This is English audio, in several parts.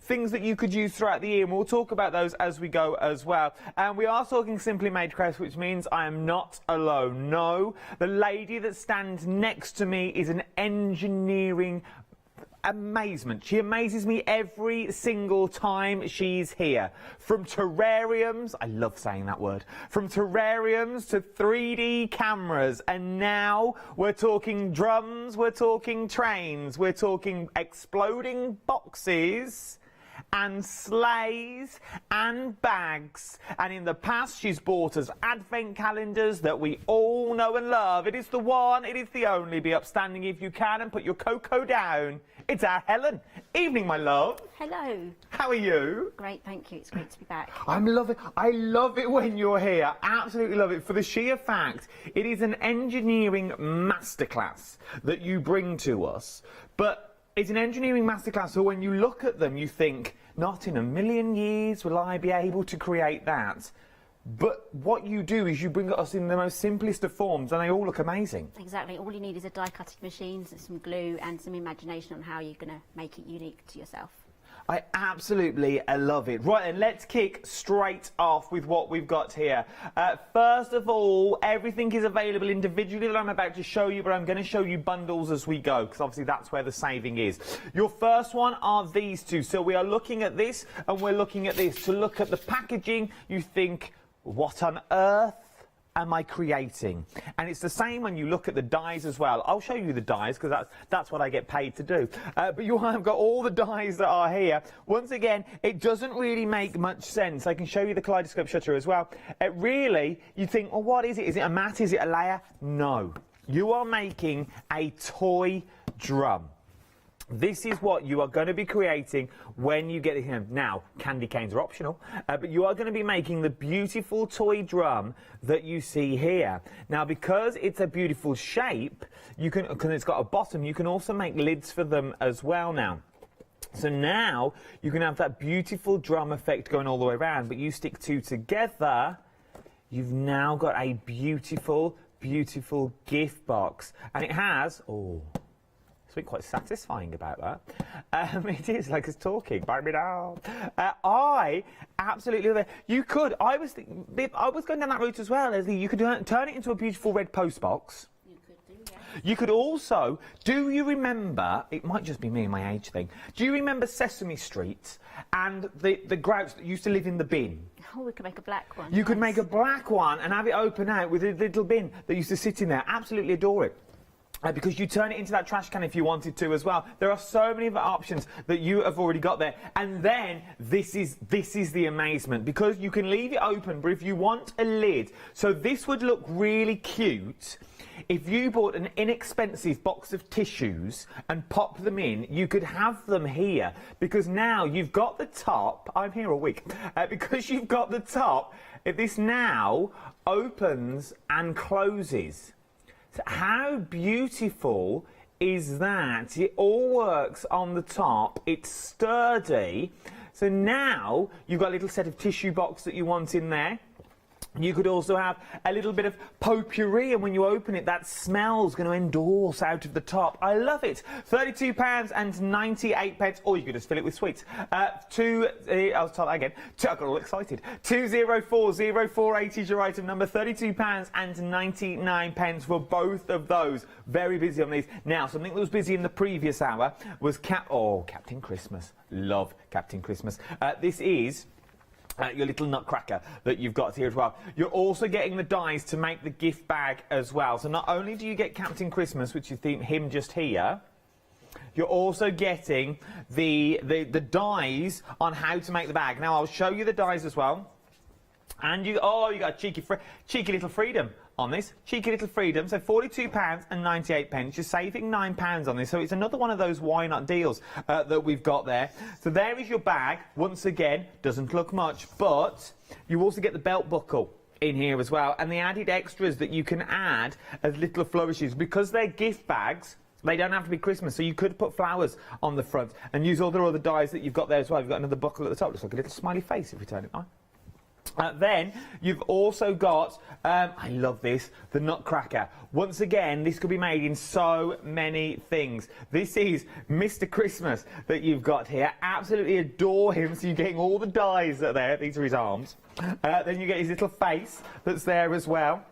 things that you could use throughout the year, and we'll talk about those as we go as well. And we are talking Simply Made Crafts, which means I am not alone. No, the lady that stands next to me is an engineering amazement. She amazes me every single time she's here. From terrariums, I love saying that word, from terrariums to 3D cameras, and now we're talking drums, we're talking trains, we're talking exploding boxes and sleighs and bags. And in the past she's bought us advent calendars that we all know and love. It is the one, it is the only. Be upstanding if you can and put your cocoa down. It's our Helen. Evening, my love. Hello. How are you? Great, thank you. It's great to be back. I love it when you're here. Absolutely love it. For the sheer fact, it is an engineering masterclass that you bring to us. But it's an engineering masterclass, so when you look at them, you think, not in a million years will I be able to create that. But what you do is you bring us in the most simplest of forms, and they all look amazing. Exactly. All you need is a die-cutting machine, some glue, and some imagination on how you're going to make it unique to yourself. I absolutely love it. Right, and let's kick straight off with what we've got here. First of all, everything is available individually that I'm about to show you, but I'm going to show you bundles as we go, because obviously that's where the saving is. Your first one are these two. So we are looking at this, and we're looking at this. To look at the packaging, you think, what on earth am I creating? And it's the same when you look at the dies as well. I'll show you the dies because that's what I get paid to do. But you have got all the dies that are here. Once again, it doesn't really make much sense. I can show you the kaleidoscope shutter as well. Really, you think, well, what is it? Is it a mat? Is it a layer? No. You are making a toy drum. This is what you are going to be creating when you get here. Now, candy canes are optional, but you are going to be making the beautiful toy drum that you see here. Now, because it's a beautiful shape, you can, because it's got a bottom, you can also make lids for them as well now. So now you can have that beautiful drum effect going all the way around, but you stick two together, you've now got a beautiful, beautiful gift box. And it has, oh, something quite satisfying about that. It is like it's talking. Bite me down. I absolutely love it. You could. I was going down that route as well, Leslie. You could turn it into a beautiful red post box. You could do, yeah. You could also. Do you remember? It might just be me and my age thing. Do you remember Sesame Street and the grouch that used to live in the bin? Oh, we could make a black one. You could make a black one and have it open out with a little bin that used to sit in there. Absolutely adore it. Because you turn it into that trash can if you wanted to as well. There are so many other options that you have already got there. And then this is the amazement, because you can leave it open, but if you want a lid, so this would look really cute. If you bought an inexpensive box of tissues and popped them in, you could have them here, because now you've got the top. I'm here all week. Because you've got the top, this now opens and closes. So how beautiful is that? It all works on the top. It's sturdy. So now you've got a little set of tissue box that you want in there. You could also have a little bit of potpourri, and when you open it, that smell's going to endorse out of the top. I love it. £32.98, or you could just fill it with sweets. I'll start that again. I got all excited. 204048 is your item number. £32.99 for both of those. Very busy on these. Now, something that was busy in the previous hour was Captain Christmas. Love Captain Christmas. This is your little Nutcracker that you've got here as well. You're also getting the dies to make the gift bag as well. So not only do you get Captain Christmas, which is him just here, you're also getting the dies on how to make the bag. Now I'll show you the dies as well. And you got cheeky little freedom on this. Cheeky little freedom. So £42.98. You're saving £9 on this. So it's another one of those why not deals that we've got there. So there is your bag. Once again, doesn't look much, but you also get the belt buckle in here as well, and the added extras that you can add as little flourishes. Because they're gift bags, they don't have to be Christmas, so you could put flowers on the front and use all the other dies that you've got there as well. You've got another buckle at the top. Looks like a little smiley face if we turn it on. Then you've also got, I love this, the Nutcracker. Once again, this could be made in so many things. This is Mr. Christmas that you've got here. Absolutely adore him. So you're getting all the dies that are there. These are his arms. Then you get his little face that's there as well.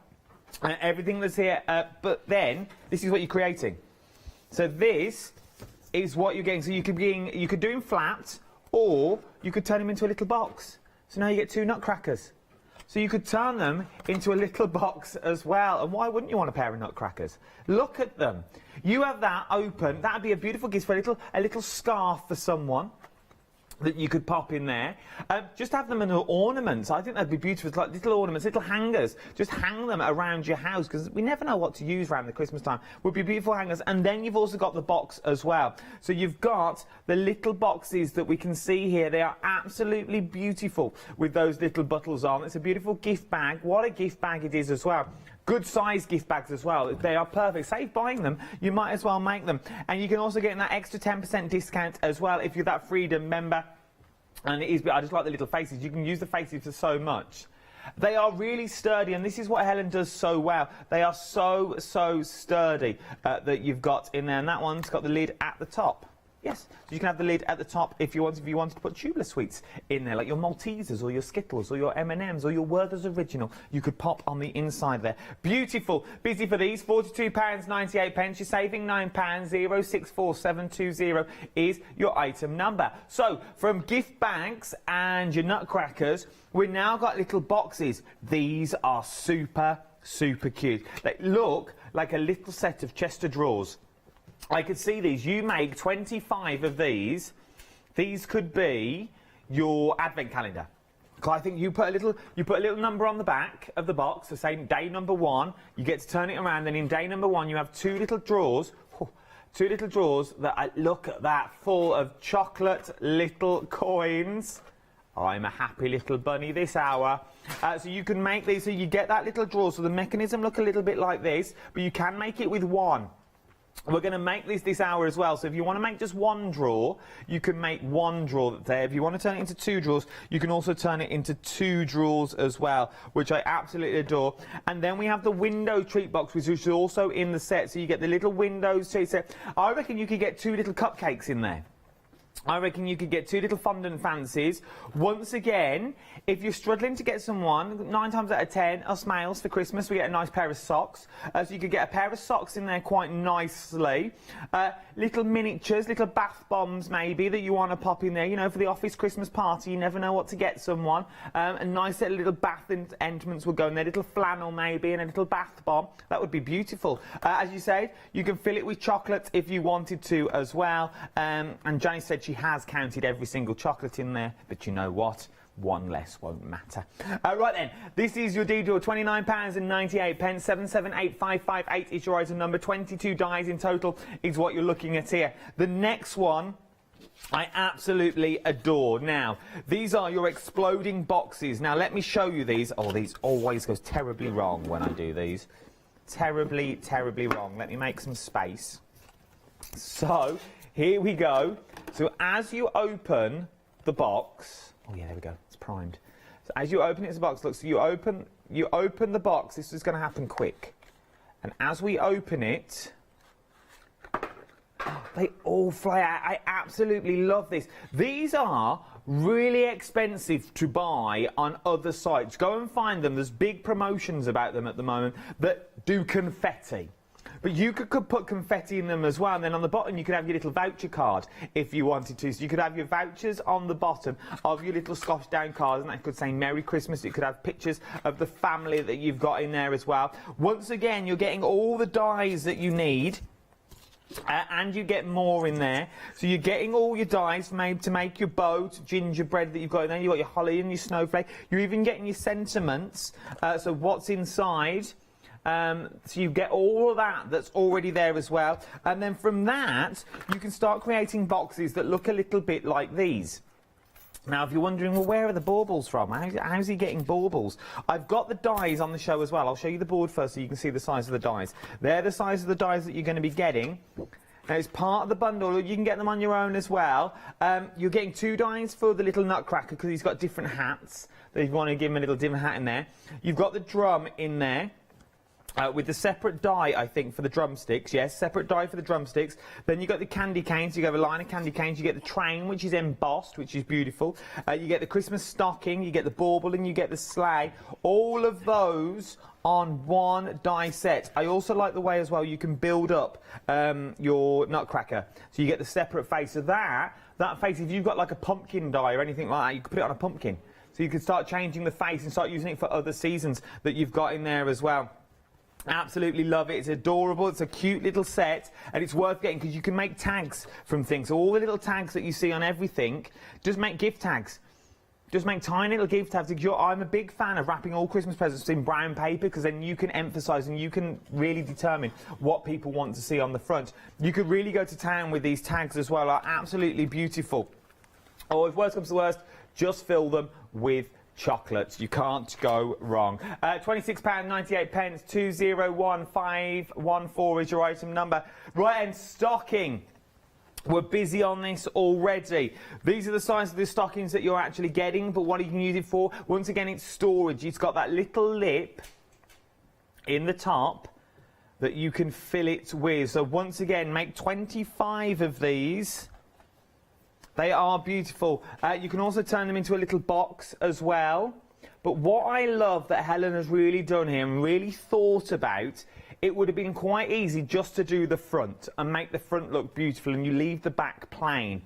Everything that's here. But then, this is what you're creating. So this is what you're getting. So you could do him flat, or you could turn him into a little box. So now you get 2 Nutcrackers. So you could turn them into a little box as well. And why wouldn't you want a pair of Nutcrackers? Look at them. You have that open. That would be a beautiful gift for a little scarf for someone that you could pop in there. Just have them in ornaments. I think that'd be beautiful. It's like little ornaments, little hangers. Just hang them around your house, because we never know what to use around the Christmas time. Would be beautiful hangers. And then you've also got the box as well. So you've got the little boxes that we can see here. They are absolutely beautiful with those little buttons on. It's a beautiful gift bag. What a gift bag it is as well. Good size gift bags as well. They are perfect. Save buying them. You might as well make them. And you can also get that extra 10% discount as well if you're that Freedom member. And it is, I just like the little faces. You can use the faces for so much. They are really sturdy, and this is what Helen does so well. They are so sturdy that you've got in there. And that one's got the lid at the top. Yes, so you can have the lid at the top if you wanted to put tubular sweets in there, like your Maltesers or your Skittles or your M&Ms or your Werther's Original. You could pop on the inside there. Beautiful. Busy for these. £42.98. You're saving £9. 064720 is your item number. So, from gift bags and your Nutcrackers, we've now got little boxes. These are super cute. They look like a little set of Chester drawers. I could see these. You make 25 of these. These could be your advent calendar. I think you put a little number on the back of the box. So say day number 1, you get to turn it around. Then in day number 1, you have 2 little drawers. 2 little drawers that look at that, full of chocolate little coins. I'm a happy little bunny this hour. So you can make these. So you get that little drawer. So the mechanism look a little bit like this, but you can make it with 1. We're going to make this hour as well, so if you want to make just 1 drawer, you can make 1 drawer there. If you want to turn it into 2 drawers, you can also turn it into 2 drawers as well, which I absolutely adore. And then we have the window treat box, which is also in the set, so you get the little windows treat set. I reckon you could get 2 little cupcakes in there. I reckon you could get 2 little fondant fancies. Once again, if you're struggling to get someone, 9 times out of 10, us males for Christmas, we get a nice pair of socks. So you could get a pair of socks in there quite nicely. Little miniatures, little bath bombs maybe that you want to pop in there, you know, for the office Christmas party. You never know what to get someone. A nice little bath entrance would go in there, little flannel maybe, and a little bath bomb. That would be beautiful. As you said, you can fill it with chocolate if you wanted to as well. And Janie said she has counted every single chocolate in there, but you know what? 1 less won't matter. Right then, this is your D-Draw, £29.98. 778558 is your item number. 22 dies in total is what you're looking at here. The next one I absolutely adore. Now, these are your exploding boxes. Now, let me show you these. Oh, these always goes terribly wrong when I do these. Terribly wrong. Let me make some space. So, here we go. So as you open the box, oh yeah, there we go, it's primed. So as you open it as a box, look, so you open the box, this is going to happen quick. And as we open it, they all fly out. I absolutely love this. These are really expensive to buy on other sites. Go and find them. There's big promotions about them at the moment that do confetti. But you could put confetti in them as well, and then on the bottom you could have your little voucher card if you wanted to. So you could have your vouchers on the bottom of your little Scotch down cards, and that could say Merry Christmas. It could have pictures of the family that you've got in there as well. Once again, you're getting all the dies that you need. And you get more in there. So you're getting all your dies made to make your bow, gingerbread that you've got in there. You've got your holly and your snowflake. You're even getting your sentiments. So what's inside. So you get all of that that's already there as well. And then from that, you can start creating boxes that look a little bit like these. Now, if you're wondering, well, where are the baubles from? How's he getting baubles? I've got the dies on the show as well. I'll show you the board first so you can see the size of the dies. They're the size of the dies that you're going to be getting. Now, it's part of the bundle. You can get them on your own as well. You're getting 2 dies for the little Nutcracker because he's got different hats. So if you want to give him a little different hat in there. You've got the drum in there. With the separate die, I think, for the drumsticks. Yes, separate die for the drumsticks. Then you got the candy canes. You have a line of candy canes. You get the train, which is embossed, which is beautiful. You get the Christmas stocking. You get the bauble, and you get the sleigh. All of those on 1 die set. I also like the way as well you can build up your Nutcracker. So you get the separate face. So that face, if you've got like a pumpkin die or anything like that, you can put it on a pumpkin. So you can start changing the face and start using it for other seasons that you've got in there as well. Absolutely love it. It's adorable. It's a cute little set, and it's worth getting because you can make tags from things. So all the little tags that you see on everything, just make gift tags. Just make tiny little gift tags. I'm a big fan of wrapping all Christmas presents in brown paper because then you can emphasise and you can really determine what people want to see on the front. You could really go to town with these tags as well. Are absolutely beautiful. Or if worst comes to worst, just fill them with chocolates. You can't go wrong. £26.98, 201514 is your item number. Right, and stocking. We're busy on this already. These are the size of the stockings that you're actually getting, but what you can use it for, once again, it's storage. It's got that little lip in the top that you can fill it with. So once again, make 25 of these. They are beautiful. You can also turn them into a little box as well. But what I love that Helen has really done here and really thought about, it would have been quite easy just to do the front and make the front look beautiful and you leave the back plain.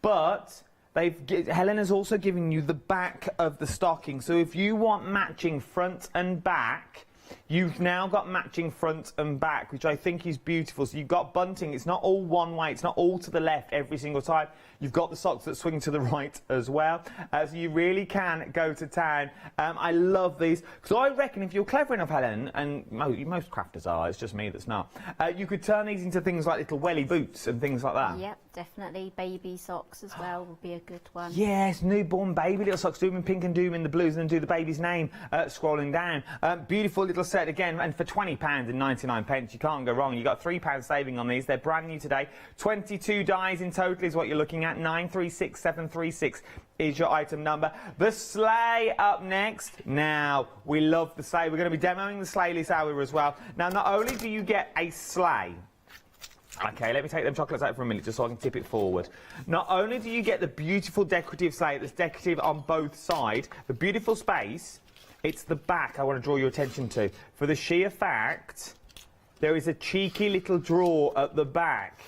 But Helen has also given you the back of the stocking. So if you want matching front and back, you've now got matching front and back, which I think is beautiful. So you've got bunting. It's not all one way. It's not all to the left every single time. You've got the socks that swing to the right as well. So you really can go to town. I love these. So I reckon if you're clever enough, Helen, and most crafters are, it's just me that's not, you could turn these into things like little welly boots and things like that. Yep, definitely. Baby socks as well would be a good one. Yes, newborn baby little socks. Do them in pink and do them in the blues and then do the baby's name scrolling down. Beautiful little set again, and for £20.99, you can't go wrong. You got £3 saving on these. They're brand new today. 22 dies in total is what you're looking at. 936736 is your item number. The sleigh up next. Now, we love the sleigh. We're going to be demoing the sleigh this hour as well. Now, not only do you get a sleigh. Okay, let me take them chocolates out for a minute just so I can tip it forward. Not only do you get the beautiful decorative sleigh that's decorative on both sides, the beautiful space, it's the back I want to draw your attention to. For the sheer fact, there is a cheeky little drawer at the back.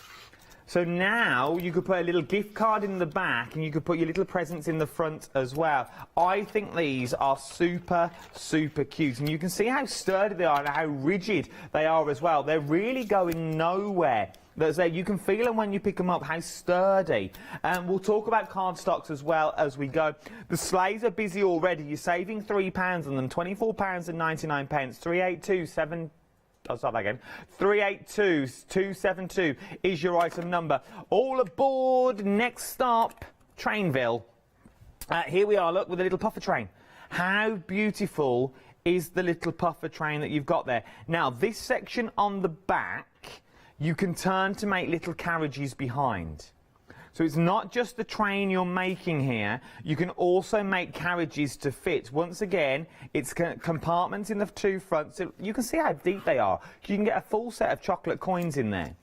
So now you could put a little gift card in the back and you could put your little presents in the front as well. I think these are super, super cute. And you can see how sturdy they are and how rigid they are as well. They're really going nowhere. You can feel them when you pick them up, how sturdy. And we'll talk about cardstocks as well as we go. The sleighs are busy already. You're saving £3 on them, £24.99, 3827. I'll start that again. 382272 is your item number. All aboard. Next stop, Trainville. Here we are, look, with a little puffer train. How beautiful is the little puffer train that you've got there? Now, this section on the back, you can turn to make little carriages behind. So it's not just the train you're making here, you can also make carriages to fit. Once again, it's compartments in the 2 fronts. So you can see how deep they are. You can get a full set of chocolate coins in there.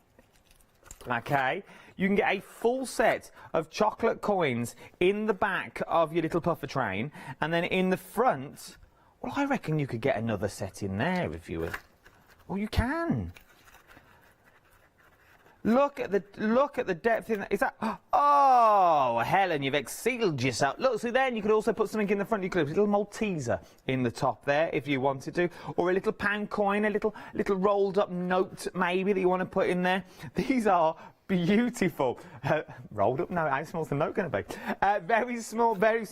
Okay? You can get a full set of chocolate coins in the back of your little puffer train. And then in the front, well, I reckon you could get another set in there if you were... Well, you can. Look at the depth in that. Is that? Oh, Helen, you've exceeded yourself. Look, so then you could also put something in the front. You could have a little Malteser in the top there if you wanted to, or a little pound coin, a little rolled up note maybe that you want to put in there. These are beautiful. Rolled up note. How small's the note going to be? Very small, very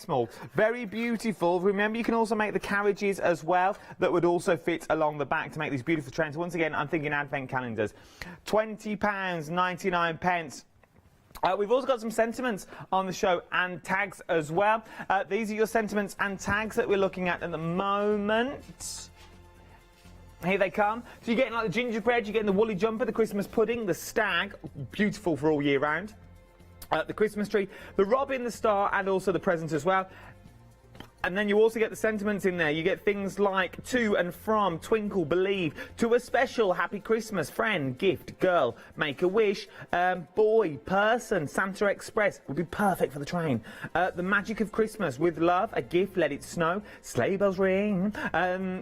beautiful. Remember, you can also make the carriages as well that would also fit along the back to make these beautiful trains. Once again, I'm thinking advent calendars. £20.99. We've also got some sentiments on the show and tags as well. These are your sentiments and tags that we're looking at the moment. Here they come. So you're getting like the gingerbread, you're getting the woolly jumper, the Christmas pudding, the stag, beautiful for all year round, the Christmas tree, the robin, the star, and also the presents as well. And then you also get the sentiments in there. You get things like to and from, twinkle, believe, to a special, happy Christmas, friend, gift, girl, make a wish, boy, person, Santa Express, would be perfect for the train. The magic of Christmas, with love, a gift, let it snow, sleigh bells ring,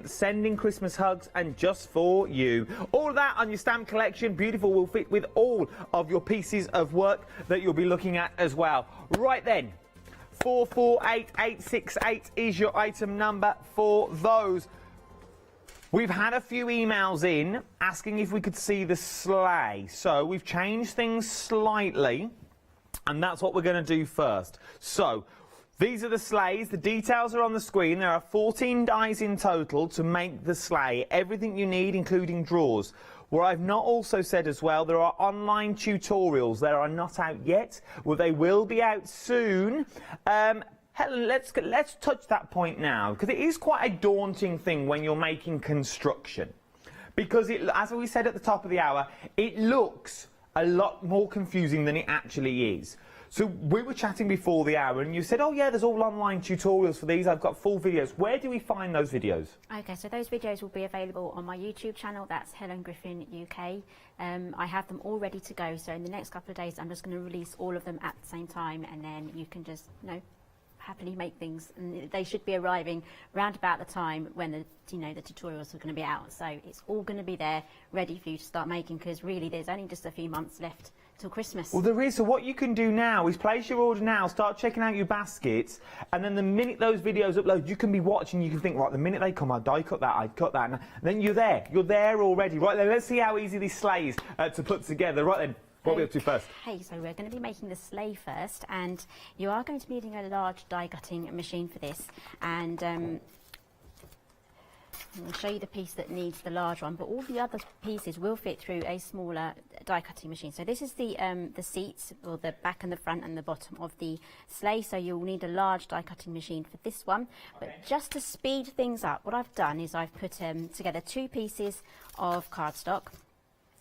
sending Christmas hugs, and just for you. All of that on your stamp collection, beautiful, will fit with all of your pieces of work that you'll be looking at as well. Right then. 448868 is your item number for those. We've had a few emails in asking if we could see the sleigh. So we've changed things slightly, and that's what we're going to do first. So these are the sleighs. The details are on the screen. There are 14 dies in total to make the sleigh. Everything you need, including drawers. What I've not also said as well, there are online tutorials. They are not out yet. Well, they will be out soon. Helen, let's touch that point now, because it is quite a daunting thing when you're making construction. Because, as we said at the top of the hour, it looks a lot more confusing than it actually is. So we were chatting before the hour and you said, oh yeah, there's all online tutorials for these. I've got full videos. Where do we find those videos? Okay, so those videos will be available on my YouTube channel. That's Helen Griffin UK. I have them all ready to go. So in the next couple of days, I'm just going to release all of them at the same time, and then you can just, happily make things, and they should be arriving round about the time when the tutorials are going to be out. So it's all going to be there ready for you to start making, because really there's only just a few months left till Christmas. Well, there is. So what you can do now is place your order now, start checking out your baskets, and then the minute those videos upload, you can be watching, you can think, right, the minute they come, I'd die cut that, I'd cut that, and then you're there already. Right then, let's see how easy this sleigh is to put together. Right then, what are we up to first? Okay, so we're going to be making the sleigh first, and you are going to be needing a large die cutting machine for this, and I'm going to show you the piece that needs the large one, but all the other pieces will fit through a smaller die cutting machine. So this is the seats, or the back and the front and the bottom of the sleigh, so you'll need a large die cutting machine for this one. But just to speed things up, what I've done is I've put together 2 pieces of cardstock,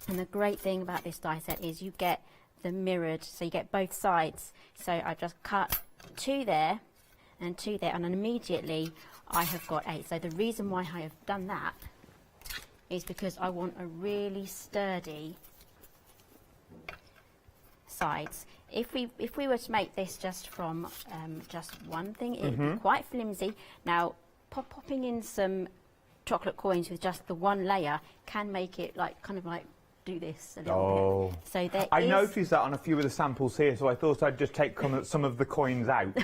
and the great thing about this die set is you get the mirrored, so you get both sides. So I've just cut 2 there and 2 there, and then immediately I have got 8. So the reason why I have done that is because I want a really sturdy sides. If we were to make this just from just one thing, it would be quite flimsy. Now, popping in some chocolate coins with just the one layer can make it kind of do this a little bit. So I noticed that on a few of the samples here, so I thought I'd just take some of the coins out.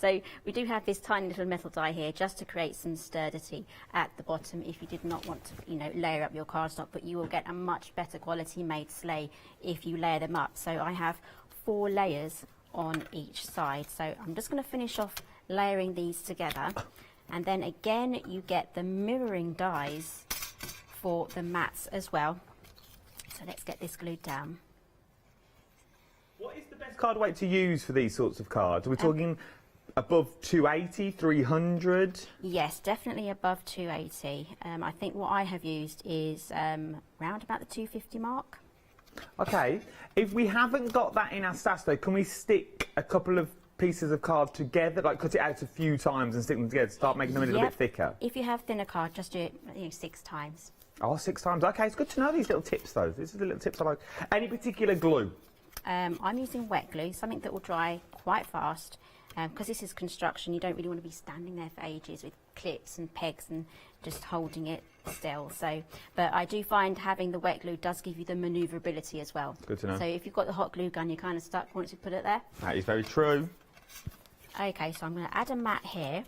So we do have this tiny little metal die here just to create some sturdity at the bottom if you did not want to, layer up your cardstock, but you will get a much better quality made sleigh if you layer them up. So I have 4 layers on each side. So I'm just going to finish off layering these together, and then again you get the mirroring dies for the mats as well. So let's get this glued down. What is the best card weight to use for these sorts of cards? Are we talking above 280, 300? Yes, definitely above 280. I think what I have used is round about the 250 mark. Okay. If we haven't got that in our stats though, can we stick a couple of pieces of card together, cut it out a few times and stick them together to start making them a little bit thicker? If you have thinner card, just do it 6 times. Oh, 6 times. Okay, it's good to know these little tips, though. These are the little tips I like. Any particular glue? I'm using wet glue, something that will dry quite fast. Because this is construction, you don't really want to be standing there for ages with clips and pegs and just holding it still. So, but I do find having the wet glue does give you the manoeuvrability as well. Good to know. So if you've got the hot glue gun, you're kind of stuck once you put it there. That is very true. Okay, so I'm going to add a mat here.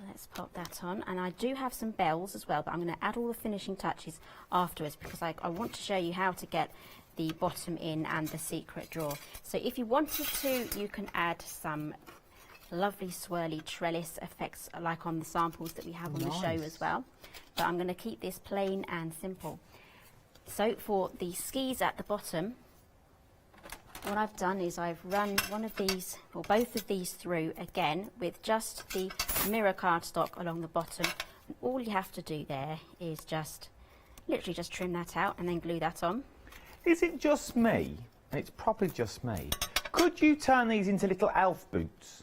Let's pop that on, and I do have some bells as well, but I'm going to add all the finishing touches afterwards because I want to show you how to get the bottom in and the secret drawer. So if you wanted to, you can add some lovely swirly trellis effects like on the samples that we have on the show as well, but I'm going to keep this plain and simple. So for the skis at the bottom, what I've done is I've run one of these, or both of these through again with just the mirror cardstock along the bottom. And all you have to do there is just, literally just trim that out and then glue that on. Is it just me? And it's probably just me. Could you turn these into little elf boots?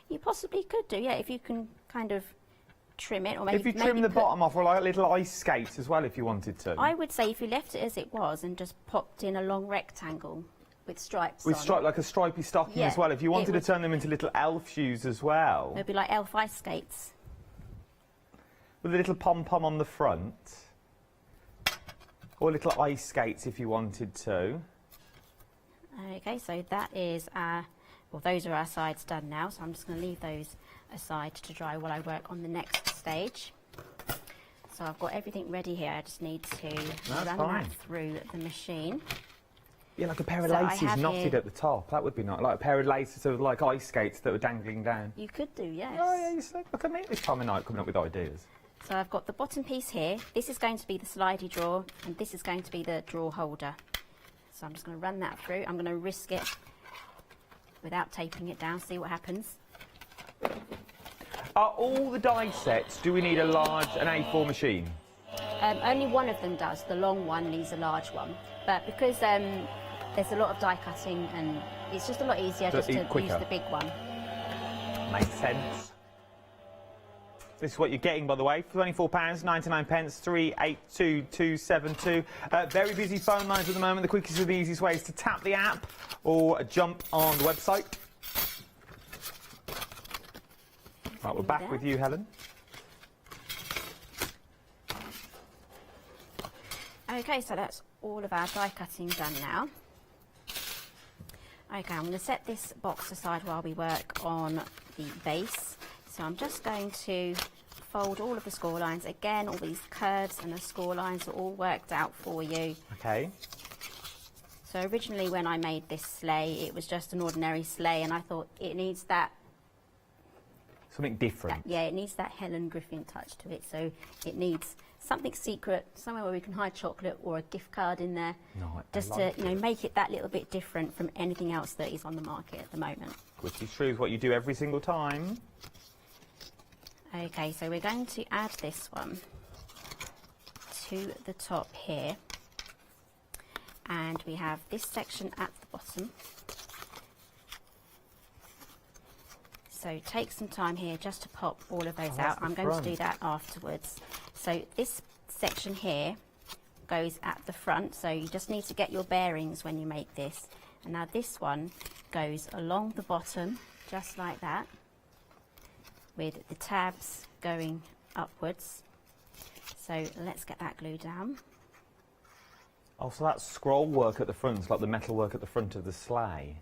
You possibly could do, yeah, if you can kind of trim it, or maybe if you trim the bottom off, or like little ice skates as well, if you wanted to. I would say if you left it as it was and just popped in a long rectangle with stripes on. Like a stripy stocking as well. If you wanted to turn them into little elf shoes as well. They'd be like elf ice skates. With a little pom-pom on the front. Or little ice skates if you wanted to. Okay, so that is our, well, those are our sides done now, so I'm just going to leave those aside to dry while I work on the next stage. So I've got everything ready here, I just need to run that through the machine. Yeah, like a pair of laces knotted at the top. That would be nice. Like a pair of laces of like ice skates that were dangling down. You could do, yes. Oh yeah, you see, look at me this time of night coming up with ideas. So I've got the bottom piece here. This is going to be the slidey drawer, and this is going to be the drawer holder. So I'm just going to run that through. I'm going to risk it without taping it down, see what happens. Are all the die sets, do we need an A4 machine? Only one of them does. The long one needs a large one. But because there's a lot of die cutting and it's just a lot easier just to use the big one. Makes sense. This is what you're getting, by the way. £24.99, 382272. Very busy phone lines at the moment. The quickest and the easiest way is to tap the app or jump on the website. Right, we're back with you, Helen. Okay, so that's all of our die cutting done now. Okay, I'm going to set this box aside while we work on the base. So I'm just going to fold all of the score lines. Again, all these curves and the score lines are all worked out for you. Okay. So originally when I made this sleigh, it was just an ordinary sleigh, and I thought it needs that... Something different. Yeah, it needs that Helen Griffin touch to it. So it needs something secret, somewhere where we can hide chocolate or a gift card in there. No, just to, you know, make it that little bit different from anything else that is on the market at the moment. Which is true, is what you do every single time. Okay, so we're going to add this one to the top here. And we have this section at the bottom. So take some time here just to pop all of those out. I'm going to do that afterwards. So this section here goes at the front, so you just need to get your bearings when you make this. And now this one goes along the bottom, just like that, with the tabs going upwards. So let's get that glued down. Oh, so that's scroll work at the front, it's like the metal work at the front of the sleigh.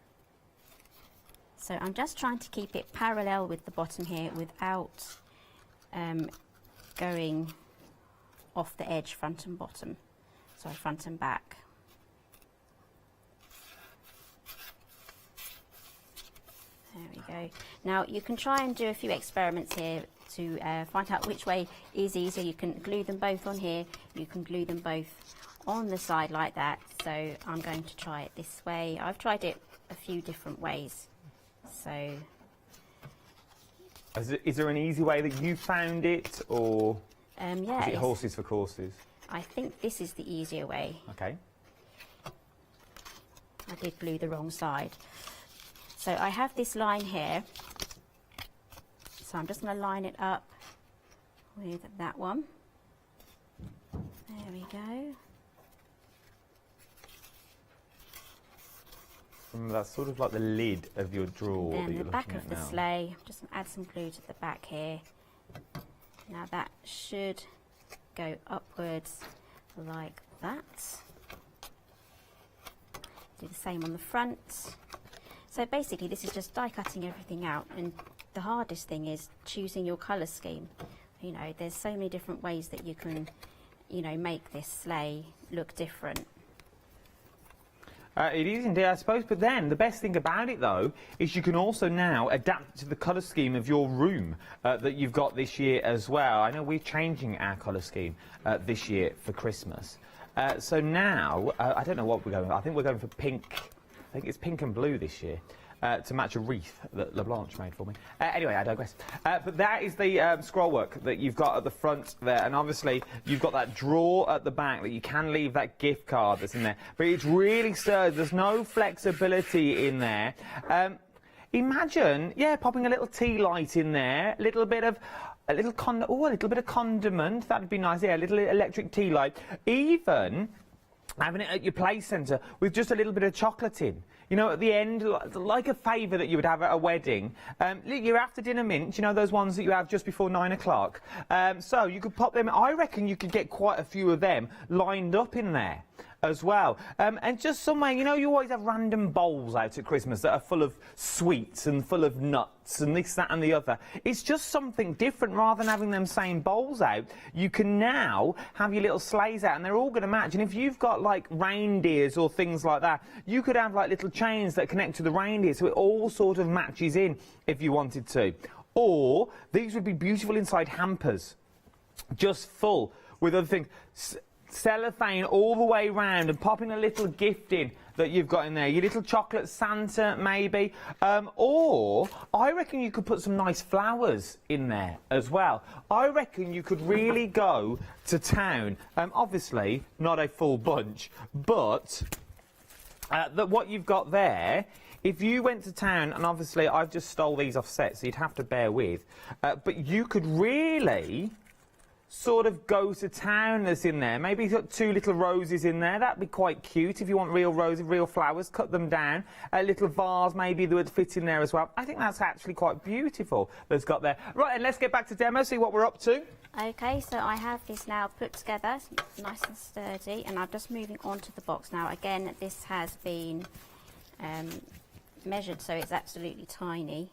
So I'm just trying to keep it parallel with the bottom here without going off the edge, front and bottom. So front and back. There we go. Now you can try and do a few experiments here to find out which way is easier. You can glue them both on here, you can glue them both on the side like that. So I'm going to try it this way. I've tried it a few different ways. So is there an easy way that you found it, or yeah, is it horses for courses? I think this is the easier way. Okay. I did glue the wrong side. So I have this line here. So I'm just going to line it up with that one. There we go. That's sort of like the lid of your drawer. Then the back of the sleigh, just add some glue to the back here. Now that should go upwards like that. Do the same on the front. So basically this is just die cutting everything out, and the hardest thing is choosing your colour scheme. You know, there's so many different ways that you can, you know, make this sleigh look different. It is indeed, I suppose, but then the best thing about it, though, is you can also now adapt to the colour scheme of your room that you've got this year as well. I know we're changing our colour scheme this year for Christmas. So now, I don't know what we're going for. I think we're going for pink think it's pink and blue this year. To match a wreath that LeBlanche made for me. Anyway, I digress. But that is the scroll work that you've got at the front there, and obviously you've got that drawer at the back that you can leave that gift card that's in there. But it's really sturdy. There's no flexibility in there. Imagine, yeah, popping a little tea light in there, a little bit of condiment. That'd be nice. Yeah, a little electric tea light. Even having it at your play centre with just a little bit of chocolate in. You know, at the end, like a favour that you would have at a wedding. Your after-dinner mints, you know, those ones that you have just before 9 o'clock. So you could pop them. I reckon you could get quite a few of them lined up in there as well. And just somewhere, you know, you always have random bowls out at Christmas that are full of sweets and full of nuts and this, that and the other. It's just something different. Rather than having them same bowls out, you can now have your little sleighs out and they're all going to match. And if you've got like reindeers or things like that, you could have like little chains that connect to the reindeer so it all sort of matches in if you wanted to. Or these would be beautiful inside hampers, just full with other things. Cellophane all the way round and popping a little gift in that you've got in there. Your little chocolate Santa, maybe. Or I reckon you could put some nice flowers in there as well. I reckon you could really go to town. Obviously, not a full bunch, but what you've got there, if you went to town, and obviously I've just stole these off set, so you'd have to bear with, but you could really sort of go to town that's in there. Maybe you've got 2 little roses in there. That'd be quite cute. If you want real roses, real flowers, cut them down. A little vase maybe that would fit in there as well. I think that's actually quite beautiful that's got there. Right, and let's get back to demo, see what we're up to. Okay, so I have this now put together, nice and sturdy, and I'm just moving on to the box now. Again, this has been measured so it's absolutely tiny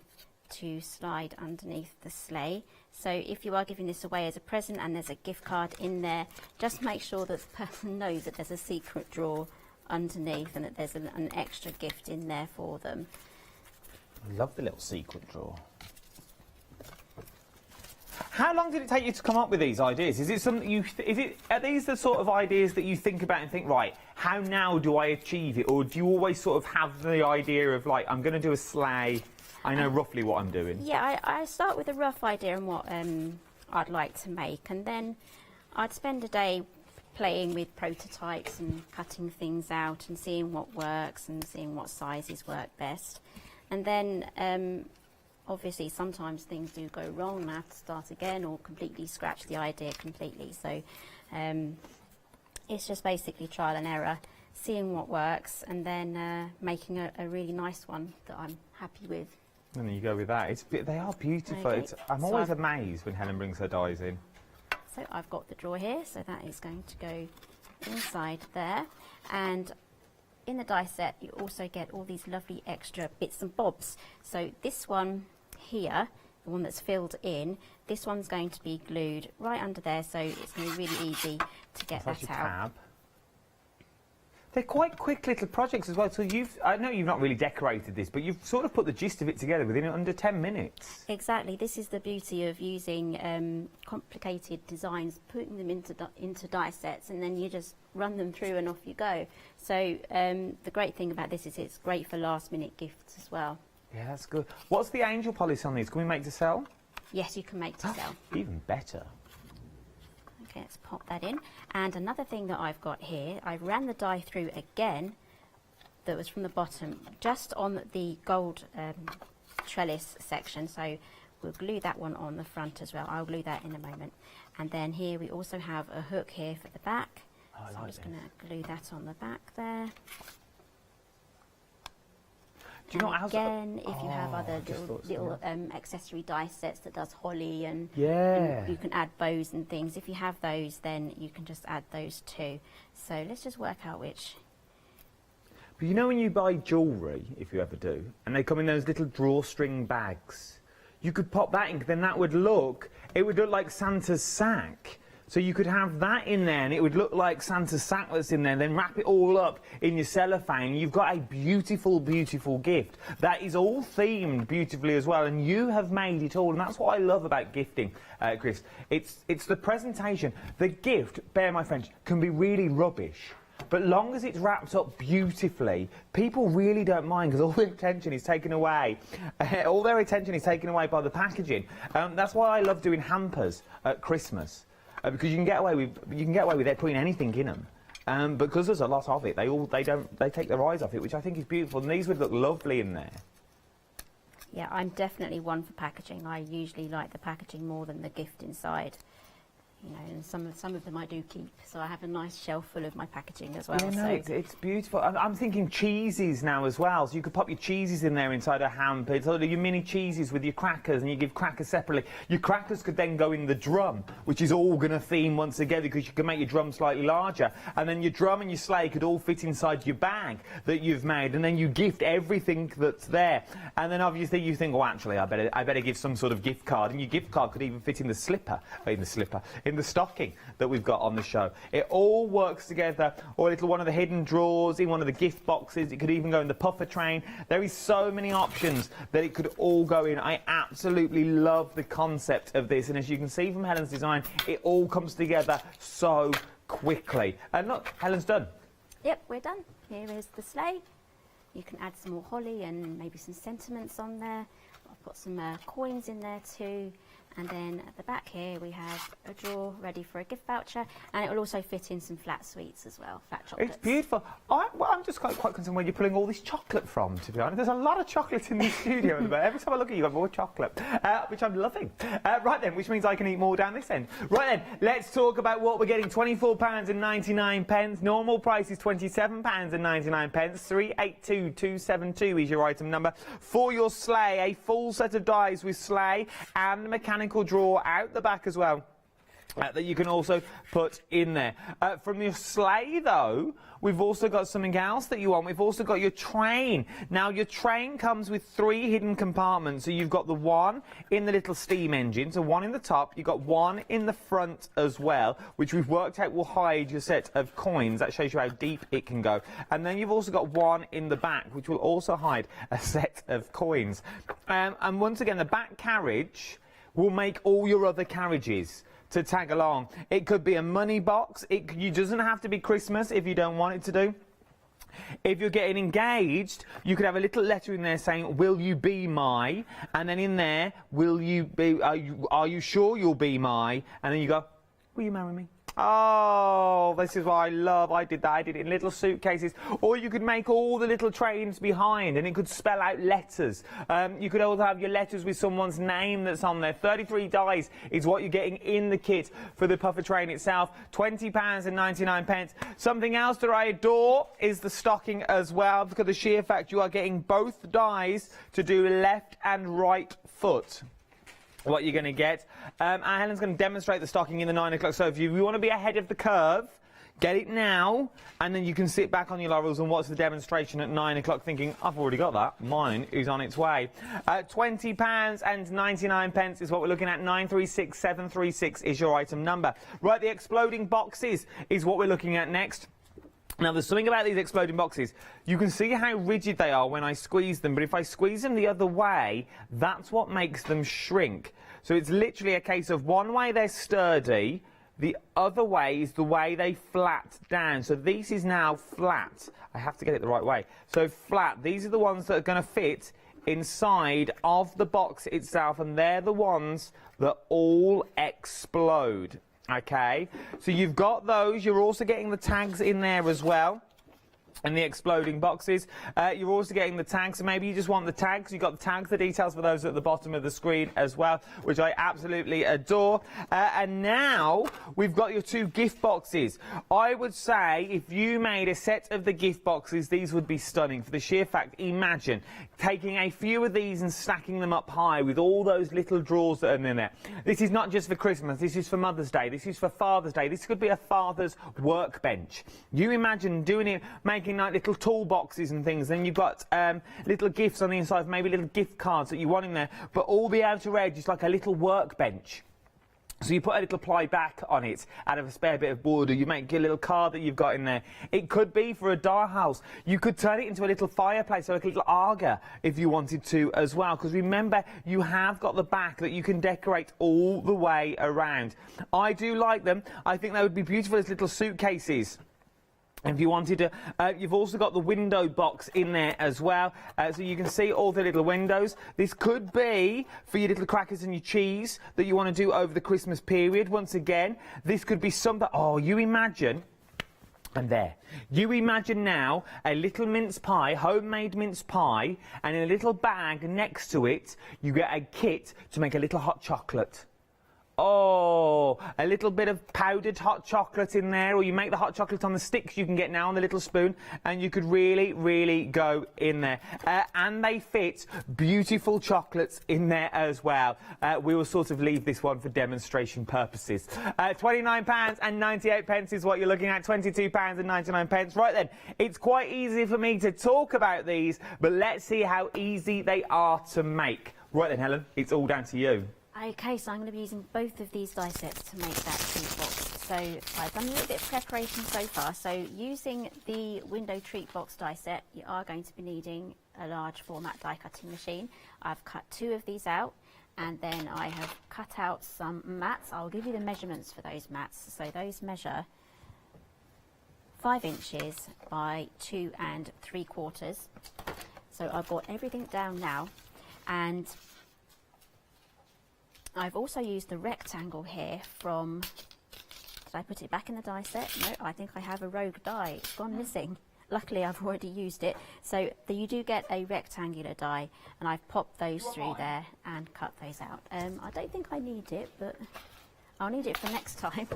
to slide underneath the sleigh. So if you are giving this away as a present and there's a gift card in there, just make sure that the person knows that there's a secret drawer underneath and that there's an extra gift in there for them. I love the little secret drawer. How long did it take you to come up with these ideas? Is it something are these the sort of ideas that you think about and think, right, how now do I achieve it? Or do you always sort of have the idea of like, I'm going to do a sleigh, I know roughly what I'm doing? Yeah, I start with a rough idea on what I'd like to make, and then I'd spend a day playing with prototypes and cutting things out and seeing what works and seeing what sizes work best. And then obviously sometimes things do go wrong and I have to start again or completely scratch the idea completely. So it's just basically trial and error, seeing what works and then making a really nice one that I'm happy with. And then you go with that. They are beautiful. Okay. I'm always amazed when Helen brings her dies in. So I've got the drawer here, so that is going to go inside there. And in the die set, you also get all these lovely extra bits and bobs. So this one here, the one that's filled in, this one's going to be glued right under there, so it's going to be really easy to get that out. Tab. They're quite quick little projects as well. So I know you've not really decorated this, but you've sort of put the gist of it together within under 10 minutes. Exactly. This is the beauty of using complicated designs, putting them into die sets, and then you just run them through and off you go. So the great thing about this is it's great for last-minute gifts as well. Yeah, that's good. What's the angel polish on these? Can we make to sell? Yes, you can make to sell. Even better. Okay, let's pop that in. And another thing that I've got here, I ran the die through again that was from the bottom, just on the gold trellis section. So we'll glue that one on the front as well. I'll glue that in a moment. And then here we also have a hook here for the back. Oh, so I'm just going to glue that on the back there. Do you know what again, if you have other little accessory die sets that does holly and, yeah, and you can add bows and things. If you have those, then you can just add those too. So let's just work out which. But you know when you buy jewellery, if you ever do, and they come in those little drawstring bags, you could pop that in, then that would look, it would look like Santa's sack. So you could have that in there and it would look like Santa's sack that's in there, then wrap it all up in your cellophane. You've got a beautiful, beautiful gift. That is all themed beautifully as well, and you have made it all, and that's what I love about gifting, Chris. It's the presentation. The gift, bear my French, can be really rubbish. but long as it's wrapped up beautifully, people really don't mind, because all their attention is taken away. All their attention is taken away by the packaging. That's why I love doing hampers at Christmas, because you can get away with it putting anything in them. Because there's a lot of it, they take their eyes off it, which I think is beautiful. And these would look lovely in there. Yeah, I'm definitely one for packaging. I usually like the packaging more than the gift inside. You know, and some of them I do keep, so I have a nice shelf full of my packaging as well. Yeah, no, so. it's beautiful. I'm thinking cheeses now as well, so you could pop your cheeses in there inside a hamper. So your mini cheeses with your crackers, and you give crackers separately. Your crackers could then go in the drum, which is all going to theme once together, because you can make your drum slightly larger, and then your drum and your sleigh could all fit inside your bag that you've made, and then you gift everything that's there. And then obviously you think, well, actually, I better give some sort of gift card, and your gift card could even fit in the in the stocking that we've got on the show. It all works together, or a little one of the hidden drawers, in one of the gift boxes. It could even go in the puffer train. There is so many options that it could all go in. I absolutely love the concept of this, and as you can see from Helen's design, it all comes together so quickly. And look, Helen's done. Yep, we're done. Here is the sleigh. You can add some more holly and maybe some sentiments on there. I've got some coins in there too. And then at the back here we have a drawer ready for a gift voucher, and it will also fit in some flat sweets as well, flat chocolates. It's beautiful. I'm just quite concerned where you're pulling all this chocolate from, to be honest. There's a lot of chocolate in the studio at the moment. Every time I look at you, I've more chocolate, which I'm loving. Right then, which means I can eat more down this end. Right then, let's talk about what we're getting. £24.99. Normal price is £27.99. 382272 is your item number. For your sleigh, a full set of dies with sleigh and mechanical drawer out the back as well. That you can also put in there. From your sleigh, though, we've also got something else that you want. We've also got your train. Now, your train comes with 3 hidden compartments. So you've got the one in the little steam engine, so one in the top. You've got one in the front as well, which we've worked out will hide your set of coins. That shows you how deep it can go. And then you've also got one in the back, which will also hide a set of coins. And once again, the back carriage will make all your other carriages to tag along. It could be a money box. You doesn't have to be Christmas if you don't want it to do. If you're getting engaged, you could have a little letter in there saying, "Will you be my?" And then in there, "Will you be? Are you sure you'll be my?" And then you go, "Will you marry me?" Oh, this is what I love. I did that. I did it in little suitcases. Or you could make all the little trains behind, and it could spell out letters. You could also have your letters with someone's name that's on there. 33 dies is what you're getting in the kit for the puffer train itself. £20.99. Something else that I adore is the stocking as well, because of the sheer fact you are getting both dies to do left and right foot. What you're going to get. Helen's going to demonstrate the stocking in the 9 o'clock. So if you want to be ahead of the curve, get it now, and then you can sit back on your laurels and watch the demonstration at 9 o'clock thinking, I've already got that. Mine is on its way. £20.99 is what we're looking at. 936736 is your item number. Right, the exploding boxes is what we're looking at next. Now, there's something about these exploding boxes. You can see how rigid they are when I squeeze them, but if I squeeze them the other way, that's what makes them shrink. So it's literally a case of one way they're sturdy, the other way is the way they flat down. So this is now flat. I have to get it the right way. So flat. These are the ones that are going to fit inside of the box itself, and they're the ones that all explode. Okay, so you've got those. You're also getting the tags in there as well, and the exploding boxes. You're also getting the tags, so maybe you just want the tags. You've got the tags, the details for those at the bottom of the screen as well, which I absolutely adore. And now we've got your 2 gift boxes. I would say if you made a set of the gift boxes, these would be stunning, for the sheer fact, imagine taking a few of these and stacking them up high with all those little drawers that are in there. This is not just for Christmas, this is for Mother's Day, this is for Father's Day, this could be a father's workbench. You imagine doing it, making like little toolboxes and things, then you've got little gifts on the inside, maybe little gift cards that you want in there, but all the outer edge is like a little workbench. So you put a little ply back on it out of a spare bit of wood, or you make a little card that you've got in there. It could be for a dollhouse. You could turn it into a little fireplace, or like a little Aga if you wanted to as well, because remember, you have got the back that you can decorate all the way around. I do like them. I think they would be beautiful as little suitcases. If you wanted to, you've also got the window box in there as well, so you can see all the little windows. This could be for your little crackers and your cheese that you want to do over the Christmas period. Once again, this could be something. Oh, you imagine. And there. You imagine now a little mince pie, homemade mince pie, and in a little bag next to it, you get a kit to make a little hot chocolate. Oh, a little bit of powdered hot chocolate in there, or you make the hot chocolate on the sticks you can get now on the little spoon, and you could really, really go in there. And they fit beautiful chocolates in there as well. We will sort of leave this one for demonstration purposes. £29.98 is what you're looking at, £22.99. Right then, it's quite easy for me to talk about these, but let's see how easy they are to make. Right then, Helen, it's all down to you. Okay, so I'm going to be using both of these die sets to make that treat box. So I've done a little bit of preparation so far. So using the window treat box die set, you are going to be needing a large format die cutting machine. I've cut 2 of these out, and then I have cut out some mats. I'll give you the measurements for those mats. So those measure 5 inches by 2 3/4. So I've got everything down now, and I've also used the rectangle here from, did I put it back in the die set? No, I think I have a rogue die. It's gone missing. Luckily, I've already used it. So you do get a rectangular die, and I've popped those through there and cut those out. I don't think I need it, but I'll need it for next time.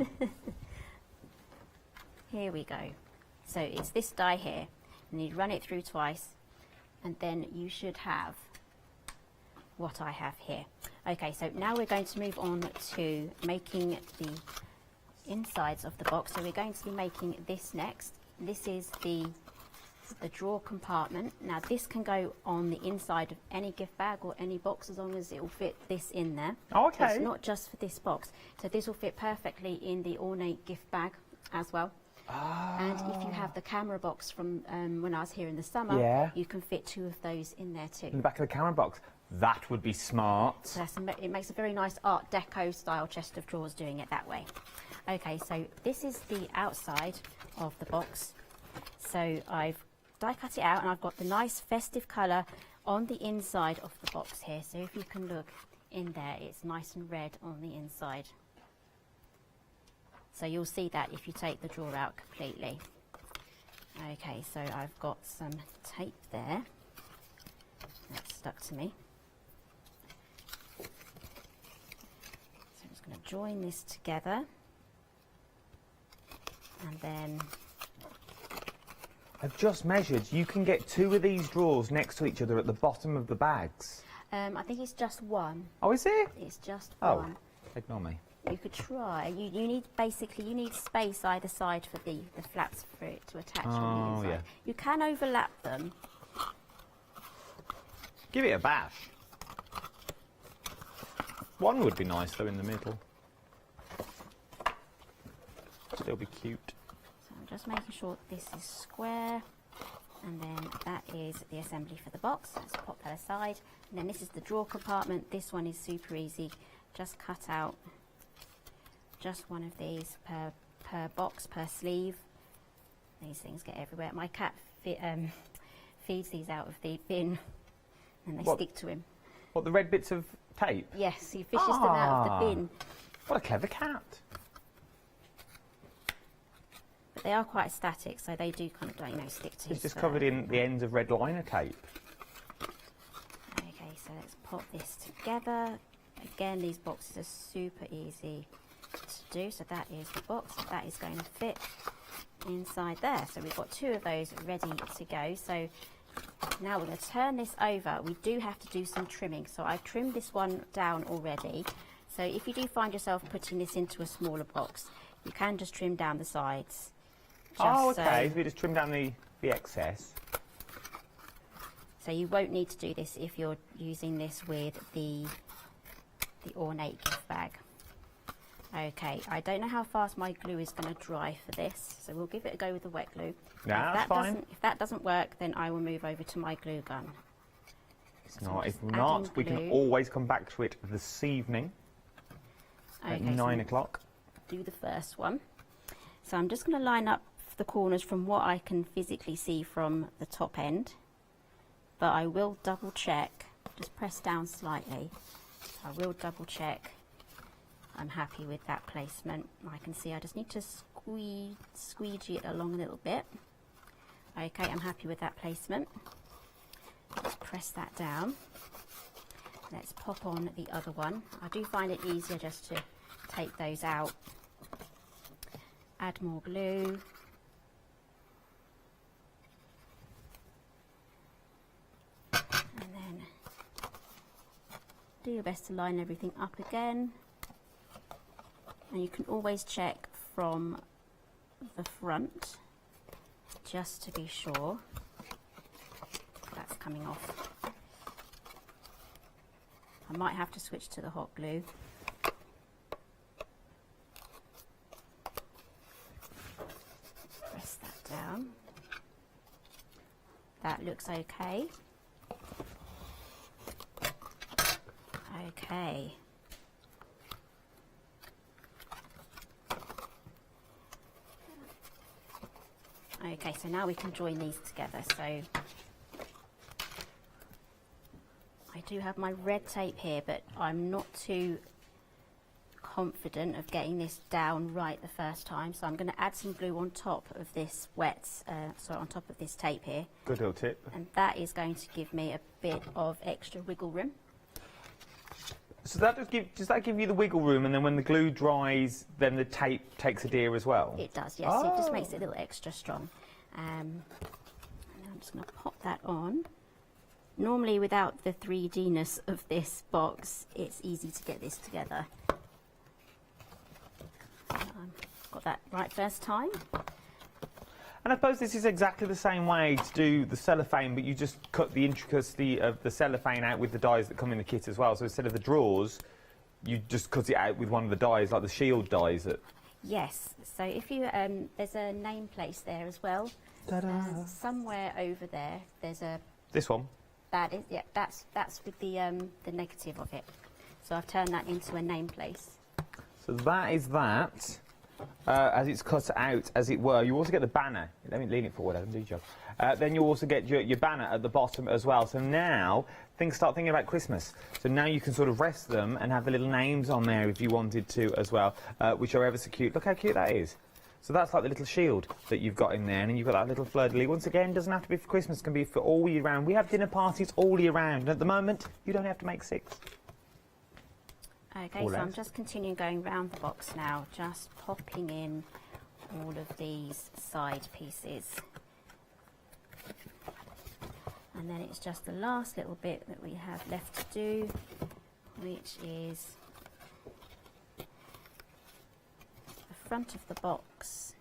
Here we go. So it's this die here, and you run it through twice, and then you should have what I have here. Okay, so now we're going to move on to making the insides of the box. So we're going to be making this next. This is the drawer compartment. Now this can go on the inside of any gift bag or any box, as long as it will fit this in there. Oh, okay. So it's not just for this box. So this will fit perfectly in the ornate gift bag as well. Oh. And if you have the camera box from when I was here in the summer, yeah, you can fit 2 of those in there too. In the back of the camera box. That would be smart. So it makes a very nice Art Deco style chest of drawers doing it that way. Okay, so this is the outside of the box. So I've die cut it out, and I've got the nice festive colour on the inside of the box here. So if you can look in there, it's nice and red on the inside. So you'll see that if you take the drawer out completely. Okay, so I've got some tape there. That's stuck to me. So I'm just going to join this together. And then I've just measured. You can get 2 of these drawers next to each other at the bottom of the bags. I think it's just one. Oh, is it? It's just one. one. Ignore me. You could try. You need space either side for the flaps for it to attach on the inside. Yeah. You can overlap them. Give it a bash. One would be nice though in the middle. Still be cute. So I'm just making sure this is square, and then that is the assembly for the box. Let's pop that aside. And then this is the drawer compartment. This one is super easy. Just cut out just one of these per box, per sleeve. These things get everywhere. My cat feeds these out of the bin, and they stick to him. What, the red bits of tape? Yes, he fishes them out of the bin. What a clever cat. But they are quite static, so they do kind of, stick to. It's just covered in the ends of red liner tape. Okay, so let's pop this together. Again, these boxes are super easy to do. So that is the box. That is going to fit inside there. So we've got 2 of those ready to go. So now we're going to turn this over. We do have to do some trimming. So I've trimmed this one down already. So if you do find yourself putting this into a smaller box, you can just trim down the sides. Okay. So we just trim down the excess. So you won't need to do this if you're using this with the ornate gift bag. Okay, I don't know how fast my glue is going to dry for this, so we'll give it a go with the wet glue. Yeah, that's fine. If that doesn't work, then I will move over to my glue gun. If not, we can always come back to it this evening at 9 o'clock. Do the first one. So I'm just going to line up the corners from what I can physically see from the top end, but I will double check, just press down slightly. I will double check I'm happy with that placement. I can see I just need to squeegee it along a little bit. Okay, I'm happy with that placement. Let's press that down. Let's pop on the other one. I do find it easier just to take those out. Add more glue. And then do your best to line everything up again. And you can always check from the front just to be sure that's coming off. I might have to switch to the hot glue. Press that down. That looks okay. Okay. Okay, so now we can join these together. So I do have my red tape here, but I'm not too confident of getting this down right the first time. So I'm going to add some glue on top of this on top of this tape here. Good little tip. And that is going to give me a bit of extra wiggle room. So does that give you the wiggle room, and then when the glue dries, then the tape takes adhere as well? It does, yes. Oh. It just makes it a little extra strong. And I'm just going to pop that on. Normally, without the 3D-ness of this box, it's easy to get this together. Got that right first time. And I suppose this is exactly the same way to do the cellophane, but you just cut the intricacy of the cellophane out with the dies that come in the kit as well. So instead of the drawers, you just cut it out with one of the dies, like the shield dies. Yes. So if you there's a name place there as well. Somewhere over there, there's a. This one. That is, yeah. That's with the negative of it. So I've turned that into a name place. So that is that. As it's cut out, as it were. You also get the banner. Let me lean it forward, I can do your job. Then you also get your banner at the bottom as well. So now, start thinking about Christmas. So now you can sort of rest them and have the little names on there if you wanted to as well, which are ever so cute. Look how cute that is. So that's like the little shield that you've got in there, and then you've got that little fleur-de-lis. Once again, doesn't have to be for Christmas, can be for all year round. We have dinner parties all year round, and at the moment, you don't have to make 6. Okay, so I'm just continuing going round the box now, just popping in all of these side pieces. And then it's just the last little bit that we have left to do, which is the front of the box.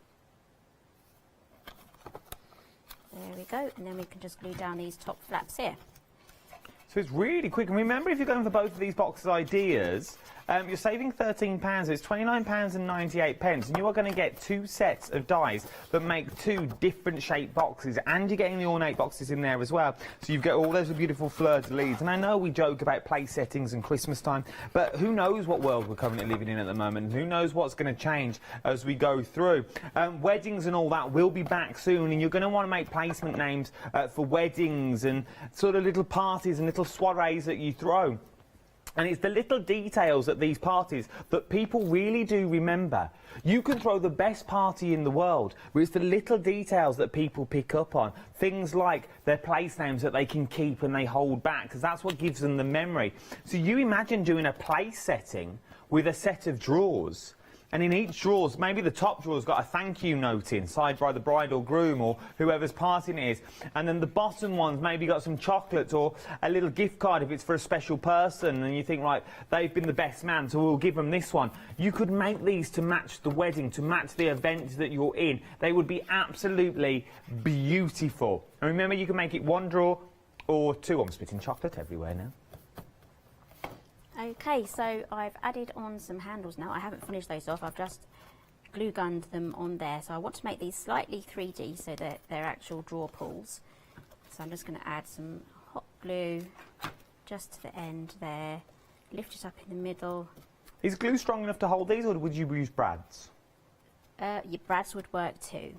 There we go, and then we can just glue down these top flaps here. So it's really quick. And remember, if you're going for both of these boxes ideas, you're saving £13. It's £29.98, and you are going to get 2 sets of dies that make 2 different shaped boxes, and you're getting the ornate boxes in there as well. So you've got all those beautiful fleur-de-lis. And I know we joke about place settings and Christmas time, but who knows what world we're currently living in at the moment? Who knows what's going to change as we go through? Weddings and all that will be back soon, and you're going to want to make placement names for weddings and sort of little parties and little soirees that you throw. And it's the little details at these parties that people really do remember. You can throw the best party in the world, but it's the little details that people pick up on. Things like their place names that they can keep and they hold back, because that's what gives them the memory. So you imagine doing a place setting with a set of drawers. And in each drawer, maybe the top drawer's got a thank you note in, signed by the bride or groom or whoever's parting it is. And then the bottom ones maybe got some chocolates or a little gift card if it's for a special person. And you think, right, they've been the best man, so we'll give them this one. You could make these to match the wedding, to match the event that you're in. They would be absolutely beautiful. And remember, you can make it 1 drawer or 2. I'm spitting chocolate everywhere now. Okay, so I've added on some handles now. I haven't finished those off. I've just glue gunned them on there. So I want to make these slightly 3D so that they're actual drawer pulls. So I'm just going to add some hot glue just to the end there. Lift it up in the middle. Is glue strong enough to hold these, or would you use brads? Your brads would work too.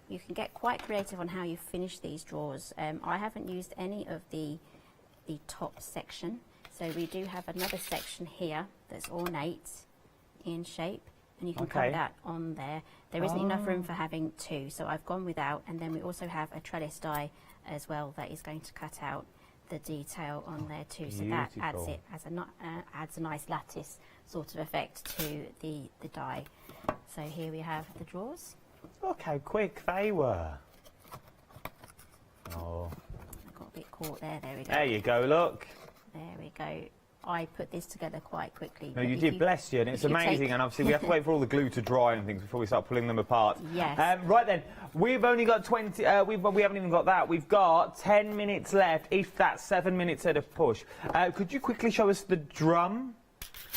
You can get quite creative on how you finish these drawers. I haven't used any of the top section, so we do have another section here that's ornate in shape, and you can put that on there. There isn't enough room for having two, so I've gone without, and then we also have a trellis die as well that is going to cut out the detail on there too. So that adds it as adds a nice lattice sort of effect to the die. So here we have the drawers. Look how quick they were. Oh. I got a bit caught there. There we go. There you go, look. There we go. I put this together quite quickly. No, you did, bless you, and it's amazing. And obviously, we have to wait for all the glue to dry and things before we start pulling them apart. Yes. Right then, we've only got 20. We haven't even got that. We've got 10 minutes left. If that's 7 minutes at a push. Could you quickly show us the drum?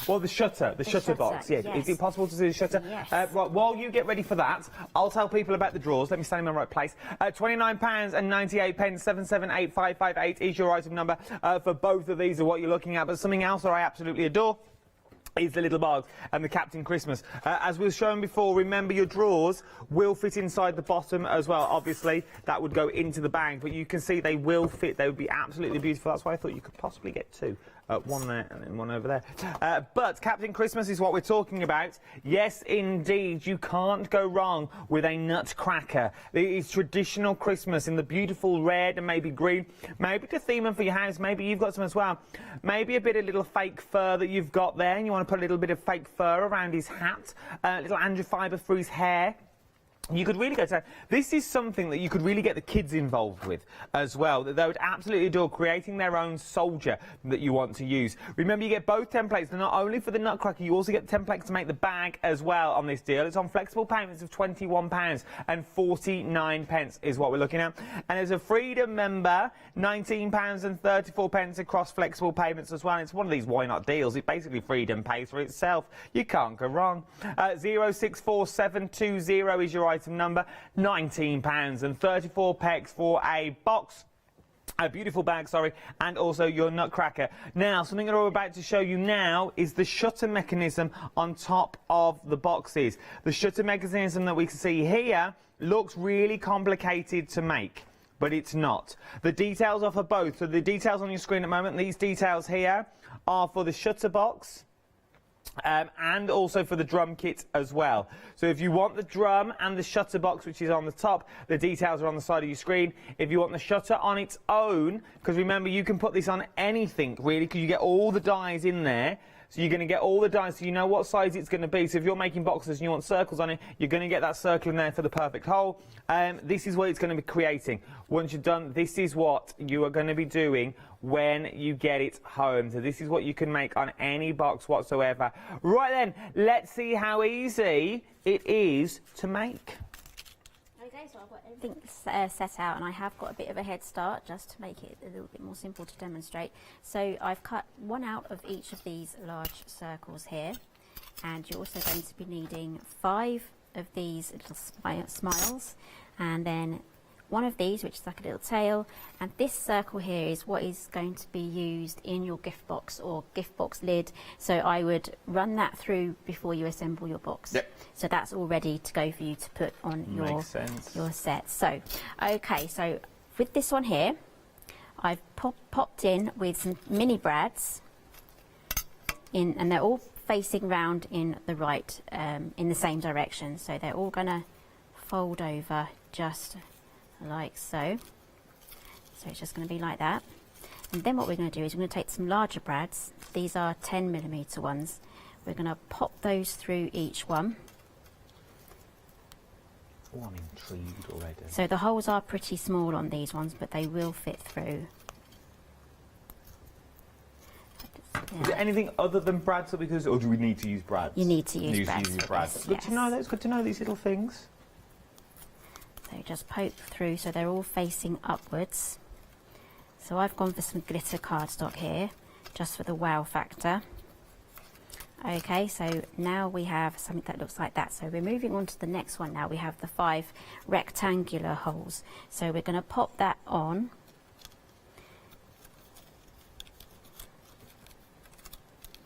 Well, the shutter box, yes. Is it possible to see the shutter? Yes. Right, while you get ready for that, I'll tell people about the drawers. Let me stand in my right place. £29.98, 778558 is your item number for both of these are what you're looking at. But something else that I absolutely adore is the little box and the Captain Christmas. As we were shown before, remember your drawers will fit inside the bottom as well. Obviously, that would go into the bag, but you can see they will fit. They would be absolutely beautiful. That's why I thought you could possibly get two. One there and then one over there. But Captain Christmas is what we're talking about. Yes, indeed, you can't go wrong with a Nutcracker. It is traditional Christmas in the beautiful red and maybe green. Maybe to theme them for your house. Maybe you've got some as well. Maybe a bit of little fake fur that you've got there, and you want to put a little bit of fake fur around his hat, little Andrew fibre through his hair. You could really go to this is something that you could really get the kids involved with as well, that they would absolutely adore, creating their own soldier that you want to use. Remember, you get both templates. They're not only for the Nutcracker, you also get the templates to make the bag as well on this deal. It's on flexible payments of £21.49 is what we're looking at. And as a Freedom member, £19.34 across flexible payments as well. And it's one of these why not deals. It basically Freedom pays for itself. You can't go wrong. 064720 is your item number. £19.34 for a box. A beautiful bag, sorry, and also your Nutcracker. Now, something that I'm about to show you now is the shutter mechanism on top of the boxes. The shutter mechanism that we can see here looks really complicated to make, but it's not. The details are for both. So the details on your screen at the moment, these details here are for the shutter box. And also for the drum kit as well. So if you want the drum and the shutter box, which is on the top, the details are on the side of your screen. If you want the shutter on its own, because remember, you can put this on anything, really, because you get all the dies in there. So you're going to get all the dies, so you know what size it's going to be. So if you're making boxes and you want circles on it, you're going to get that circle in there for the perfect hole. This is what it's going to be creating. Once you're done, this is what you are going to be doing when you get it home. So this is what you can make on any box whatsoever. Right then, let's see how easy it is to make. Okay, so I've got everything set out, and I have got a bit of a head start just to make it a little bit more simple to demonstrate. So I've cut one out of each of these large circles here, and you're also going to be needing 5 of these little smiles, and then one of these, which is like a little tail, and this circle here is what is going to be used in your gift box or gift box lid. So I would run that through before you assemble your box. Yep. So that's all ready to go for you to put on your set. So, okay, so with this one here, I've popped in with some mini brads in, and they're all facing round in the right, in the same direction. So they're all gonna fold over just like so. So it's just going to be like that. And then what we're going to do is we're going to take some larger brads. These are 10mm ones. We're going to pop those through each one. Oh, I'm intrigued already. So the holes are pretty small on these ones, but they will fit through. Is there anything other than brads that we could, or do we need to use brads? You need to use brads. Good to know. That's good to know these little things. So just poke through so they're all facing upwards. So I've gone for some glitter cardstock here, just for the wow factor. Okay, so now we have something that looks like that. So we're moving on to the next one now. We have the 5 rectangular holes. So we're going to pop that on.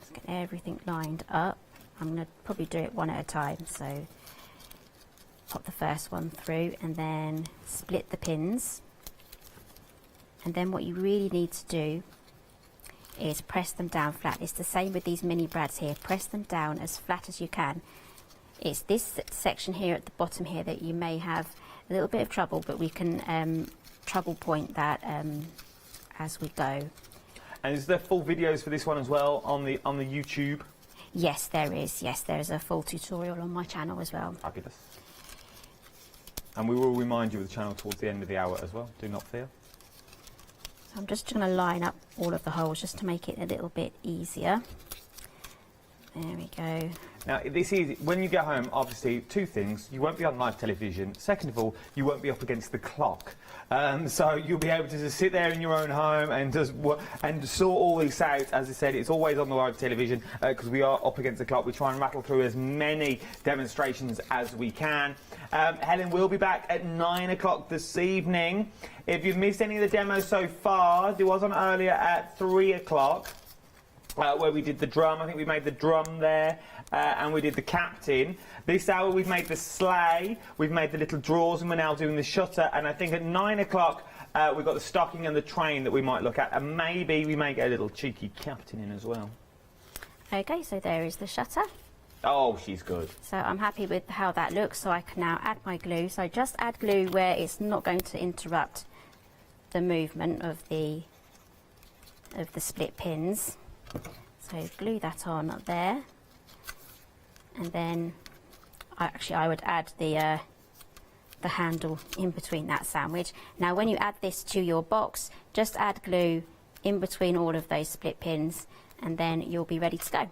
Just get everything lined up. I'm going to probably do it one at a time. So pop the first one through and then split the pins. And then what you really need to do is press them down flat. It's the same with these mini brads here. Press them down as flat as you can. It's this section here at the bottom here that you may have a little bit of trouble, but we can trouble point that as we go. And is there full videos for this one as well on the YouTube? Yes, there is. Yes, there is a full tutorial on my channel as well. Fabulous. And we will remind you of the channel towards the end of the hour as well. Do not fear. So I'm just going to line up all of the holes just to make it a little bit easier. There we go. Now, this is, when you get home, obviously, two things. You won't be on live television. Second of all, you won't be up against the clock. So you'll be able to just sit there in your own home and just sort all these out. As I said, it's always on the live television because we are up against the clock. We try and rattle through as many demonstrations as we can. Helen will be back at 9 o'clock this evening. If you've missed any of the demos so far, there was one earlier at 3 o'clock. Where we did the drum. I think we made the drum there, and we did the captain. This hour we've made the sleigh, we've made the little drawers, and we're now doing the shutter. And I think at 9 o'clock we've got the stocking and the train that we might look at, and maybe we may get a little cheeky captain in as well. Okay, so there is the shutter. Oh, she's good. So I'm happy with how that looks, so I can now add my glue. So just add glue where it's not going to interrupt the movement of the split pins. So glue that on up there, and then I would add the handle in between that sandwich. Now when you add this to your box, just add glue in between all of those split pins, and then you'll be ready to go.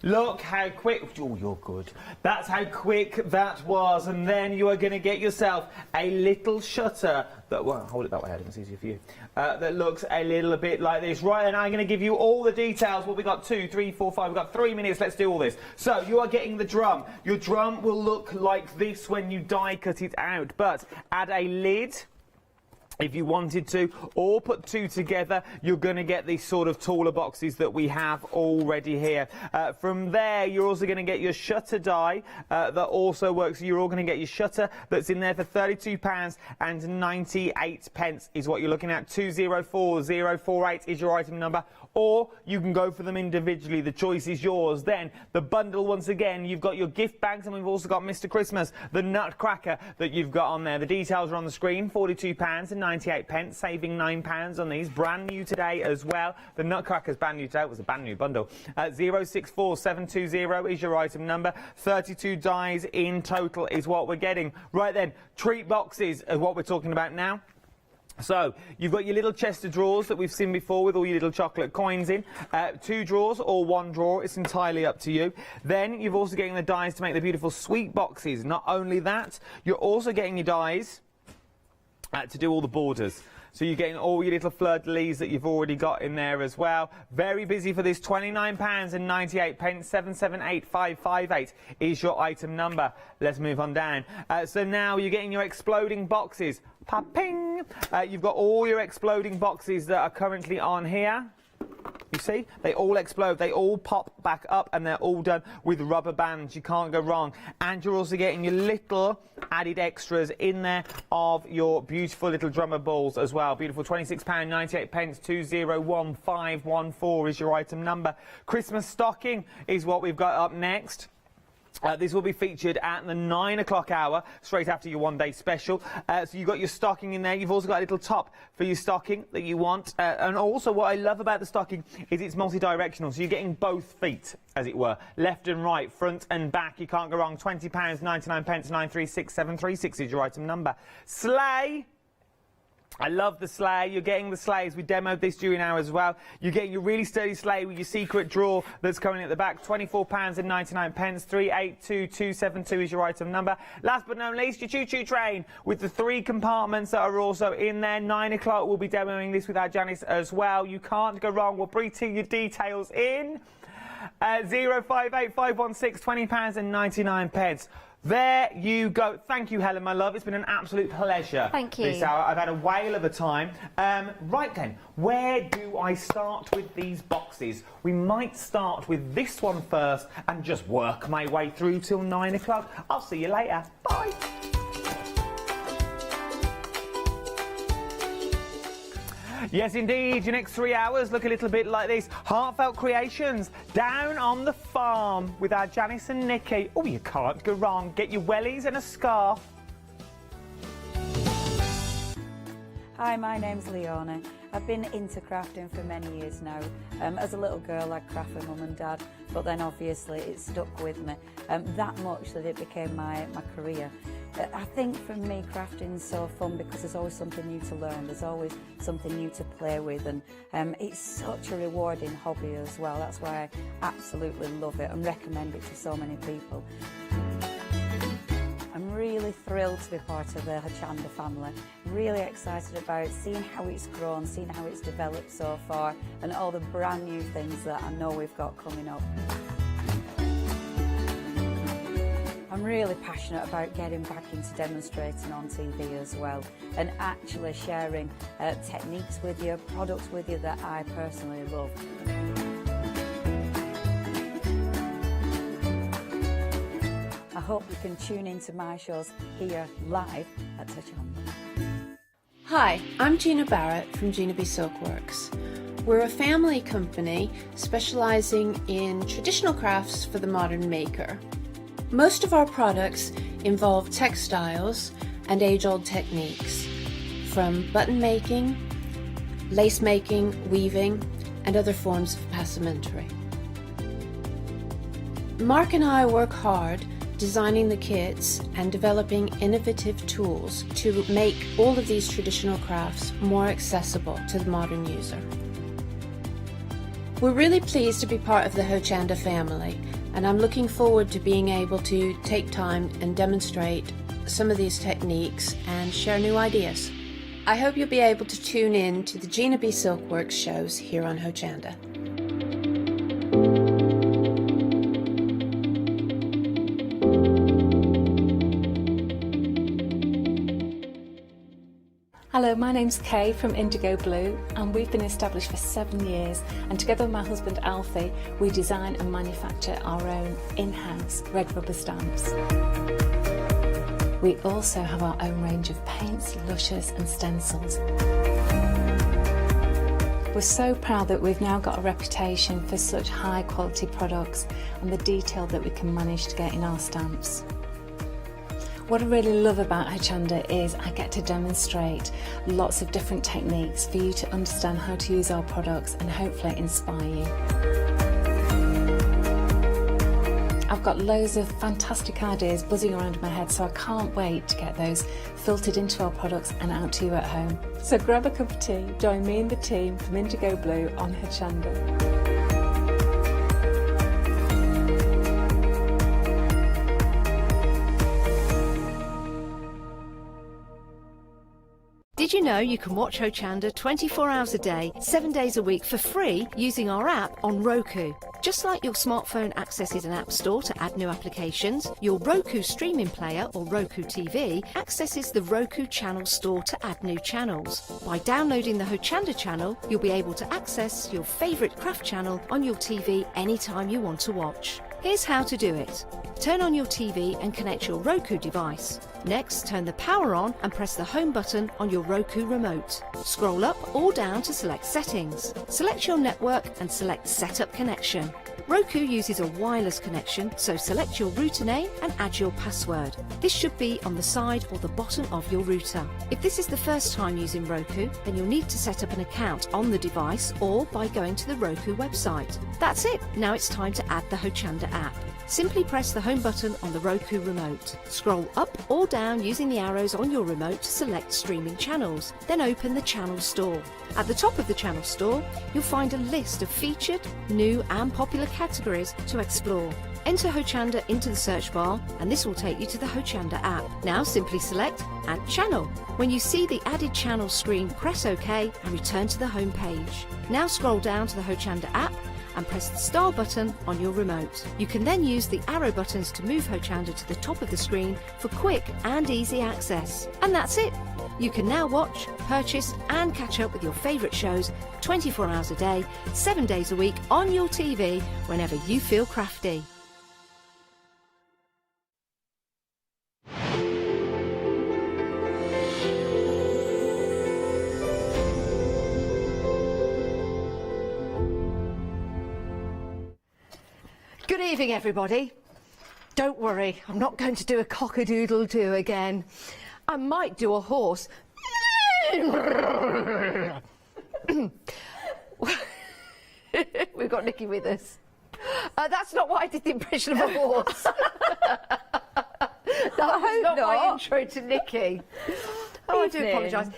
Look how quick, oh, you're good. That's how quick that was. And then you are going to get yourself a little shutter that, well, hold it that way, Adam, it's easier for you, that looks a little bit like this. Right, and I'm going to give you all the details. Well, we've got 2, 3, 4, 5, we've got 3 minutes, let's do all this. So, you are getting the drum. Your drum will look like this when you die cut it out, but add a lid if you wanted to, or put two together. You're going to get these sort of taller boxes that we have already here. From there, you're also going to get your shutter die that also works. You're all going to get your shutter that's in there for £32.98 is what you're looking at. 204048 is your item number, or you can go for them individually. The choice is yours. Then the bundle, once again, you've got your gift bags, and we've also got Mr. Christmas, the Nutcracker that you've got on there. The details are on the screen. £42.98, saving £9 on these. Brand new today as well. The Nutcracker's brand new today. It was a brand new bundle. 064720 is your item number. 32 dies in total is what we're getting. Right then, treat boxes is what we're talking about now. So, you've got your little chest of drawers that we've seen before with all your little chocolate coins in. 2 drawers or 1 drawer, it's entirely up to you. Then, you're also getting the dies to make the beautiful sweet boxes. Not only that, you're also getting your dies to do all the borders. So you're getting all your little fleur-de-lis that you've already got in there as well. Very busy for this. £29.98, 778558 is your item number. Let's move on down. So now you're getting your exploding boxes. Popping! You've got all your exploding boxes that are currently on here. You see, they all explode, they all pop back up, and they're all done with rubber bands. You can't go wrong. And you're also getting your little added extras in there of your beautiful little drummer balls as well. Beautiful. £26.98, 201514 is your item number. Christmas stocking is what we've got up next. This will be featured at the 9 o'clock hour, straight after your one-day special. So you've got your stocking in there. You've also got a little top for your stocking that you want. And also what I love about the stocking is it's multi-directional. So you're getting both feet, as it were, left and right, front and back. You can't go wrong. £20.99, 936736 is your item number. Sleigh. I love the sleigh. You're getting the sleighs. We demoed this during hours as well. You're getting your really sturdy sleigh with your secret drawer that's coming at the back. £24.99, 382272 is your item number. Last but not least, your choo-choo train with the 3 compartments that are also in there. 9 o'clock, we'll be demoing this with our Janice as well. You can't go wrong. We'll breathe to your details in. 058516, £20.99. There you go. Thank you, Helen, my love. It's been an absolute pleasure. Thank you. This hour. I've had a whale of a time. Right then, where do I start with these boxes? We might start with this one first and just work my way through till 9 o'clock. I'll see you later. Bye. Yes, indeed. Your next 3 hours look a little bit like this. Heartfelt Creations, down on the farm with our Janice and Nikki. Oh, you can't go wrong. Get your wellies and a scarf. Hi, my name's Leona. I've been into crafting for many years now. As a little girl, I'd craft with mum and dad, but then obviously it stuck with me that much that it became my career. I think for me, crafting's so fun because there's always something new to learn. There's always something new to play with, and it's such a rewarding hobby as well. That's why I absolutely love it and recommend it to so many people. I'm really thrilled to be part of the Hochanda family. Really excited about seeing how it's grown, seeing how it's developed so far, and all the brand new things that I know we've got coming up. I'm really passionate about getting back into demonstrating on TV as well, and actually sharing techniques with you, products with you that I personally love. I hope you can tune into my shows here live at Hochanda. Hi, I'm Gina Barrett from Gina B Silkworks. We're a family company specializing in traditional crafts for the modern maker. Most of our products involve textiles and age-old techniques, from button making, lace making, weaving, and other forms of passementerie. Mark and I work hard designing the kits and developing innovative tools to make all of these traditional crafts more accessible to the modern user. We're really pleased to be part of the Hochanda family, and I'm looking forward to being able to take time and demonstrate some of these techniques and share new ideas. I hope you'll be able to tune in to the Gina B Silkworks shows here on Hochanda. Hello, my name's Kay from Indigo Blue, and we've been established for 7 years, and together with my husband Alfie we design and manufacture our own in-house red rubber stamps. We also have our own range of paints, lushes and stencils. We're so proud that we've now got a reputation for such high quality products and the detail that we can manage to get in our stamps. What I really love about Hochanda is I get to demonstrate lots of different techniques for you to understand how to use our products and hopefully inspire you. I've got loads of fantastic ideas buzzing around in my head, so I can't wait to get those filtered into our products and out to you at home. So grab a cup of tea, join me and the team from Indigo Blue on Hochanda. Did you know you can watch Hochanda 24 hours a day, 7 days a week for free using our app on Roku? Just like your smartphone accesses an app store to add new applications, your Roku streaming player or Roku TV accesses the Roku channel store to add new channels. By downloading the Hochanda channel, you'll be able to access your favourite craft channel on your TV anytime you want to watch. Here's how to do it. Turn on your TV and connect your Roku device. Next, turn the power on and press the home button on your Roku remote. Scroll up or down to select Settings. Select your network and select Setup Connection. Roku uses a wireless connection, so select your router name and add your password. This should be on the side or the bottom of your router. If this is the first time using Roku, then you'll need to set up an account on the device or by going to the Roku website. That's it. Now it's time to add the Hochanda app. Simply press the home button on the Roku remote. Scroll up or down using the arrows on your remote to select streaming channels. Then open the channel store. At the top of the channel store, you'll find a list of featured, new and popular categories to explore. Enter Hochanda into the search bar and this will take you to the Hochanda app. Now simply select Add Channel. When you see the added channel screen, press OK and return to the home page. Now scroll down to the Hochanda app and press the star button on your remote. You can then use the arrow buttons to move Hochanda to the top of the screen for quick and easy access. And that's it. You can now watch, purchase and catch up with your favourite shows 24 hours a day, 7 days a week on your TV whenever you feel crafty. Good evening, everybody. Don't worry, I'm not going to do a cock-a-doodle-doo again. I might do a horse. We've got Nikki with us. That's not why I did the impression of a horse. That was not my intro to Nikki. Oh, I do apologise.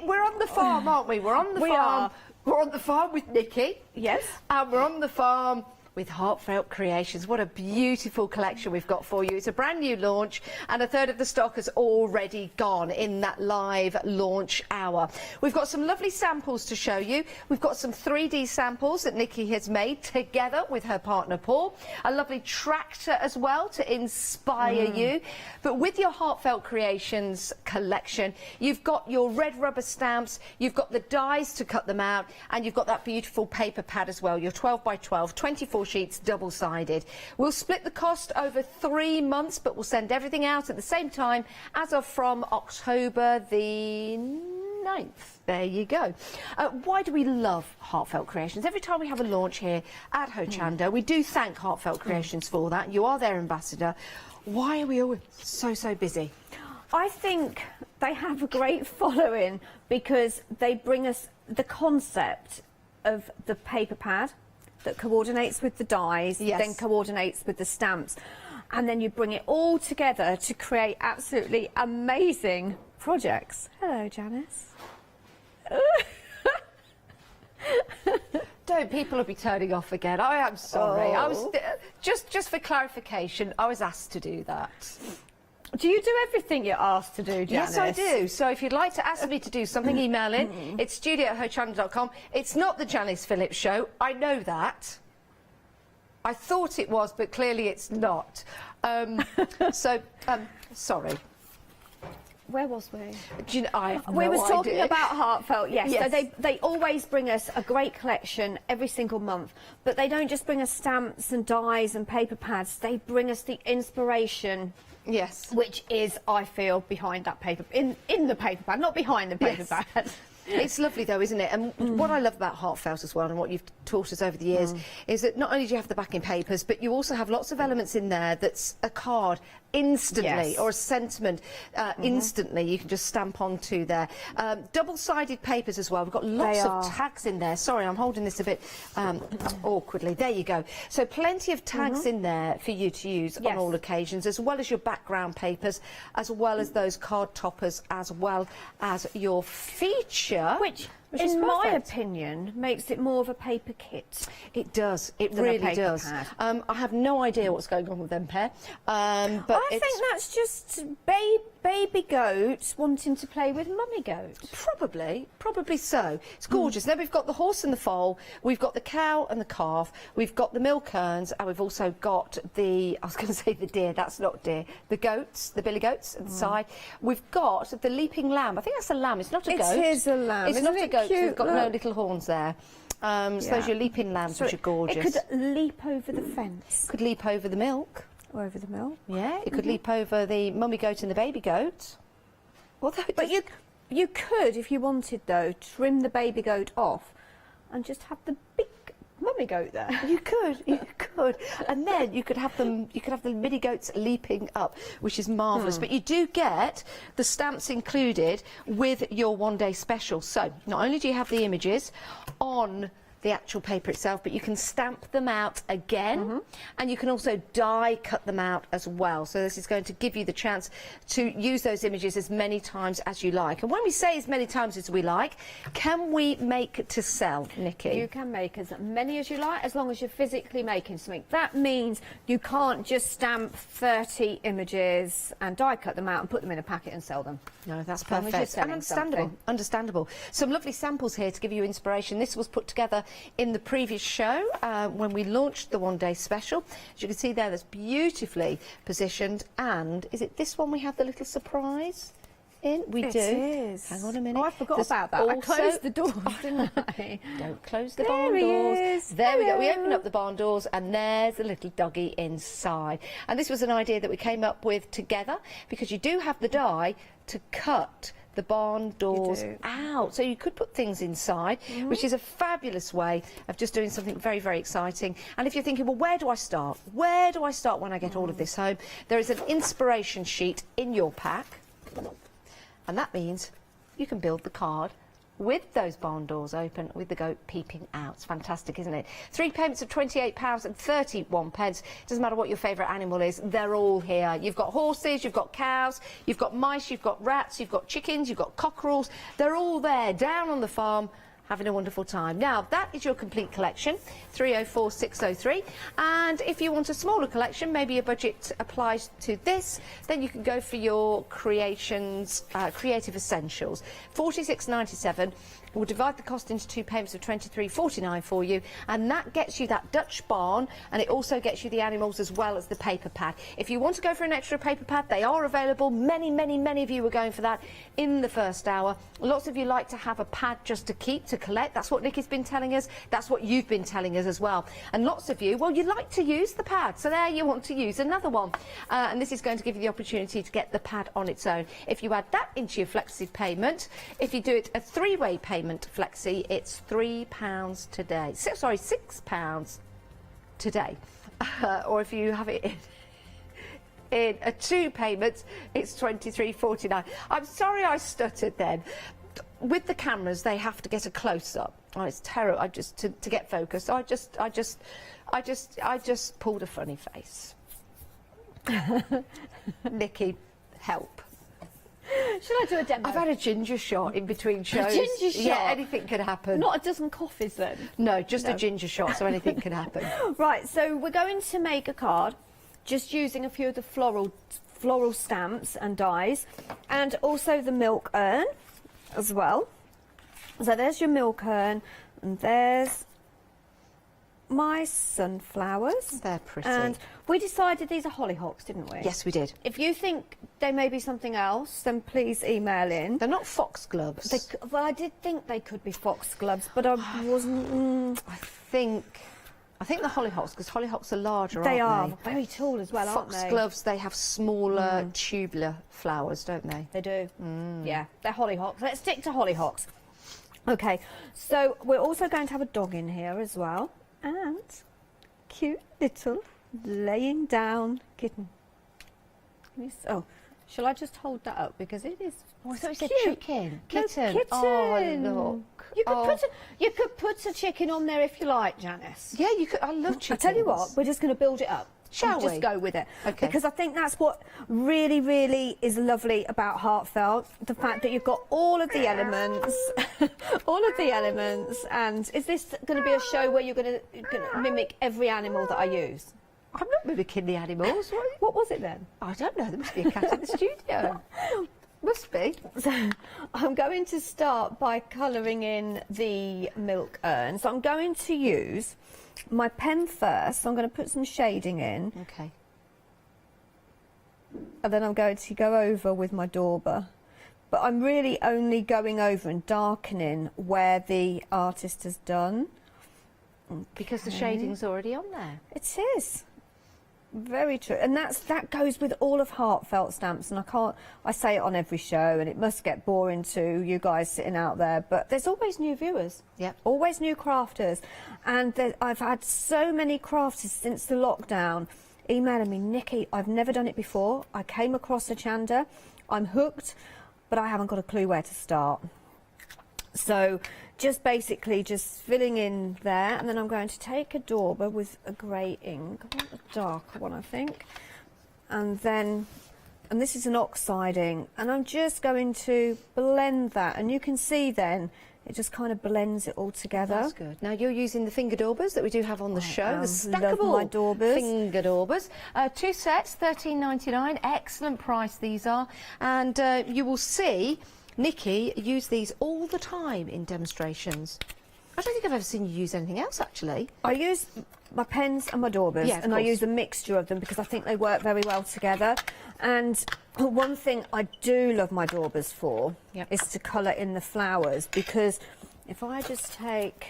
We're on the farm, aren't we? We're on the farm. We're on the farm with Nikki. Yes. And we're on the farm with Heartfelt Creations. What a beautiful collection we've got for you. It's a brand new launch and a third of the stock has already gone in that live launch hour. We've got some lovely samples to show you. We've got some 3D samples that Nikki has made together with her partner Paul. A lovely tractor as well to inspire you. But with your Heartfelt Creations collection, you've got your red rubber stamps, you've got the dies to cut them out, and you've got that beautiful paper pad as well. Your 12 by 12, 24 sheets, double-sided. We'll split the cost over 3 months, but we'll send everything out at the same time as of from October the 9th. There you go. Why do we love Heartfelt Creations? Every time we have a launch here at Hochanda, we do thank Heartfelt Creations for that. You are their ambassador. Why are we always so busy? I think they have a great following because they bring us the concept of the paper pad that coordinates with the dies, then coordinates with the stamps, and then you bring it all together to create absolutely amazing projects. Hello, Janice. Don't people will be turning off again. I am sorry. I was just for clarification, I was asked to do that. Do you do everything you're asked to do, Janice? Yes, I do. So if you'd like to ask me to do something, email in. It's studio@hochanda.com. It's not the Janice Phillips show. I know that. I thought it was, but clearly it's not. Sorry. Where was we? Do you know, I have We no were talking idea. about Heartfelt, yes. Yes. So they always bring us a great collection every single month, but they don't just bring us stamps and dies and paper pads, they bring us the inspiration. Yes. Which is, I feel, behind that paper, in the paper pad, not behind the paper pad. It's lovely though, isn't it? And what I love about Heartfelt as well, and what you've taught us over the years, is that not only do you have the backing papers, but you also have lots of elements in there that's a card instantly, or a sentiment instantly you can just stamp onto there. Double-sided papers as well. We've got lots of tags in there. Sorry, I'm holding this a bit awkwardly. There you go. So plenty of tags in there for you to use on all occasions, as well as your background papers, as well as those card toppers, as well as your feature. Which is in my perfect. opinion, makes it more of a paper kit. It does. It than a really paper does. pad. I have no idea what's going on with them pair, but I think that's just baby goats wanting to play with mummy goats. Probably so. It's gorgeous. Then we've got the horse and the foal, we've got the cow and the calf, we've got the milk urns, and we've also got the, I was going to say the deer, that's not deer, the goats, the billy goats at the side. We've got the leaping lamb. I think that's a lamb, it's not a goat. It is a lamb. It's Isn't not a it goat, cute? we've got no little horns there. So those are your leaping lambs, which are gorgeous. It could leap over the fence. Could leap over the milk. Or over the milk. Yeah, it could leap over the mummy goat and the baby goat. But you could, if you wanted though, trim the baby goat off and just have the big mummy goat there. You could, and then you could have them. You could have the mini goats leaping up, which is marvellous. But you do get the stamps included with your one-day special. So not only do you have the images on the actual paper itself, but you can stamp them out again, and you can also die cut them out as well. So this is going to give you the chance to use those images as many times as you like. And when we say as many times as we like, can we make to sell, Nikki? You can make as many as you like, as long as you're physically making something. That means you can't just stamp 30 images and die cut them out and put them in a packet and sell them. No, that's As long as you're perfect. And selling understandable. something. Understandable. Some lovely samples here to give you inspiration. This was put together in the previous show when we launched the one-day special. As you can see there, that's beautifully positioned. And is it this one we have the little surprise in? We do. It is. Hang on a minute. Oh, I forgot There's about that. I also- closed the door, didn't I? Don't close the There barn he doors. is. There we go. We Hello. open up the barn doors and there's a little doggy inside. And this was an idea that we came up with together because you do have the die to cut the barn doors do. out. So you could put things inside, which is a fabulous way of just doing something very, very exciting. And if you're thinking, well, where do I start? Where do I start when I get all of this home? There is an inspiration sheet in your pack. And that means you can build the card with those barn doors open, with the goat peeping out. It's fantastic, isn't it? 3 payments of £28.31. Doesn't matter what your favourite animal is, they're all here. You've got horses, you've got cows, you've got mice, you've got rats, you've got chickens, you've got cockerels. They're all there, down on the farm, having a wonderful time. Now, that is your complete collection, 304603. And if you want a smaller collection, maybe your budget applies to this, then you can go for your creations, creative essentials. £46.97. We'll divide the cost into 2 payments of £23.49 for you, and that gets you that Dutch barn, and it also gets you the animals as well as the paper pad. If you want to go for an extra paper pad, they are available. Many, many, many of you were going for that in the first hour. Lots of you like to have a pad just to keep, to collect. That's what Nikki's been telling us. That's what you've been telling us as well. And lots of you, well, you like to use the pad, so there you want to use another one. And this is going to give you the opportunity to get the pad on its own. If you add that into your flexi payment, if you do it a 3-way payment flexi, it's £3 today. Sorry, £6 today. Or if you have it in a 2 payments, it's £23.49. I'm sorry I stuttered then. With the cameras, they have to get a close-up. Oh, it's terrible. I just to get focused. I just pulled a funny face. Nikki, help. Should I do a demo? I've had a ginger shot in between shows. A ginger shot? Yeah, anything could happen. Not a dozen coffees then? No, just a ginger shot, so anything can happen. Right, so we're going to make a card just using a few of the floral stamps and dies, and also the milk urn as well. So there's your milk urn, and there's my sunflowers. They're pretty. And we decided these are hollyhocks, didn't we? Yes, we did. If you think they may be something else, then please email in. They're not foxgloves. Well, I did think they could be foxgloves, but I wasn't. I think the hollyhocks, because hollyhocks are larger, They aren't are very tall as well, aren't they? Foxgloves, they have smaller tubular flowers, don't they? They do. Yeah, they're hollyhocks. Let's stick to hollyhocks. Okay, so we're also going to have a dog in here as well, and cute little laying down kitten. Oh, shall I just hold that up because it is? Oh, I thought you said cute. chicken. No, Kitten. kitten. Oh, look. You could put a chicken on there if you like, Janice. Yeah, you could. I love chickens. I tell you what, we're just going to build it up. Shall Just we? go with it. Okay. Because I think that's what really, really is lovely about Heartfelt. The fact that you've got all of the elements, and is this going to be a show where you're going to mimic every animal that I use? I'm not mimicking the animals. What was it then? I don't know. There must be a cat in the studio. Must be. So I'm going to start by colouring in the milk urn. So I'm going to use my pen first. So I'm going to put some shading in. Okay. And then I'm going to go over with my dauber. But I'm really only going over and darkening where the artist has done. Because the shading's already on there. It is. Very true. And that goes with all of Heartfelt stamps, and I say it on every show, and it must get boring to you guys sitting out there, but there's always new viewers. Yep. Always new crafters. And I've had so many crafters since the lockdown emailing me, Nikki, I've never done it before. I came across Hochanda. I'm hooked, but I haven't got a clue where to start. So just basically just filling in there, and then I'm going to take a dauber with a grey ink. I want a darker one, I think. And this is an oxide ink, and I'm just going to blend that, and you can see then it just kind of blends it all together. That's good. Now you're using the finger daubers that we do have on the show. The stackable love my daubers. finger daubers. 2 sets, £13.99. Excellent price these are, and you will see Nikki use these all the time in demonstrations. I don't think I've ever seen you use anything else, actually. I use my pens and my Daubers, Yeah, of and I course. use a mixture of them because I think they work very well together. And one thing I do love my Daubers for Yep. is to colour in the flowers, because if I just take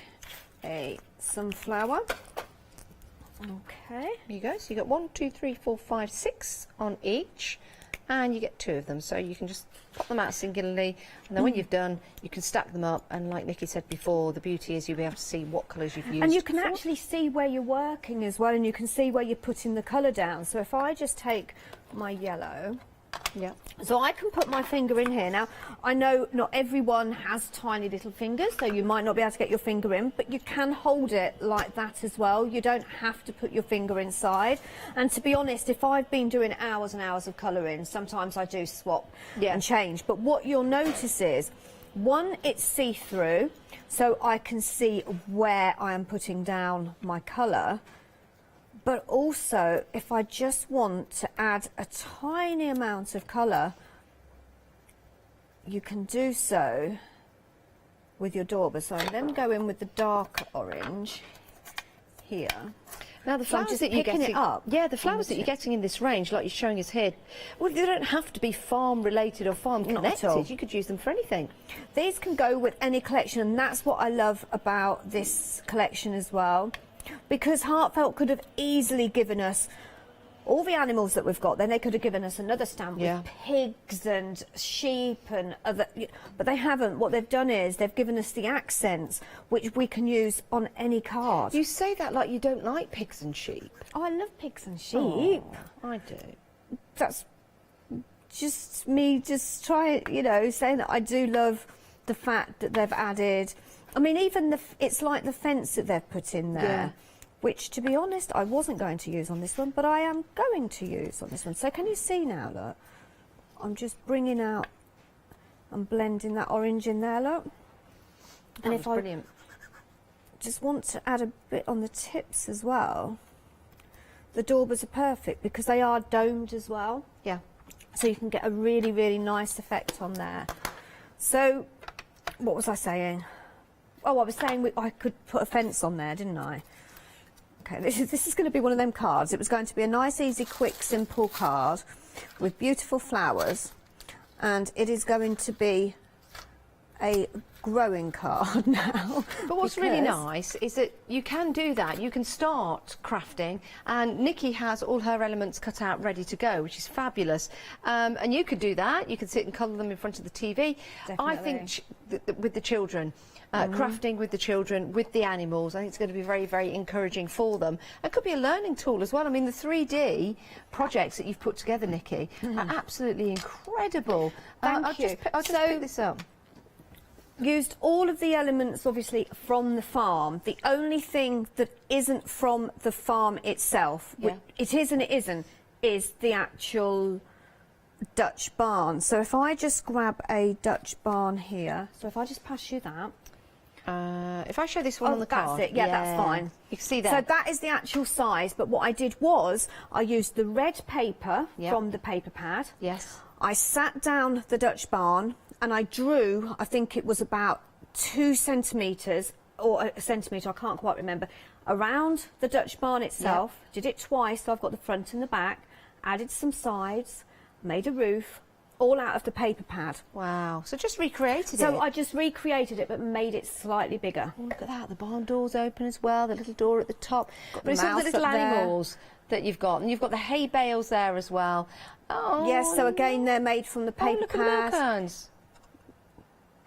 some flower, okay, There you go. So you got 1, 2, 3, 4, 5, 6 on each, and you get 2 of them. So you can just pop them out singularly, and then when you've done, you can stack them up. And like Nikki said before, the beauty is you'll be able to see what colours you've used. and you can before. actually see where you're working as well, and you can see where you're putting the colour down. So if I just take my yellow, Yeah. so I can put my finger in here. Now, I know not everyone has tiny little fingers, so you might not be able to get your finger in, but you can hold it like that as well. You don't have to put your finger inside. And to be honest, if I've been doing hours and hours of colouring, sometimes I do swap and change. But what you'll notice is, one, it's see-through, so I can see where I am putting down my colour. But also, if I just want to add a tiny amount of colour, you can do so with your Daubers. So I then go in with the dark orange here. Now the So I'm flowers just that you're picking it getting, up yeah, the on flowers the that you're tip. getting in this range, like you're showing us here, well, they don't have to be farm related or farm Not at all. connected. You could use them for anything. These can go with any collection, and that's what I love about this collection as well. Because Heartfelt could have easily given us all the animals that we've got. Then they could have given us another stamp Yeah. with pigs and sheep and other, but they haven't. What they've done is they've given us the accents, which we can use on any card. You say that like you don't like pigs and sheep. Oh, I love pigs and sheep. Oh, I do. That's just me just trying, saying that I do love the fact that they've added, I mean, even it's like the fence that they've put in there, Yeah. which, to be honest, I wasn't going to use on this one, but I am going to use on this one. So can you see now, look? I'm just bringing out and blending that orange in there, look. That And was if I brilliant. just want to add a bit on the tips as well, the Daubers are perfect because they are domed as well. Yeah. So you can get a really, really nice effect on there. So, what was I saying? Oh, I was saying I could put a fence on there, didn't I? Okay, this is going to be one of them cards. It was going to be a nice, easy, quick, simple card with beautiful flowers. And it is going to be a growing card now. But what's really because- nice is that you can do that. You can start crafting, and Nikki has all her elements cut out ready to go, which is fabulous. And you could do that. You could sit and colour them in front of the TV. I think with the children, crafting with the children, with the animals, I think it's going to be very, very encouraging for them. It could be a learning tool as well. I mean, the 3D projects that you've put together, Nikki, are absolutely incredible. Thank you. I'll just pick this up. Used all of the elements, obviously, from the farm. The only thing that isn't from the farm itself, Yeah. it is and it isn't, is the actual Dutch barn. So if I just grab a Dutch barn here, so if I just pass you that. If I show this one on the card. That's it, yeah, that's fine. You can see that. So that is the actual size, but what I did was I used the red paper Yep. from the paper pad. Yes. I sat down the Dutch barn and I drew, I think it was about 2 centimetres or a centimetre, I can't quite remember, around the Dutch barn itself. Did it twice, so I've got the front and the back, added some sides, made a roof, all out of the paper pad. Wow. So just recreated it. So I just recreated it but made it slightly bigger. Oh, look at that. The barn door's open as well. The little door at the top. But the it's all the mouse little up there. animals that you've got. And you've got the hay bales there as well. Oh, Yes, so again they're made from the oh, paper look at the milk pad. urns.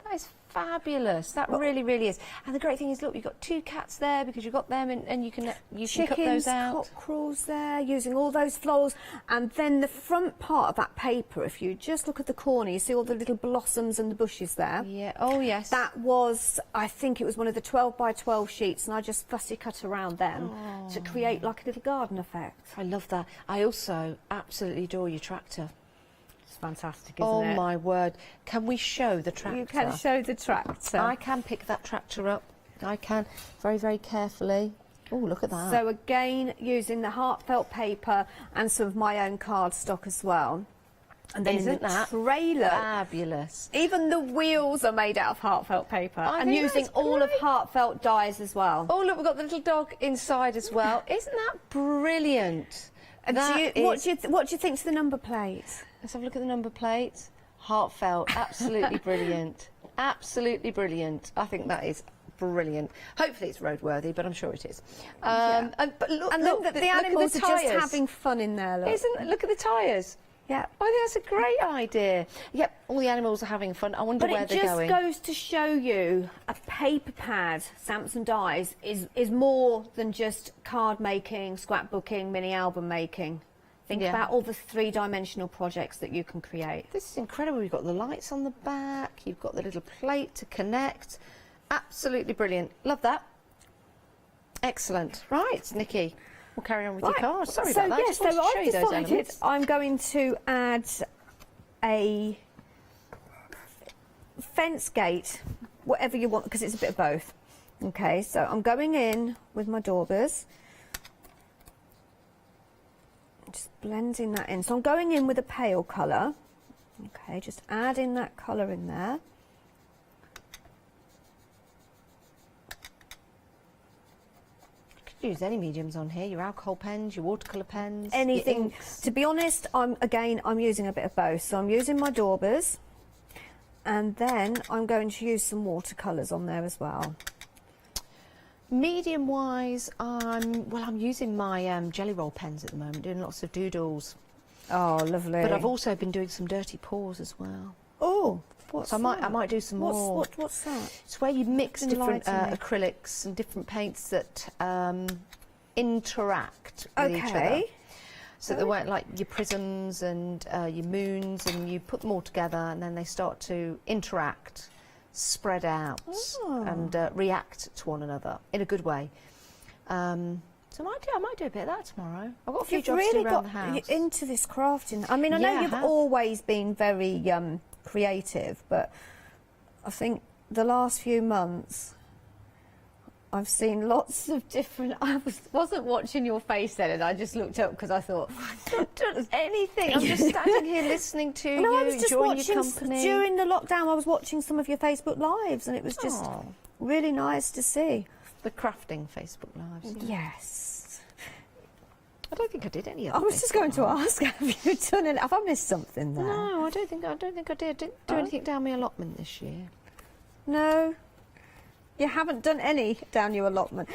That is fabulous. That really, really is. And the great thing is, look, you've got 2 cats there because you've got them and you can cut Chickens, those out. cockerels there, using all those florals. And then the front part of that paper, if you just look at the corner, you see all the little blossoms and the bushes there. Yeah. Oh, yes. That was, I think it was one of the 12 by 12 sheets, and I just fussy cut around them to create like a little garden effect. I love that. I also absolutely adore your tractor. It's fantastic, isn't Oh it? my word. Can we show the tractor? You can show the tractor. I can pick that tractor up. I can, very, very carefully. Oh, look at that. So again, using the Heartfelt paper and some of my own cardstock as well. And then Isn't in the that trailer, fabulous? even the wheels are made out of Heartfelt paper I and think using that's all of great. Heartfelt dyes as well. Oh, look, we've got the little dog inside as well. Isn't that brilliant? And what do you think to the number plate? Let's have a look at the number plate. Heartfelt, absolutely brilliant. Absolutely brilliant. I think that is brilliant. Hopefully it's roadworthy, but I'm sure it is. But look, And look, then the look at animals the are just tyres. having fun in there. Look. Look at the tyres. Yeah. I think that's a great idea. Yep, all the animals are having fun. I wonder But where it they're just going. goes to show you a paper pad, stamps and dies, is more than just card making, scrapbooking, mini album making. Think Yeah. about all the three-dimensional projects that you can create. This is incredible. You've got the lights on the back. You've got the little plate to connect. Absolutely brilliant. Love that. Excellent. Right, Nikki, we'll carry on with your cards. Sorry about that. Yes, Just wanted to show I've you those decided elements. I'm going to add a fence gate, whatever you want, because it's a bit of both. Okay, so I'm going in with my Daubers. Just blending that in. So I'm going in with a pale colour. Okay, just adding that colour in there. Use any mediums on here, your alcohol pens, your watercolour pens, your Anything. inks. To be honest, I'm using a bit of both. So I'm using my Daubers, and then I'm going to use some watercolours on there as well. Medium wise, I'm using my jelly roll pens at the moment, doing lots of doodles. Oh, lovely. But I've also been doing some dirty paws as well. Oh, what's So I that? might do some more. What's that? It's where you mix different Enlighten me. acrylics and different paints that interact with each other. Okay. So they weren't like your prisms and your moons, and you put them all together, and then they start to interact, spread out, and react to one another in a good way. So I might do a bit of that tomorrow. I've got a few You've jobs to really do around got the house. into this crafting. I mean, I know Yeah, I you've have. always been very creative, but I think the last few months I've seen lots of different. Wasn't watching your face then, and I just looked up because I thought I've not done anything. I'm just standing here listening to you, I was just enjoying watching your company. during the lockdown. I was watching some of your Facebook lives, and it was just Oh. really nice to see. The crafting Facebook lives. Yes. I don't think I did any of I was just going to ask, have you done it? Have I missed something there? No, I don't think I did. I didn't do anything down my allotment this year. No. You haven't done any down your allotment.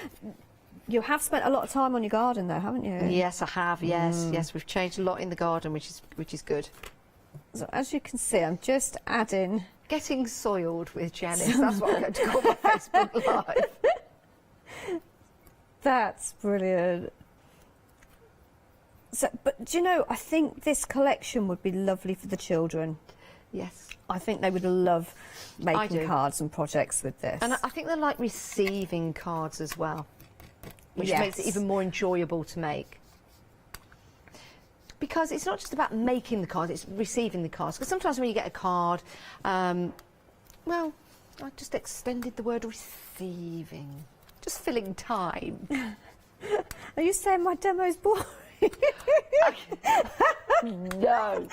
You have spent a lot of time on your garden though, haven't you? Yes, I have. Yes, yes, we've changed a lot in the garden, which is good. So as you can see, I'm just adding. Getting soiled with Janice. That's what I'm going to call my Facebook Live. That's brilliant. So, but do you know, I think this collection would be lovely for the children. Yes. I think they would love I making do. cards and projects with this. And I think they like receiving cards as well, which makes it Yes. even more enjoyable to make. Because it's not just about making the cards, it's receiving the cards. Because sometimes when you get a card, well, I just extended the word receiving. Just filling time. Are you saying my demo's boring? No.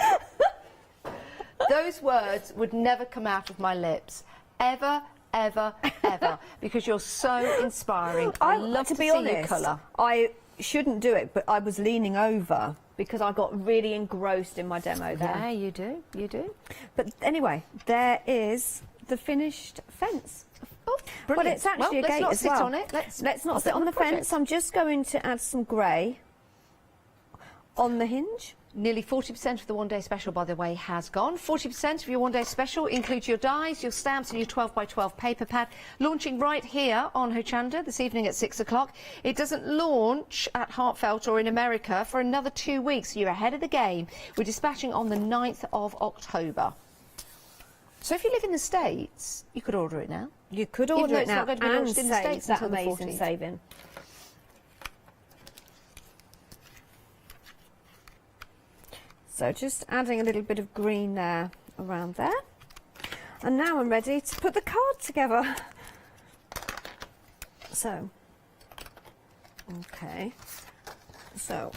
Those words would never come out of my lips. Ever, ever, ever. Because you're so inspiring. I love to be see honest, your colour. I shouldn't do it, but I was leaning over because I got really engrossed in my demo there. Yeah, you do. You do. But anyway, there is the finished fence. Oh, But brilliant. it's actually a let's gate not as sit well. on it. Let's not sit on the project. fence. I'm just going to add some grey on the hinge. Nearly 40% of the one-day special, by the way, has gone. 40% of your one-day special includes your dies, your stamps and your 12x12 paper pad, launching right here on Hochanda this evening at 6 o'clock. It doesn't launch at Heartfelt or in America for another 2 weeks. You're ahead of the game. We're dispatching on the 9th of October. So if you live in the States, you could order it now. You could Even order though it it's now not going to be and launched in the save States that until the amazing 14th. saving. So just adding a little bit of green there, around there. And now I'm ready to put the card together. So, okay. So,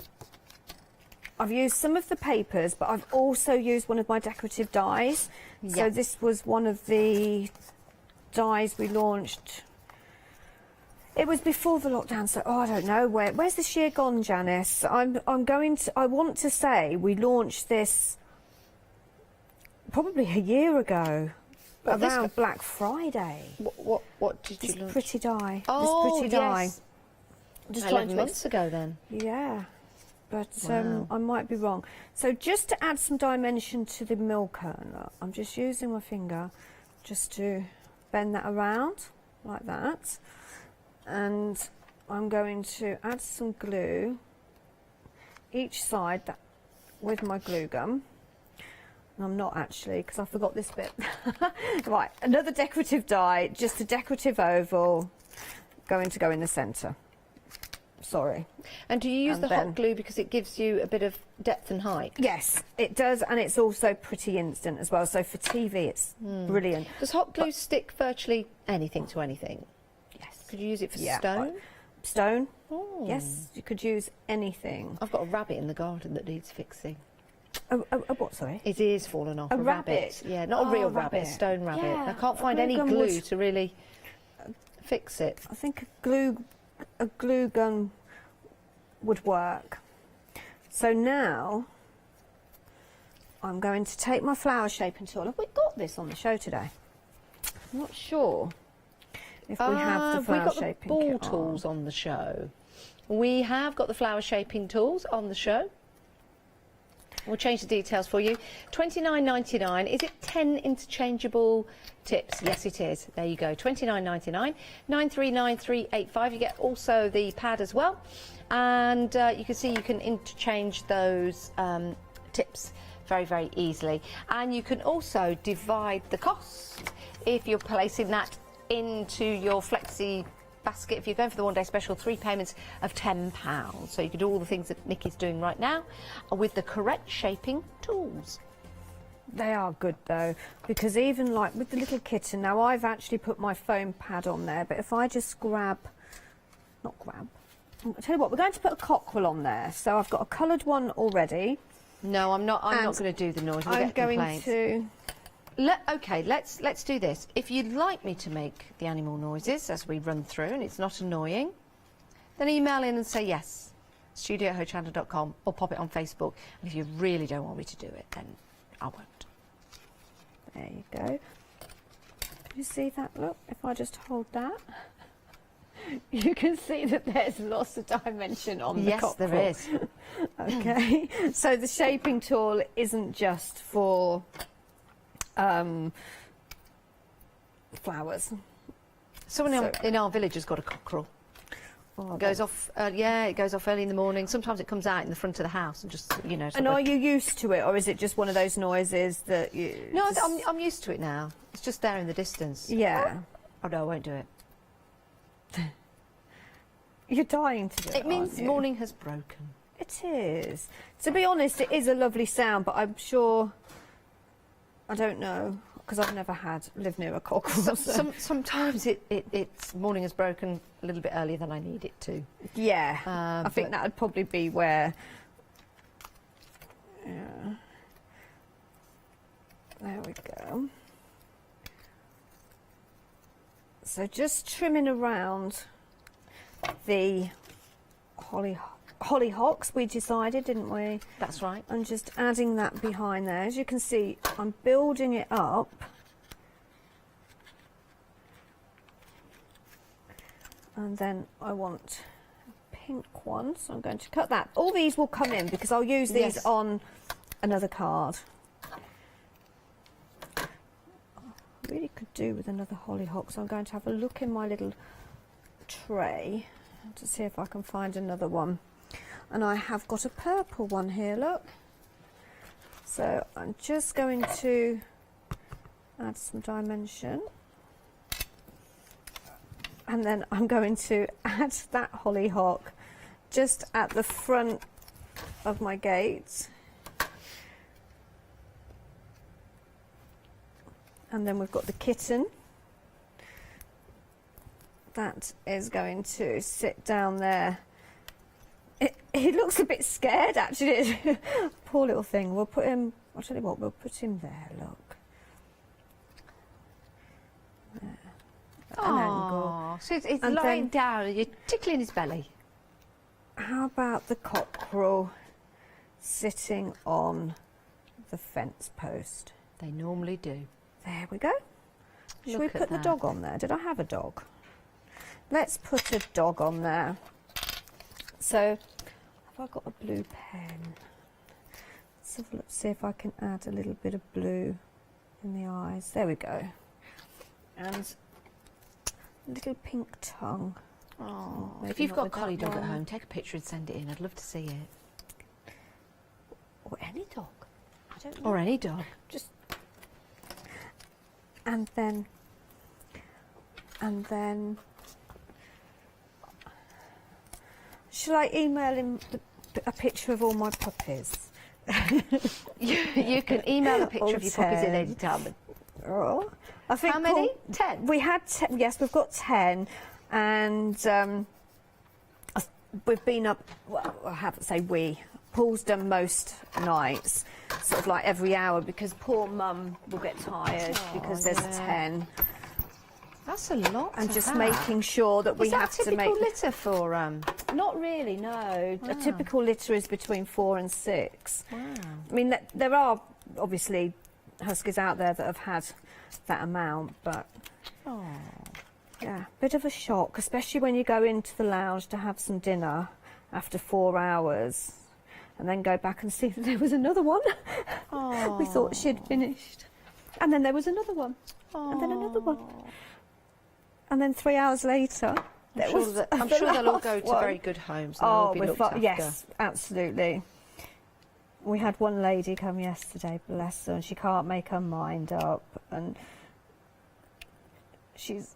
I've used some of the papers, but I've also used one of my decorative dies. So this was one of the dies we launched. It was before the lockdown, so I don't know where's this year gone, Janice. I want to say we launched this probably a year ago, around Black Friday. What did you This launch? pretty die. Oh, this pretty die. yes. Just 11 months ago then. Yeah, but Wow. I might be wrong. So just to add some dimension to the mill kernel, I'm just using my finger just to bend that around like that. And I'm going to add some glue each side with my glue gun. And I'm not actually, because I forgot this bit. Right, another decorative die, just a decorative oval going to go in the centre. Sorry. And do you use And the then- hot glue because it gives you a bit of depth and height? Yes, it does, and it's also pretty instant as well. So for TV, it's brilliant. Does hot glue stick virtually anything to anything? Yes. Could you use it for Yeah, stone? Stone? Oh. Yes, you could use anything. I've got a rabbit in the garden that needs fixing. A what, sorry? His ear's fallen off. A rabbit? Yeah, not a Oh, real rabbit. rabbit, a stone rabbit. Yeah, I can't a find glue any gun glue would- to really fix it. I think a glue gun would work. So now I'm going to take my flower shaping tool. Have we got this on the show today? I'm not sure if we have the We've flower got the shaping ball kit tools on the show. We have got the flower shaping tools on the show. We'll change the details for you. $29.99. Is it 10 interchangeable tips? Yes, it is. There you go. $29.99. 939385. You get also the pad as well. And you can see you can interchange those tips very, very easily. And you can also divide the cost if you're placing that into your flexi basket. If you're going for the one-day special, 3 payments of £10. So you can do all the things that Nikki's doing right now with the correct shaping tools. They are good though, because even like with the little kitten, now I've actually put my foam pad on there, but if I just I'll tell you what, we're going to put a cockerel on there. So I've got a coloured one already. No, I'm not And going to do the noise. We'll I'm get going complaints. to... Okay, let's do this. If you'd like me to make the animal noises as we run through and it's not annoying, then email in and say yes, studio@hochanda.com, or pop it on Facebook. And if you really don't want me to do it, then I won't. There you go. You see that? Look, if I just hold that, you can see that there's lots of dimension on the cockerel. Yes, there is. Okay, so the shaping tool isn't just for flowers. Someone in our village has got a cockerel. Oh, It goes off. It goes off early in the morning. Sometimes it comes out in the front of the house and just, you know. and are you used to it, or is it just one of those noises that you... No, just- I'm used to it now. It's just there in the distance. Yeah. Oh no, I won't do it. You're dying to do it, It means aren't you? morning has broken. It is. To be honest, it is a lovely sound, but I'm sure... I don't know, because I've never lived near a cockerel. so- Sometimes it's morning has broken a little bit earlier than I need it to. Yeah, I think but- that would probably be where... Yeah. There we go. So just trimming around the hollyhocks, we decided, didn't we? That's right. And just adding that behind there. As you can see, I'm building it up. And then I want a pink one, so I'm going to cut that. All these will come in because I'll use these Yes. on another card. Really could do with another hollyhock, so I'm going to have a look in my little tray to see if I can find another one. And I have got a purple one here, look. So I'm just going to add some dimension. And then I'm going to add that hollyhock just at the front of my gate. And then we've got the kitten. That is going to sit down there he looks a bit scared, actually. Poor little thing. We'll put him, I'll tell you what, we'll put him there, look. There. At an angle. So it's And lying then- down and you're tickling his belly. How about the cockerel sitting on the fence post? They normally do. There we go. Shall we Look at put the that. dog on there? Did I have a dog? Let's put a dog on there. So, have I got a blue pen? Let's have a look, see if I can add a little bit of blue in the eyes. There we go. And a little pink tongue. Oh, Maybe if you've not got a with that collie dog at one. home, take a picture and send it in. I'd love to see it. Or any dog. I don't know. Or any dog. Just. And then. Shall I email him a picture of all my puppies? You can email a picture of your puppies in 10. Lady Talbot. Oh, I think How many? Paul- 10? We had 10. Yes, we've got 10, and we've been up. Well, I have to say we. Paul's done most nights, sort of like every hour, because poor Mum will get tired because there's 10, That's a lot. and to just have. making sure that we Is that have to typical make. litter for Not really, no. Wow. A typical litter is between 4 and 6. Wow. I mean, there are obviously huskies out there that have had that amount, but Oh. yeah, bit of a shock, especially when you go into the lounge to have some dinner after 4 hours and then go back and see that there was another one. We thought she'd finished. And then there was another one. And then another one. And then 3 hours later, there was I'm the sure they'll all last go to one. very good homes. And they'll all be we're looked after. yes, absolutely. We had one lady come yesterday, bless her, and she can't make her mind up, and she's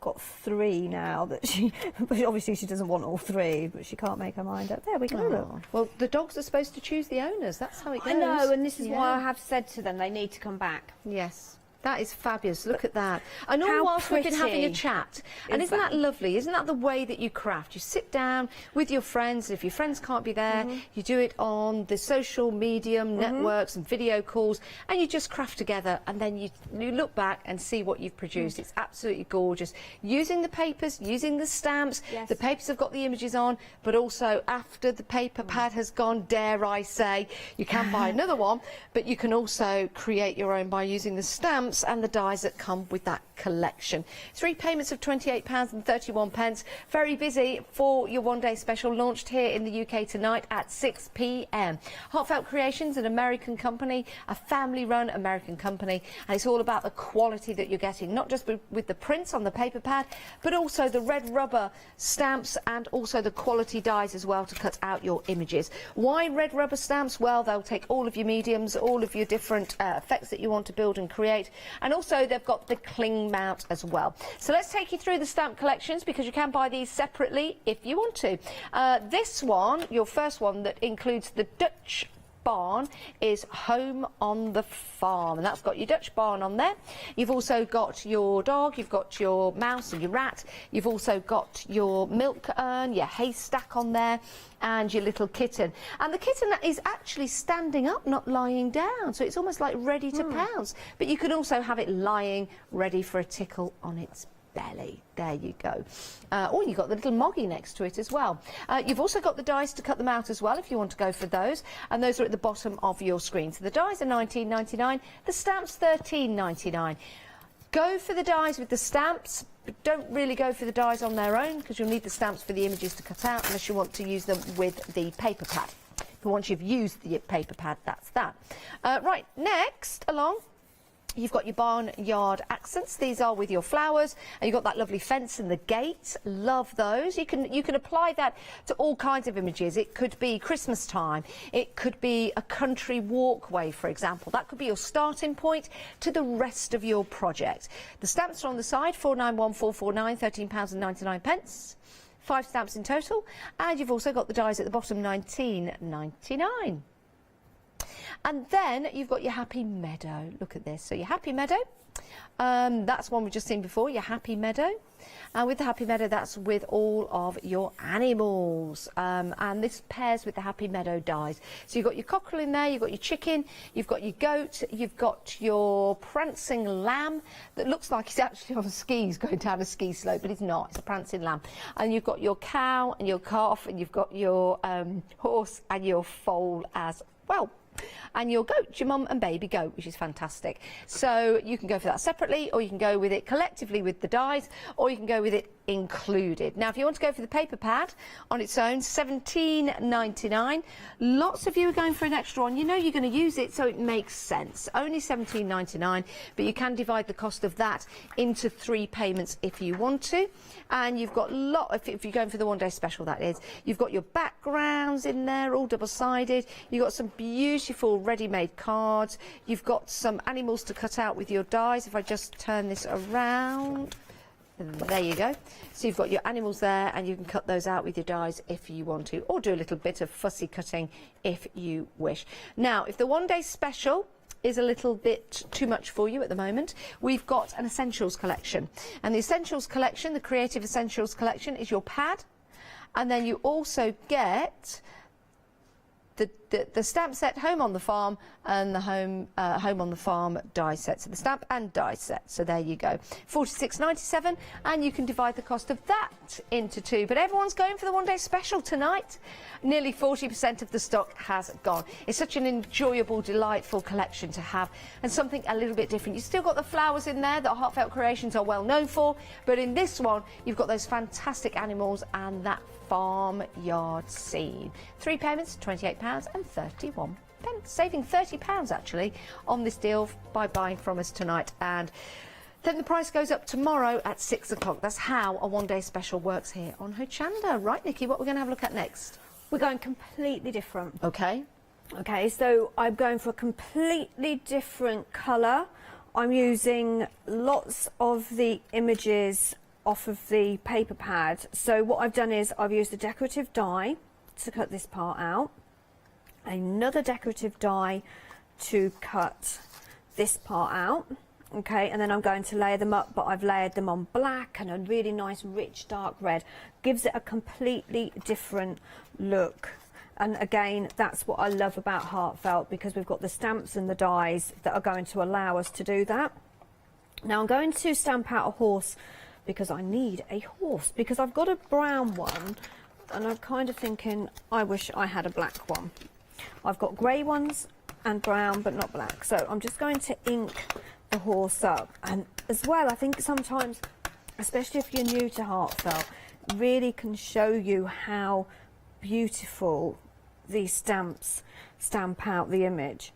got 3 now that she, but obviously she doesn't want all 3, but she can't make her mind up. There we go. Look. Oh. Well, the dogs are supposed to choose the owners. That's how it goes. I know, and this is why I Yeah. have said to them they need to come back. Yes. That is fabulous. Look at that. And all How whilst we've been having a pretty chat. And is isn't that that? lovely? Isn't that the way that you craft? You sit down with your friends. If your friends can't be there, you do it on the social medium networks and video calls, and you just craft together. And then you look back and see what you've produced. It's absolutely gorgeous. Using the papers, using the stamps. Yes. The papers have got the images on, but also after the paper pad has gone, dare I say, you can buy another one, but you can also create your own by using the stamps and the dies that come with that collection. 3 payments of £28.31. Very busy for your one-day special, launched here in the UK tonight at 6 p.m. Heartfelt Creations, an American company, a family-run American company, and it's all about the quality that you're getting, not just with the prints on the paper pad, but also the red rubber stamps and also the quality dies as well to cut out your images. Why red rubber stamps? Well, they'll take all of your mediums, all of your different effects that you want to build and create, and also they've got the cling mount as well. So let's take you through the stamp collections, because you can buy these separately if you want to. This one, your first one that includes the Dutch barn, is Home on the Farm, and that's got your Dutch barn on there. You've also got your dog, you've got your mouse and your rat, you've also got your milk urn, your haystack on there, and your little kitten. And the kitten is actually standing up, not lying down, so it's almost like ready to pounce. But you can also have it lying ready for a tickle on its belly. There you go. Or you've got the little moggy next to it as well. You've also got the dies to cut them out as well if you want to go for those, and those are at the bottom of your screen. So the dies are £19.99, the stamps £13.99. Go for the dies with the stamps, but don't really go for the dies on their own, because you'll need the stamps for the images to cut out unless you want to use them with the paper pad. But once you've used the paper pad, that's that. Right, next along, you've got your barnyard accents. These are with your flowers, and you've got that lovely fence and the gate. Love those. You can apply that to all kinds of images. It could be Christmas time. It could be a country walkway, for example. That could be your starting point to the rest of your project. The stamps are on the side, 491449, £13.99. 5 stamps in total, and you've also got the dies at the bottom, £19.99. And then you've got your Happy Meadow. Look at this. So your Happy Meadow, That's one we've just seen before, your Happy Meadow. And with the Happy Meadow, that's with all of your animals. And this pairs with the Happy Meadow dies. So you've got your cockerel in there, you've got your chicken, you've got your goat, you've got your prancing lamb that looks like he's actually on skis going down a ski slope, but he's not, it's a prancing lamb. And you've got your cow and your calf, and you've got your horse and your foal as well. And your goat, your mum and baby goat, which is fantastic. So you can go for that separately, or you can go with it collectively with the dies, or you can go with it included. Now, if you want to go for the paper pad on its own, $17.99. Lots of you are going for an extra one. You know you're going to use it, so it makes sense. Only $17.99, but you can divide the cost of that into 3 payments if you want to. And you've got if you're going for the one-day special, that is. You've got your backgrounds in there, all double-sided. You've got some beautiful ready-made cards. You've got some animals to cut out with your dies. If I just turn this around. There you go. So you've got your animals there, and you can cut those out with your dies if you want to, or do a little bit of fussy cutting if you wish. Now, if the one-day special is a little bit too much for you at the moment, we've got an Essentials collection. And the Essentials collection, the Creative Essentials collection, is your pad, and then you also get the stamp set, Home on the Farm, and the Home on the Farm die set. So the stamp and die set. So there you go. $46.97, and you can divide the cost of that into 2. But everyone's going for the one-day special tonight. Nearly 40% of the stock has gone. It's such an enjoyable, delightful collection to have, and something a little bit different. You've still got the flowers in there that Heartfelt Creations are well known for, but in this one, you've got those fantastic animals and that farmyard scene. 3 payments, £28.31. Saving £30 actually on this deal by buying from us tonight. And then the price goes up tomorrow at 6 o'clock. That's how a one-day special works here on Hochanda. Right, Nikki, what we're going to have a look at next? We're going completely different. Okay. Okay, so I'm going for a completely different colour. I'm using lots of the images off of the paper pad. So what I've done is I've used a decorative die to cut this part out, another decorative die to cut this part out. Okay, and then I'm going to layer them up, but I've layered them on black and a really nice rich dark red. Gives it a completely different look. And again, that's what I love about Heartfelt, because we've got the stamps and the dies that are going to allow us to do that. Now I'm going to stamp out a horse, because I need a horse, because I've got a brown one and I'm kind of thinking I wish I had a black one. I've got grey ones and brown but not black, so I'm just going to ink the horse up. And as well, I think sometimes, especially if you're new to Heartfelt, really can show you how beautiful these stamps stamp out the image.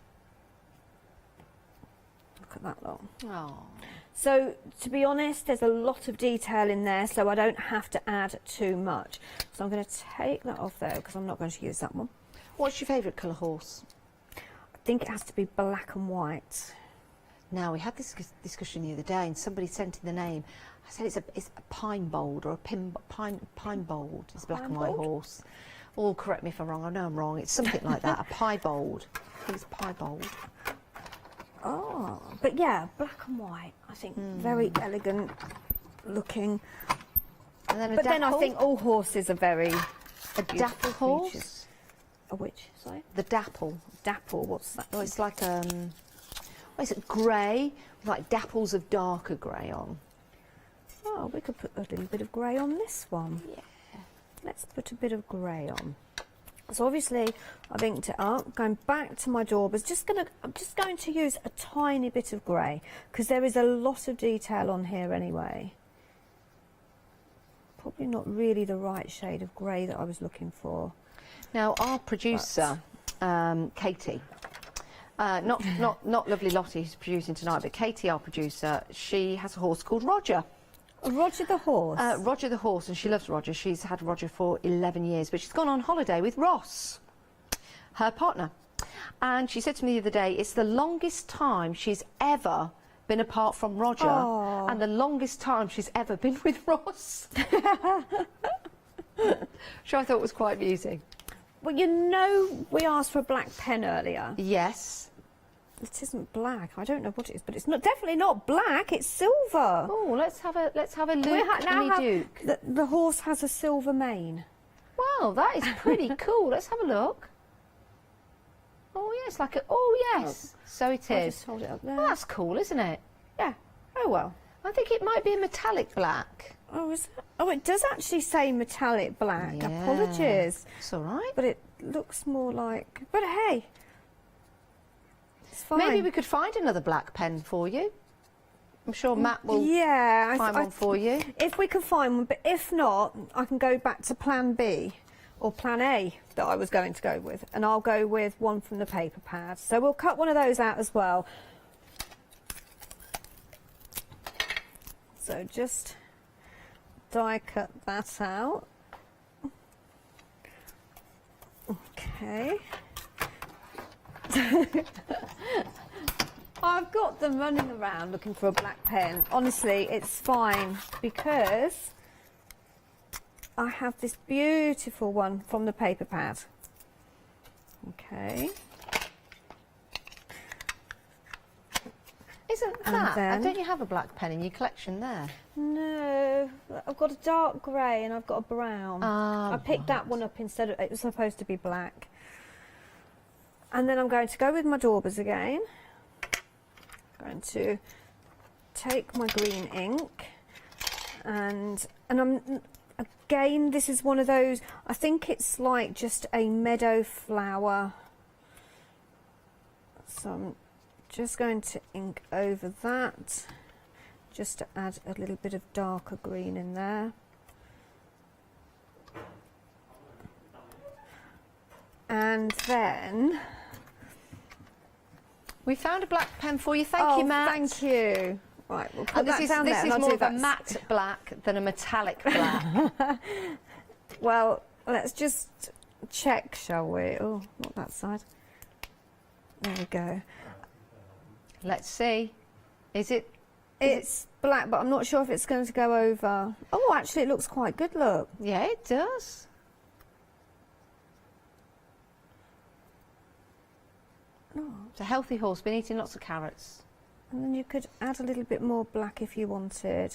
Look at that lot. Oh. So, to be honest, there's a lot of detail in there, so I don't have to add too much. So I'm going to take that off there, because I'm not going to use that one. What's your favourite colour horse? I think it has to be black and white. Now, we had this discussion the other day, and somebody sent in the name. I said it's a pine bold, or a pine bold. It's a black and white horse. Oh, correct me if I'm wrong. I know I'm wrong. It's something like that, a piebald. I think it's piebald. Oh, but yeah, black and white. I think very elegant looking. And then but then I think all horses are very dapple horse. Creatures. A which? Sorry. The dapple. Dapple. What's that? Oh, it's like what is it? Grey, with like dapples of darker grey on. Oh, we could put a little bit of grey on this one. Yeah. Let's put a bit of grey on. So obviously I've inked it up. Going back to my Daubers, I'm just going to use a tiny bit of grey, because there is a lot of detail on here anyway. Probably not really the right shade of grey that I was looking for. Now our producer, Katie, not lovely Lottie who's producing tonight, but Katie, our producer, she has a horse called Roger. Roger the horse? Roger the horse, and she loves Roger. She's had Roger for 11 years, but she's gone on holiday with Ross, her partner. And she said to me the other day, it's the longest time she's ever been apart from Roger, and the longest time she's ever been with Ross. Which I thought was quite amusing. Well, you know, we asked for a black pen earlier. Yes. It isn't black. I don't know what it is, but it's not definitely not black. It's silver. Oh, let's have a look. Now Duke. the horse has a silver mane. Wow, that is pretty cool. Let's have a look. Oh yes, like a. Oh yes. So it I'll is. just hold it up there. Well, that's cool, isn't it? Yeah. Oh well. I think it might be a metallic black. Oh, is it? Oh, it does actually say metallic black. Yeah. Apologies. It's all right. But it looks more like. But hey, it's fine. Maybe we could find another black pen for you. I'm sure Matt will find one for you. If we can find one, but if not, I can go back to Plan B or Plan A that I was going to go with, and I'll go with one from the paper pad. So we'll cut one of those out as well. So just die cut that out. Okay. I've got them running around looking for a black pen. Honestly, it's fine because I have this beautiful one from the paper pad. Okay. Isn't that? Don't you have a black pen in your collection there? No, I've got a dark grey and I've got a brown. I picked that one up instead of, it was supposed to be black. And then I'm going to go with my Daubers again. Going to take my green ink and again, this is one of those, I think it's like just a meadow flower. So I'm just going to ink over that, just to add a little bit of darker green in there. And then we found a black pen for you. Thank you, Matt. Thank you. Right, we'll put that down there. This is more of a matte black than a metallic black. Well, let's just check, shall we? Oh, not that side. There we go. Let's see. It's black, but I'm not sure if it's going to go over. Oh, actually, it looks quite good, look. Yeah, it does. Oh. It's a healthy horse, been eating lots of carrots. And then you could add a little bit more black if you wanted.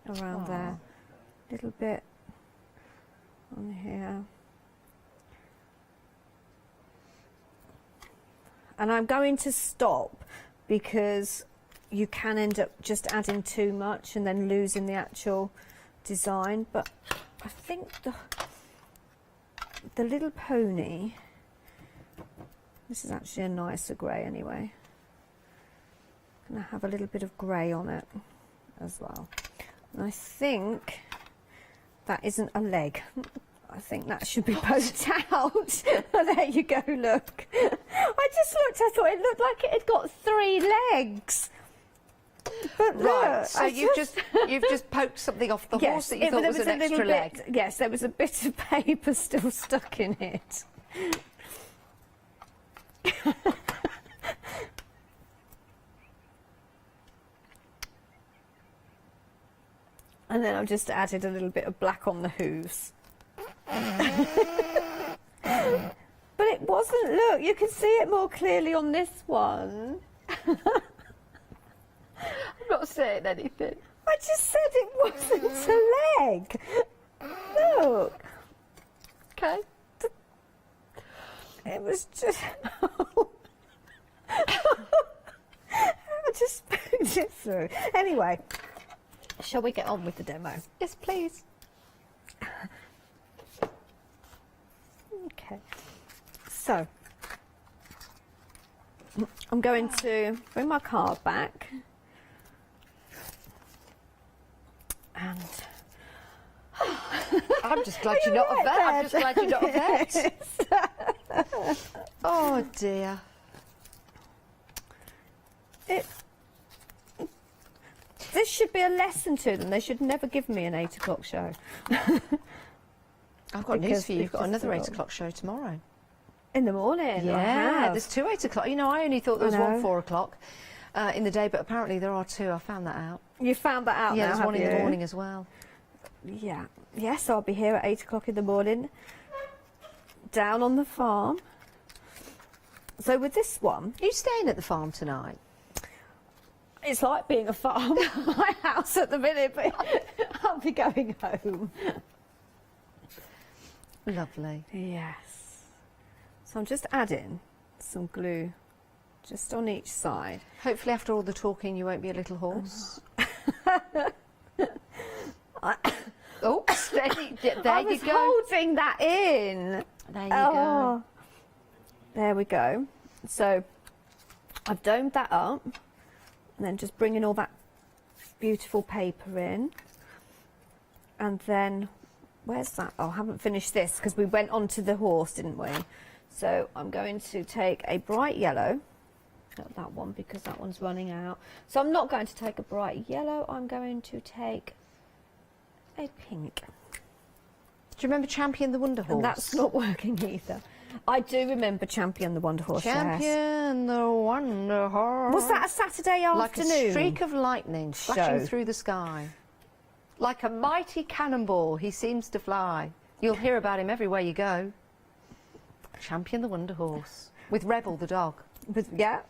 Around there. A little bit on here. And I'm going to stop because you can end up just adding too much and then losing the actual design. But I think the little pony, this is actually a nicer grey anyway. I'm going to have a little bit of grey on it as well. And I think that isn't a leg. I think that should be poked out. There you go, look. I just looked, I thought it looked like it had got 3 legs. But right, look, so you've just poked something off the horse that you thought was an extra leg. Yes, there was a bit of paper still stuck in it. And then I've just added a little bit of black on the hooves. But it wasn't, look, you can see it more clearly on this one. I'm not saying anything. I just said it wasn't a leg. Look. Okay. It was just... I just poked it through. Anyway, shall we get on with the demo? Yes, please. Okay. So, I'm going to bring my card back. And... I'm just glad you're not a vet. I'm just glad you're not a vet. Oh dear. This should be a lesson to them. They should never give me an 8 o'clock show. I've got news for you. You've got another 8 o'clock show tomorrow. In the morning? Yeah, there's 2 8 o'clock. You know, I only thought there was one 4 o'clock in the day, but apparently there are 2. I found that out. You found that out yeah, now, there's one have in the you? morning as well. Yeah. Yes, I'll be here at 8 o'clock in the morning. Down on the farm. So with this one, Are you staying at the farm tonight? it's like being a farm at my house at the minute, but I'll be going home. Lovely. Yes. So I'm just adding some glue just on each side. Hopefully after all the talking you won't be a little hoarse. Oh, steady. There I you was go. holding that in. There you go. There we go. So I've domed that up and then just bringing all that beautiful paper in. And then, where's that? Oh, I haven't finished this because we went on to the horse, didn't we? So I'm going to take a bright yellow. Not that one because that one's running out. So I'm not going to take a bright yellow. I'm going to take a pink. Do you remember Champion the Wonder Horse? And that's not working either. I do remember Champion the Wonder Horse. Champion Yes. the Wonder Horse. Was that a Saturday afternoon? Like a streak of lightning flashing through the sky. Like a mighty cannonball, he seems to fly. You'll hear about him everywhere you go. Champion the Wonder Horse. With Rebel the dog. Yeah.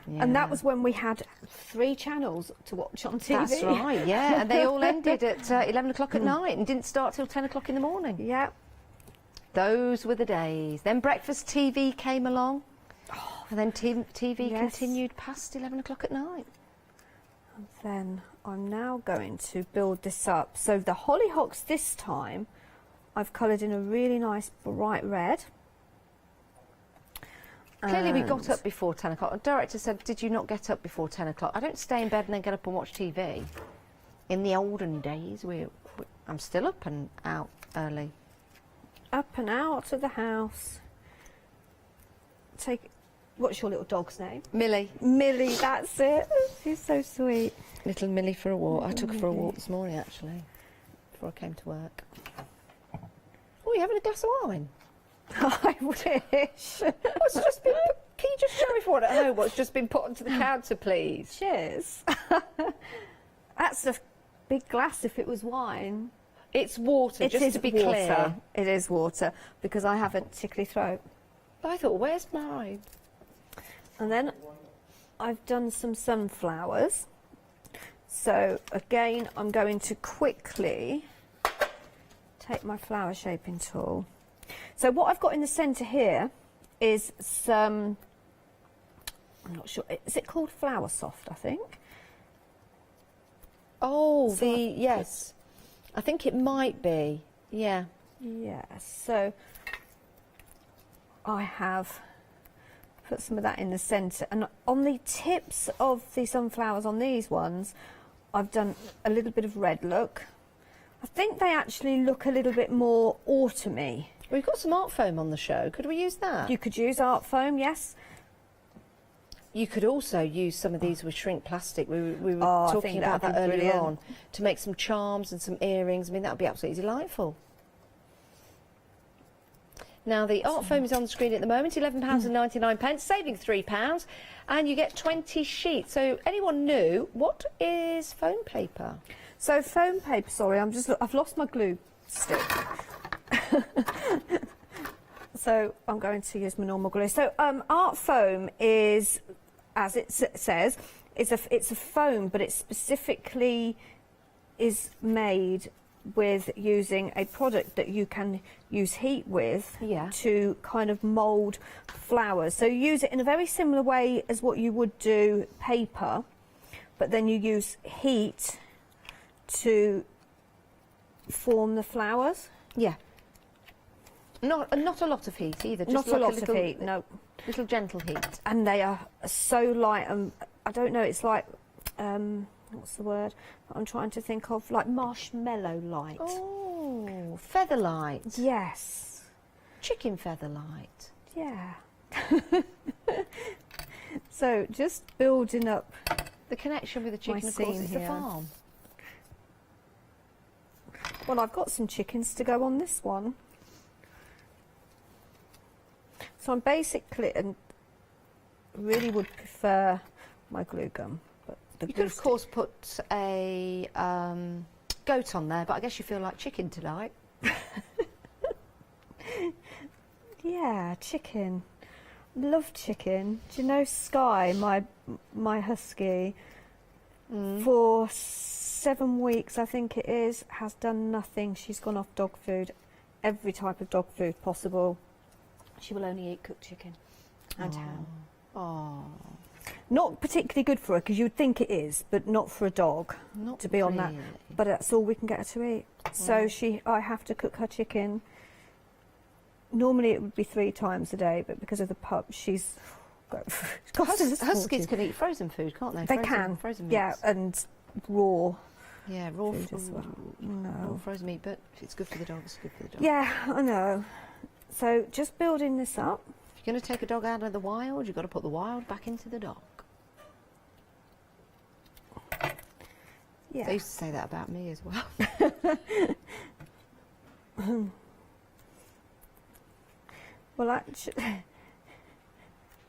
And that was when we had 3 channels to watch on TV. That's right, yeah. And they all ended at 11 o'clock at night and didn't start till 10 o'clock in the morning. Yeah. Those were the days. Then breakfast TV came along. And then TV Yes. continued past 11 o'clock at night. And then I'm now going to build this up. So the hollyhocks this time, I've coloured in a really nice bright red. Clearly we got up before 10 o'clock. The director said, did you not get up before 10 o'clock? I don't stay in bed and then get up and watch TV. In the olden days, I'm still up and out early. Up and out of the house. What's your little dog's name? Millie. Millie, that's it. She's so sweet. Little Millie for a walk. I took her for a walk this morning, actually, before I came to work. Oh, you having a glass of wine? I wish. What's just been can you just show everyone at home what's just been put onto the counter, please? Cheers. That's a big glass if it was wine. It's water, just to be clear. It is water, because I have a tickly throat. I thought, where's mine? And then I've done some sunflowers. So again, I'm going to quickly take my flower shaping tool. So what I've got in the centre here is some, I'm not sure, is it called Flower Soft, I think? Oh, yes. I think it might be, yeah. Yes, so I have put some of that in the centre, and on the tips of the sunflowers on these ones, I've done a little bit of red look. I think they actually look a little bit more autumny. We've got some art foam on the show. Could we use that? You could use art foam, yes. You could also use some of these with shrink plastic. We were I talking think about that that'd be earlier brilliant. on, to make some charms and some earrings. I mean, that would be absolutely delightful. Now, the art foam is on the screen at the moment, £11.99, saving £3, and you get 20 sheets. So, anyone new, what is foam paper? So foam paper, sorry, I've lost my glue stick. So I'm going to use my normal glue. So art foam is, as it says, it's a foam, but it specifically is made with using a product that you can use heat with to kind of mould flowers. So you use it in a very similar way as what you would do paper, but then you use heat to form the flowers. Yeah. Not a lot of heat either. Just Not like a lot little, of heat, no. Little gentle heat. And they are so light. I don't know, it's like, what's the word I'm trying to think of? Like marshmallow light. Oh, feather light. Yes. Chicken feather light. Yeah. So just building up the connection with the chicken, of course, is the farm. Well, I've got some chickens to go on this one. So I'm basically, and really would prefer my glue gun. But You could, of course, put a goat on there, but I guess you feel like chicken tonight. Yeah, chicken. love chicken. Do you know Sky, my husky, for 7 weeks, I think it is, has done nothing. She's gone off dog food, every type of dog food possible. She will only eat cooked chicken and ham. Oh. Not particularly good for her, because you would think it is, but not for a dog to be on that. But that's all we can get her to eat. So I have to cook her chicken. Normally it would be 3 times a day, but because of the pup, she's got Huskies can eat frozen food, can't they? They can. Frozen yeah, meats. and raw. Yeah, raw food as well. raw No. frozen meat, but if it's good for the dog, it's good for the dog. Yeah, I know. So just building this up. If you're going to take a dog out of the wild, you've got to put the wild back into the dog. Yeah. They used to say that about me as well. Well, actually,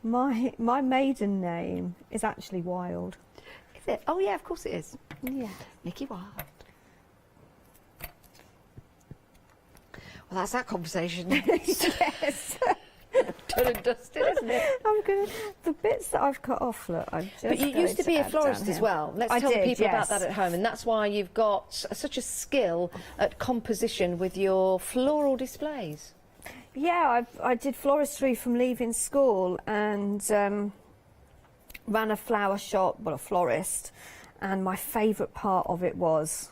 my maiden name is actually Wild. Is it? Oh yeah, of course it is. Yeah. Nikki Wild. Well, that's that conversation. Yes. Done and dusted, isn't it? The bits that I've cut off, look, I'm just But you used to be a florist as well. Let's tell the people about that at home, and that's why you've got such a skill at composition with your floral displays. Yeah, I did floristry from leaving school and ran a flower shop, well, a florist, and my favourite part of it was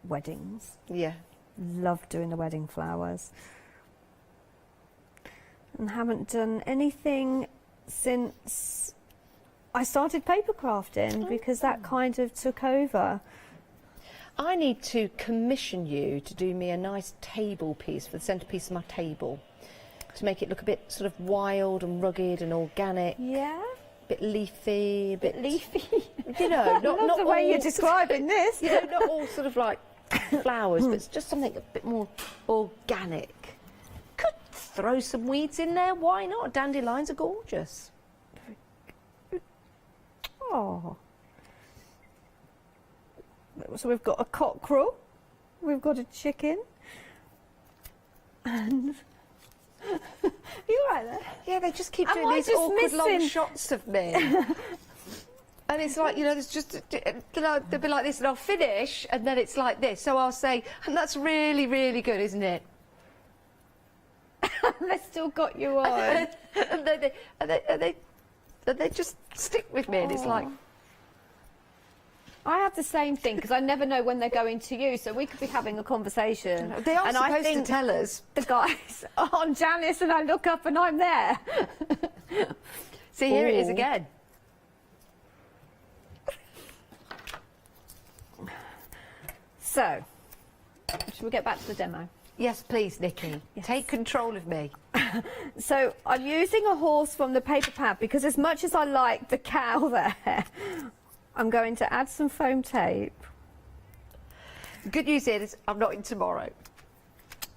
weddings. Yeah. Loved doing the wedding flowers. And haven't done anything since I started paper crafting, because that kind of took over. I need to commission you to do me a nice table piece for the centrepiece of my table, to make it look a bit sort of wild and rugged and organic. Yeah. A bit leafy, a bit leafy. You know, not the way all you're describing this. You know, not all sort of like flowers, but it's just something a bit more organic. Could throw some weeds in there. Why not? Dandelions are gorgeous. Oh. So we've got a cockerel, we've got a chicken, and you right there? Yeah, they just keep Am doing I these just awkward long missing- shots of me. And it's like, you know, there's just, they'll be like this, and I'll finish, and then it's like this. So I'll say, and that's really, really good, isn't it? They've still got you on. And they just stick with me, and it's like... I have the same thing, because I never know when they're going to you, so we could be having a conversation. They are and supposed I think to tell us. The guys are on Janice, and I look up and I'm there. See, here it is again. So, should we get back to the demo? Yes, please, Nikki. Yes. Take control of me. So, I'm using a horse from the paper pad, because as much as I like the cow there, I'm going to add some foam tape. Good news is, I'm not in tomorrow.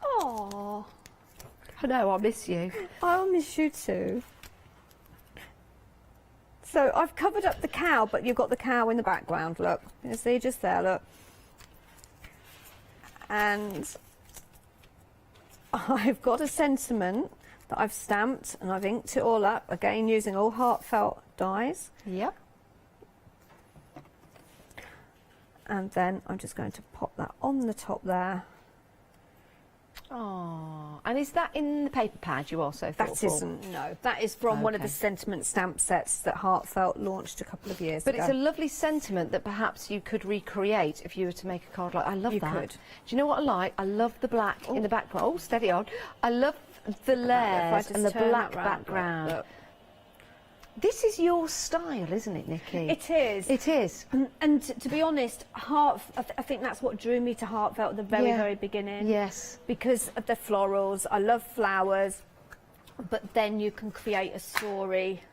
Oh, I know, I miss you. I'll miss you too. So I've covered up the cow, but you've got the cow in the background, look. You see, just there, look. And I've got a sentiment that I've stamped, and I've inked it all up, again using all Heartfelt dies. Yep. And then I'm just going to pop that on the top there. Oh, and is that in the paper pad you also thought That for? isn't, no. That is from one of the Okay. sentiment stamp sets that Heartfelt launched a couple of years But ago. it's a lovely sentiment that perhaps you could recreate if you were to make a card like. I love You that. could. Do you know what I like? I love the black in the background. Oh, steady on. I love the If I layers just and the turn black that round, background. look. This is your style, isn't it, Nikki? It is. It is. And to be honest, I think that's what drew me to Heartfelt at the very, Yeah. very beginning. Yes. Because of the florals. I love flowers, but then you can create a story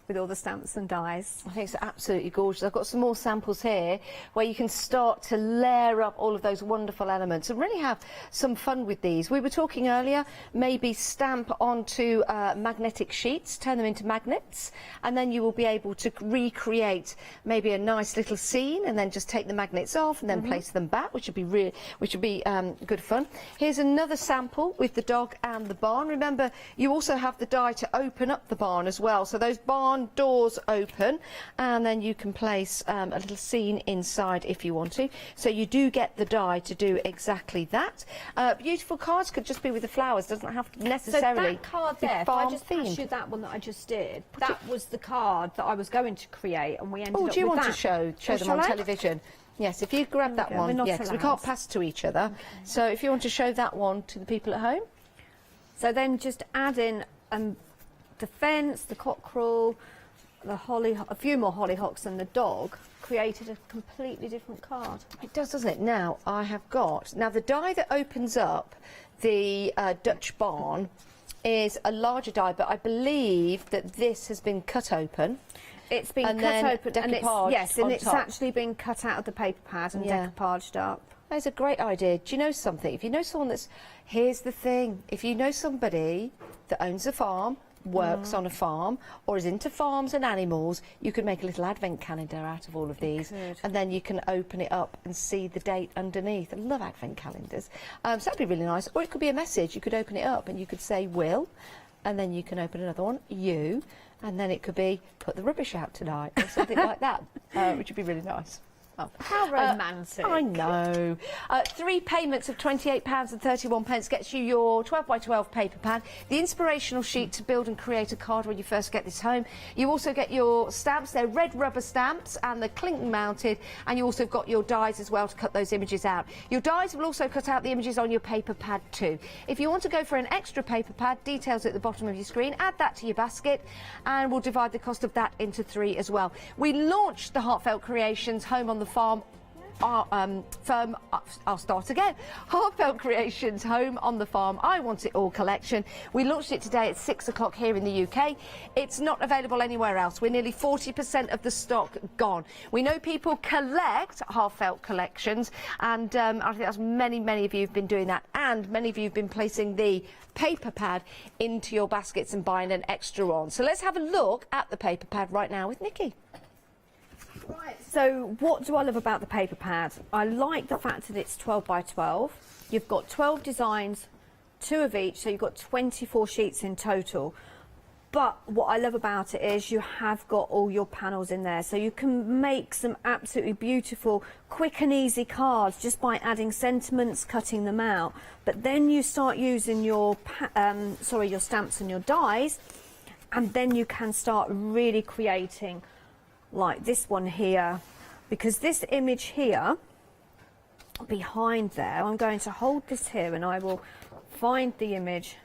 with all the stamps and dies. I think it's absolutely gorgeous. I've got some more samples here where you can start to layer up all of those wonderful elements and really have some fun with these. We were talking earlier, maybe stamp onto magnetic sheets, turn them into magnets, and then you will be able to recreate maybe a nice little scene, and then just take the magnets off and then place them back, which would be good fun. Here's another sample with the dog and the barn. Remember, you also have the die to open up the barn as well, so those barn doors open, and then you can place a little scene inside if you want to. So you do get the die to do exactly that. Beautiful cards could just be with the flowers, doesn't have to necessarily so that card be there, if I just pass farm-themed. you that one that I just did, that was the card that I was going to create, and we ended Oh, up do you with want that. to show Oh, them shall on I? television? Yes, if you grab that We're one, not yeah, because we allowed. can't pass to each other. So if you want to show that one to the people at home. So then just add in the fence, the cockerel, the a few more hollyhocks and the dog, created a completely different card. It does, doesn't it? Now, I have got... Now, the die that opens up the Dutch barn is a larger die, but I believe that this has been cut open. It's been And cut then open, and it's, decoupaged yes, and on it's top. actually been cut out of the paper pad and Yeah. decoupaged up. That's a great idea. Do you know something? If you know someone that's... Here's the thing. If you know somebody that owns a farm, works on a farm, or is into farms and animals, you could make a little advent calendar out of all of these, and then you can open it up and see the date underneath. I love advent calendars. So that'd be really nice. Or it could be a message. You could open it up and you could say Will, and then you can open another one, you, and then it could be put the rubbish out tonight, or something like that, which would be really nice. Oh. How romantic. I know. 3 payments of £28.31 gets you your 12 by 12 paper pad, the inspirational sheet to build and create a card when you first get this home. You also get your stamps. They're red rubber stamps and they're Clinton mounted, and you also got your dies as well to cut those images out. Your dies will also cut out the images on your paper pad too. If you want to go for an extra paper pad, details at the bottom of your screen, add that to your basket, and we'll divide the cost of that into 3 as well. We launched the Heartfelt Creations Home on the Farm I'll start again. Heartfelt Creations Home on the Farm I Want It All collection. We launched it today at 6 o'clock here in the UK. It's not available anywhere else. We're nearly 40% of the stock gone. We know people collect Heartfelt collections, and I think that's many of you have been doing that, and many of you have been placing the paper pad into your baskets and buying an extra on. So let's have a look at the paper pad right now with Nikki. Right, so what do I love about the paper pad? I like the fact that it's 12 by 12. You've got 12 designs, 2 of each, so you've got 24 sheets in total. But what I love about it is you have got all your panels in there, so you can make some absolutely beautiful, quick and easy cards just by adding sentiments, cutting them out. But then you start using your your stamps and your dies, and then you can start really creating, like this one here, because this image here behind there, I'm going to hold this here and I will find the image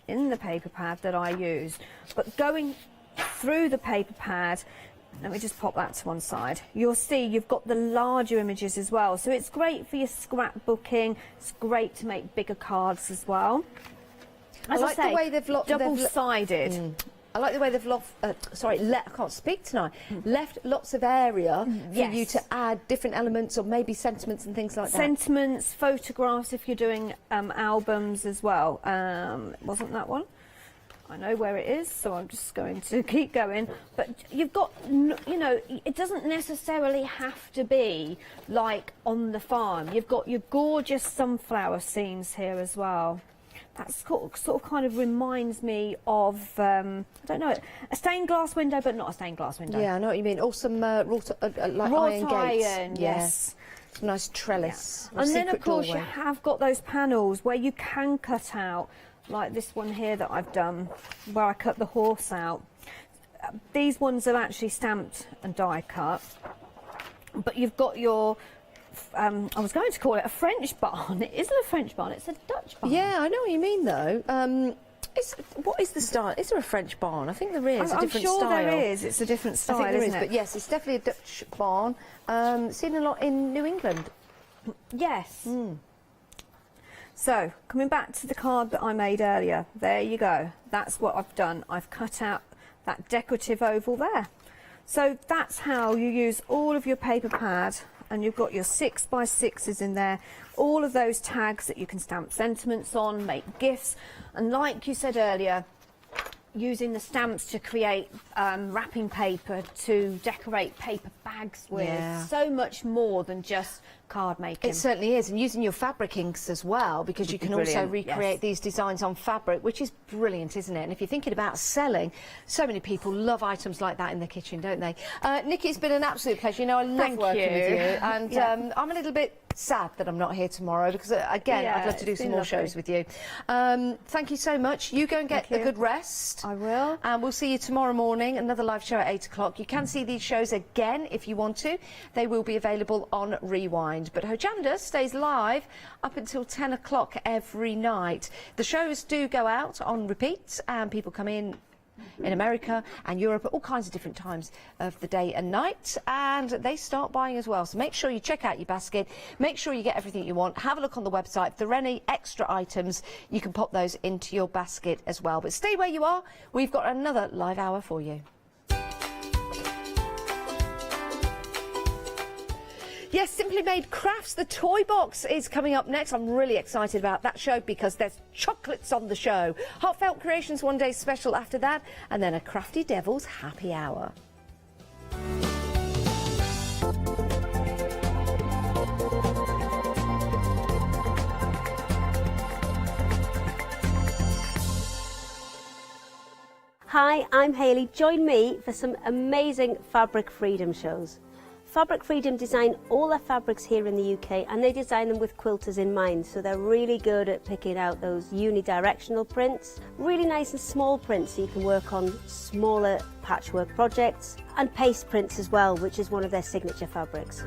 in the paper pad that I used. But going through the paper pad, let me just pop that to one side, you'll see you've got the larger images as well, so it's great for your scrapbooking. It's great to make bigger cards as well. As I like the way they've double-sided. I like the way they've I can't speak tonight. Left lots of area for Yes. you to add different elements or maybe sentiments and things like that. Sentiments, photographs if you're doing albums as well. Wasn't that one? I know where it is, so I'm just going to keep going. But you've got, you know, it doesn't necessarily have to be like on the farm. You've got your gorgeous sunflower scenes here as well. That sort of kind of reminds me of, I don't know, a stained glass window, but not a stained glass window. Yeah, I know what you mean. Or some wrought like Wrought iron gates. iron, yes. Yeah. Some nice trellis. or And then, of secret course, doorway. you have got those panels where you can cut out, like this one here that I've done, where I cut the horse out. These ones are actually stamped and die cut. But you've got your... I was going to call it a French barn. It isn't a French barn, it's a Dutch barn. Yeah, I know what you mean though. What is the style? Is there a French barn? I think there is. I'm a different sure style. there is. It's a different style, I think there isn't is, it? but yes, it's definitely a Dutch barn. Seen a lot in New England. Yes. So, coming back to the card that I made earlier, there you go. That's what I've done. I've cut out that decorative oval there. So that's how you use all of your paper pad, and you've got your 6x6s in there, all of those tags that you can stamp sentiments on, make gifts, and like you said earlier, using the stamps to create wrapping paper to decorate paper bags with. So much more than just card making. It certainly is, and using your fabric inks as well, because you can also recreate these designs on fabric, which is brilliant, isn't it? And if you're thinking about selling, so many people love items like that in their kitchen, don't they? Nikki, it's been an absolute pleasure. You know, I love working with you, and I'm a little bit sad that I'm not here tomorrow, because again, I'd love to do some more shows with you. Thank you so much. You go and get a good rest. I will. And we'll see you tomorrow morning, another live show at 8 o'clock. You can see these shows again if you want to. They will be available on Rewind. But Hochanda stays live up until 10 o'clock every night. The shows do go out on repeat, and people come in America and Europe at all kinds of different times of the day and night, and they start buying as well. So make sure you check out your basket, make sure you get everything you want, have a look on the website. If there are any extra items, you can pop those into your basket as well. But stay where you are, we've got another live hour for you. Yes, Simply Made Crafts, the toy box is coming up next. I'm really excited about that show because there's chocolates on the show. Heartfelt Creations one day special after that, and then a Crafty Devil's happy hour. Hi, I'm Hayley. Join me for some amazing Fabric Freedom shows. Fabric Freedom design all their fabrics here in the UK, and they design them with quilters in mind, so they're really good at picking out those unidirectional prints, really nice and small prints so you can work on smaller patchwork projects, and paste prints as well, which is one of their signature fabrics.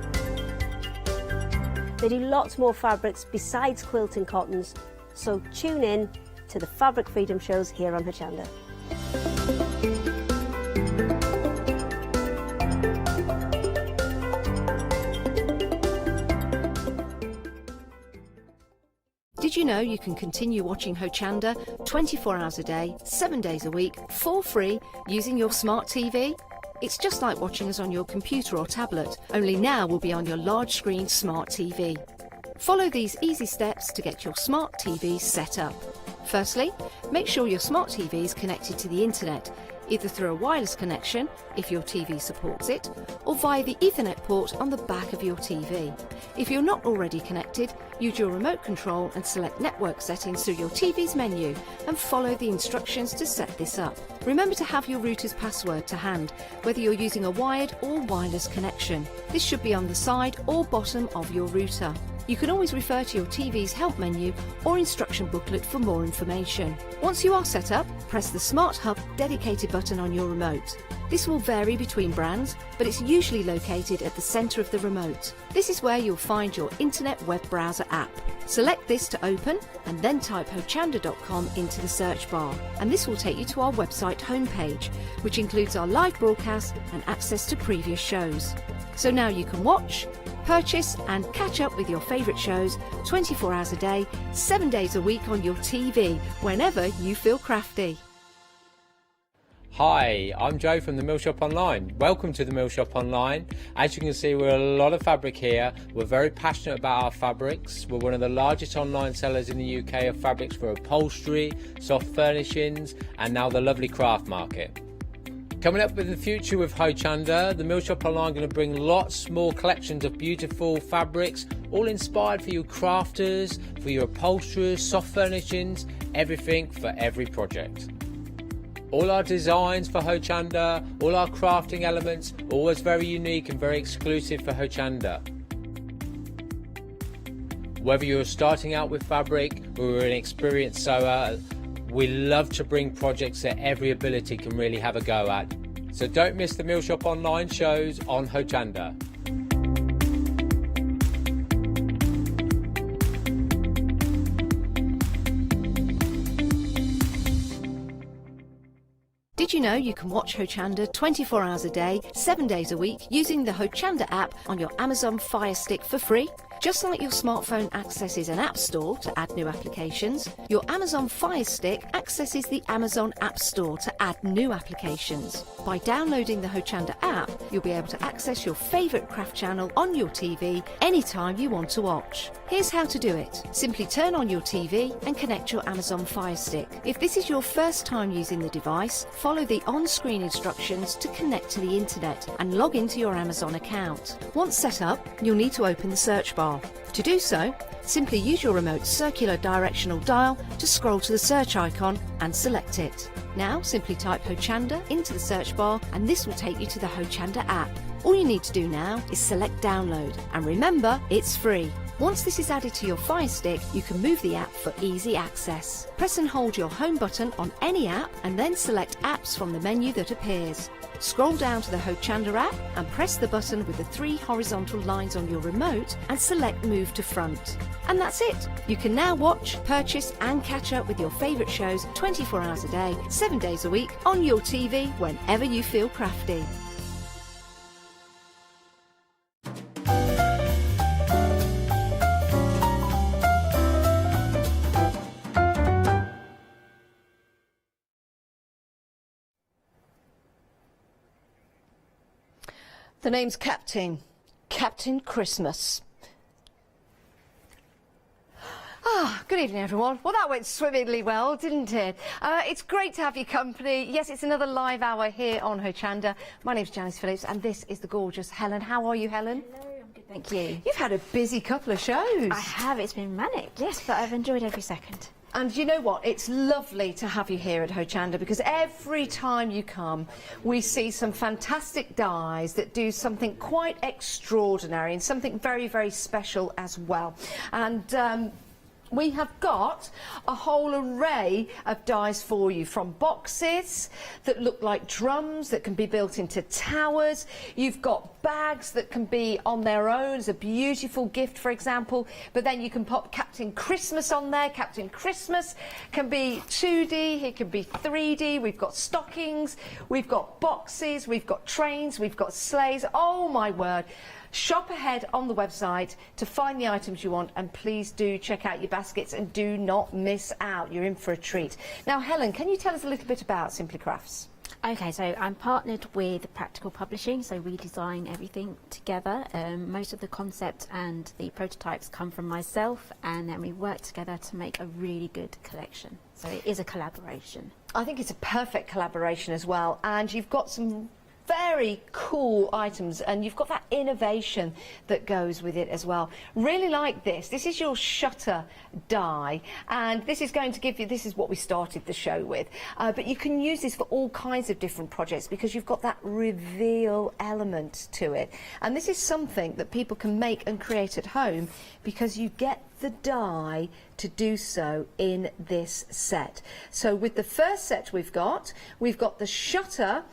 They do lots more fabrics besides quilting cottons, so tune in to the Fabric Freedom shows here on Hochanda. Did you know you can continue watching Hochanda 24 hours a day, 7 days a week, for free, using your smart TV? It's just like watching us on your computer or tablet, only now we'll be on your large screen smart TV. Follow these easy steps to get your smart TV set up. Firstly, make sure your smart TV is connected to the internet, either through a wireless connection, if your TV supports it, or via the Ethernet port on the back of your TV. If you're not already connected, use your remote control and select network settings through your TV's menu and follow the instructions to set this up. Remember to have your router's password to hand, whether you're using a wired or wireless connection. This should be on the side or bottom of your router. You can always refer to your TV's help menu or instruction booklet for more information. Once you are set up, press the Smart Hub dedicated button on your remote. This will vary between brands, but it's usually located at the centre of the remote. This is where you'll find your internet web browser app. Select this to open and then type hochanda.com into the search bar, and this will take you to our website homepage, which includes our live broadcast and access to previous shows. So now you can watch, purchase and catch up with your favourite shows 24 hours a day, 7 days a week on your TV, whenever you feel crafty. Hi, I'm Joe from the Mill Shop Online. Welcome to the Mill Shop Online. As you can see, we're a lot of fabric here. We're very passionate about our fabrics. We're one of the largest online sellers in the UK of fabrics for upholstery, soft furnishings, and now the lovely craft market. Coming up in the future with Hochanda, the Mill Shop Online are going to bring lots more collections of beautiful fabrics, all inspired for you crafters, for your upholsterers, soft furnishings, everything for every project. All our designs for Hochanda, all our crafting elements, always very unique and very exclusive for Hochanda. Whether you're starting out with fabric or you're an experienced sewer, we love to bring projects that every ability can really have a go at. So don't miss the Mill Shop Online shows on Hochanda. Did you know you can watch Hochanda 24 hours a day, 7 days a week using the Hochanda app on your Amazon Fire Stick for free? Just Just like your smartphone accesses an app store to add new applications, your Amazon Fire Stick accesses the Amazon App Store to add new applications. By downloading the Hochanda app, you'll be able to access your favourite craft channel on your TV anytime you want to watch. Here's how to do it. Simply turn on your TV and connect your Amazon Fire Stick. If this is your first time using the device, follow the on-screen instructions to connect to the internet and log into your Amazon account. Once set up, you'll need to open the search bar. To do so, simply use your remote circular directional dial to scroll to the search icon and select it. Now simply type Hochanda into the search bar and this will take you to the Hochanda app. All you need to do now is select download, and remember, it's free. Once this is added to your Fire Stick, you can move the app for easy access. Press and hold your home button on any app and then select apps from the menu that appears. Scroll down to the Hochanda app and press the button with the 3 horizontal lines on your remote and select Move to Front. And that's it! You can now watch, purchase and catch up with your favourite shows 24 hours a day, 7 days a week on your TV whenever you feel crafty. The name's Captain Christmas. Good evening, everyone. Well, that went swimmingly well, didn't it? It's great to have your company. Yes, it's another live hour here on Hochanda. My name's Janice Phillips, and this is the gorgeous Helen. How are you, Helen? Hello, I'm good, thank you. You've had a busy couple of shows. I have, it's been manic, yes, but I've enjoyed every second. And you know what? It's lovely to have you here at Hochanda because every time you come, we see some fantastic dies that do something quite extraordinary and something very, very special as well. And we have got a whole array of dies for you, from boxes that look like drums that can be built into towers. You've got bags that can be on their own as a beautiful gift, for example, but then you can pop Captain Christmas on there. Captain Christmas can be 2D, it can be 3D. We've got stockings, we've got boxes, we've got trains, we've got sleighs. Oh my word. Shop ahead on the website to find the items you want, and please do check out your baskets and do not miss out. You're in for a treat. Now, Helen, can you tell us a little bit about Simply Crafts? Okay, so I'm partnered with Practical Publishing, so we design everything together. Most of the concept and the prototypes come from myself, and then we work together to make a really good collection. So it is a collaboration. I think it's a perfect collaboration as well, and you've got some very cool items, and you've got that innovation that goes with it as well. Really like this. This is your shutter die, and this is going to give you, this is what we started the show with, but you can use this for all kinds of different projects because you've got that reveal element to it. And this is something that people can make and create at home because you get the die to do so in this set. So with the first set we've got the shutter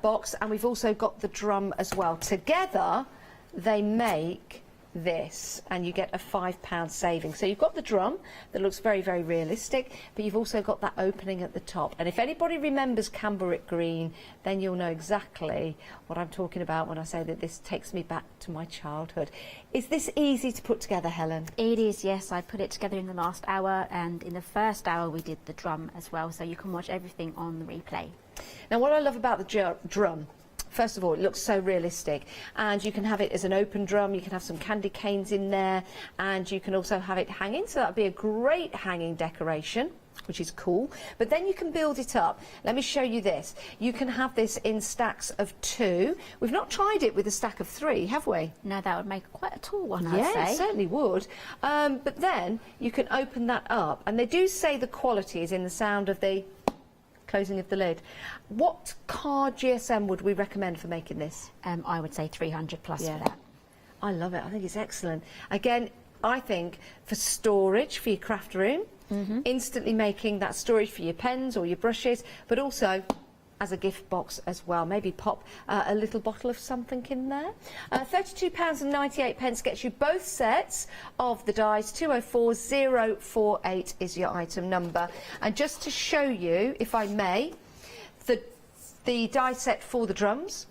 box, and we've also got the drum as well. Together they make this, and you get a £5 saving. So you've got the drum that looks very, very realistic, but you've also got that opening at the top. And if anybody remembers cambric green, then you'll know exactly what I'm talking about when I say that this takes me back to my childhood. Is this easy to put together, Helen? It is, yes. I put it together in the last hour, and in the first hour we did the drum as well, so you can watch everything on the replay. Now, what I love about the drum, first of all, it looks so realistic, and you can have it as an open drum, you can have some candy canes in there, and you can also have it hanging, so that would be a great hanging decoration, which is cool. But then you can build it up. Let me show you this. You can have this in stacks of 2. We've not tried it with a stack of 3, have we? No, that would make quite a tall one, I'd say. Yeah, it certainly would. But then you can open that up, and they do say the quality is in the sound of the closing of the lid. What card GSM would we recommend for making this? I would say 300 plus Yeah. for that. I love it. I think it's excellent. Again, I think for storage for your craft room, instantly making that storage for your pens or your brushes, but also as a gift box as well. Maybe pop a little bottle of something in there. £32.98 gets you both sets of the dies. 204048 is your item number. And just to show you, if I may, the die set for the drums,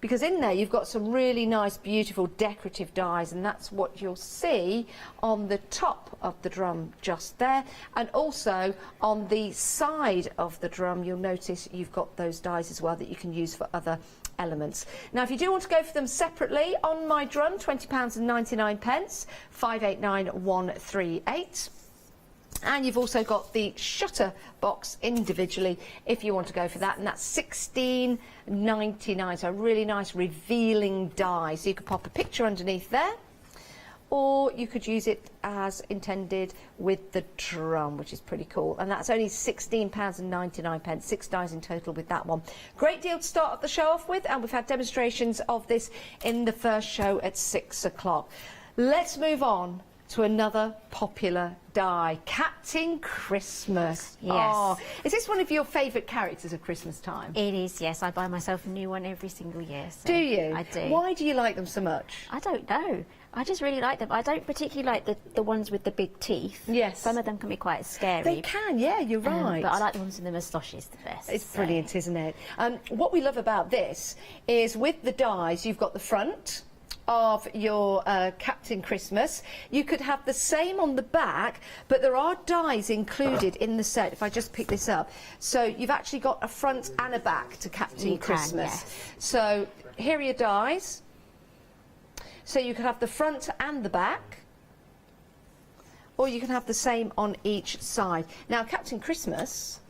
because in there you've got some really nice, beautiful, decorative dies, and that's what you'll see on the top of the drum just there, and also on the side of the drum you'll notice you've got those dies as well that you can use for other elements. Now if you do want to go for them separately, on my drum, £20.99, 589138. And you've also got the shutter box individually if you want to go for that, and that's £16.99. So a really nice revealing die. So you could pop a picture underneath there, or you could use it as intended with the drum, which is pretty cool. And that's only £16.99, 6 dies in total with that one. Great deal to start off the show off with, and we've had demonstrations of this in the first show at 6 o'clock. Let's move on to another popular die, Captain Christmas. Yes. Oh, is this one of your favourite characters of Christmas time? It is, yes. I buy myself a new one every single year. So do you? I do. Why do you like them so much? I don't know. I just really like them. I don't particularly like the ones with the big teeth. Yes. Some of them can be quite scary. They can, yeah, you're right. But I like the ones with the moustaches the best. It's brilliant, isn't it? What we love about this is with the dies, you've got the front of your Captain Christmas. You could have the same on the back, but there are dies included in the set. If I just pick this up, so you've actually got a front and a back to Captain Christmas. Yes. So here are your dies. So you could have the front and the back, or you can have the same on each side. Now Captain Christmas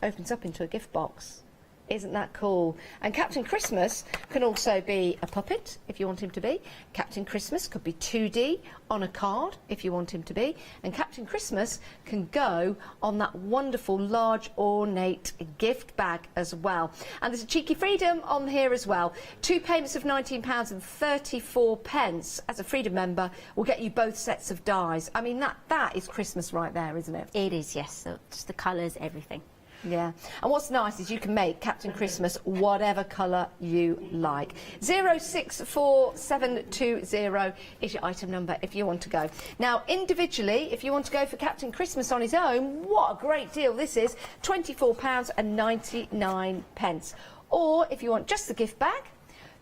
opens up into a gift box. Isn't that cool? And Captain Christmas can also be a puppet, if you want him to be. Captain Christmas could be 2D on a card, if you want him to be. And Captain Christmas can go on that wonderful, large, ornate gift bag as well. And there's a cheeky freedom on here as well. 2 payments of £19.34 as a freedom member will get you both sets of dies. I mean, that is Christmas right there, isn't it? It is, yes. So just the colours, everything. Yeah, and what's nice is you can make Captain Christmas whatever colour you like. 064720 is your item number if you want to go. Now, individually, if you want to go for Captain Christmas on his own, what a great deal this is, £24.99. Or if you want just the gift bag,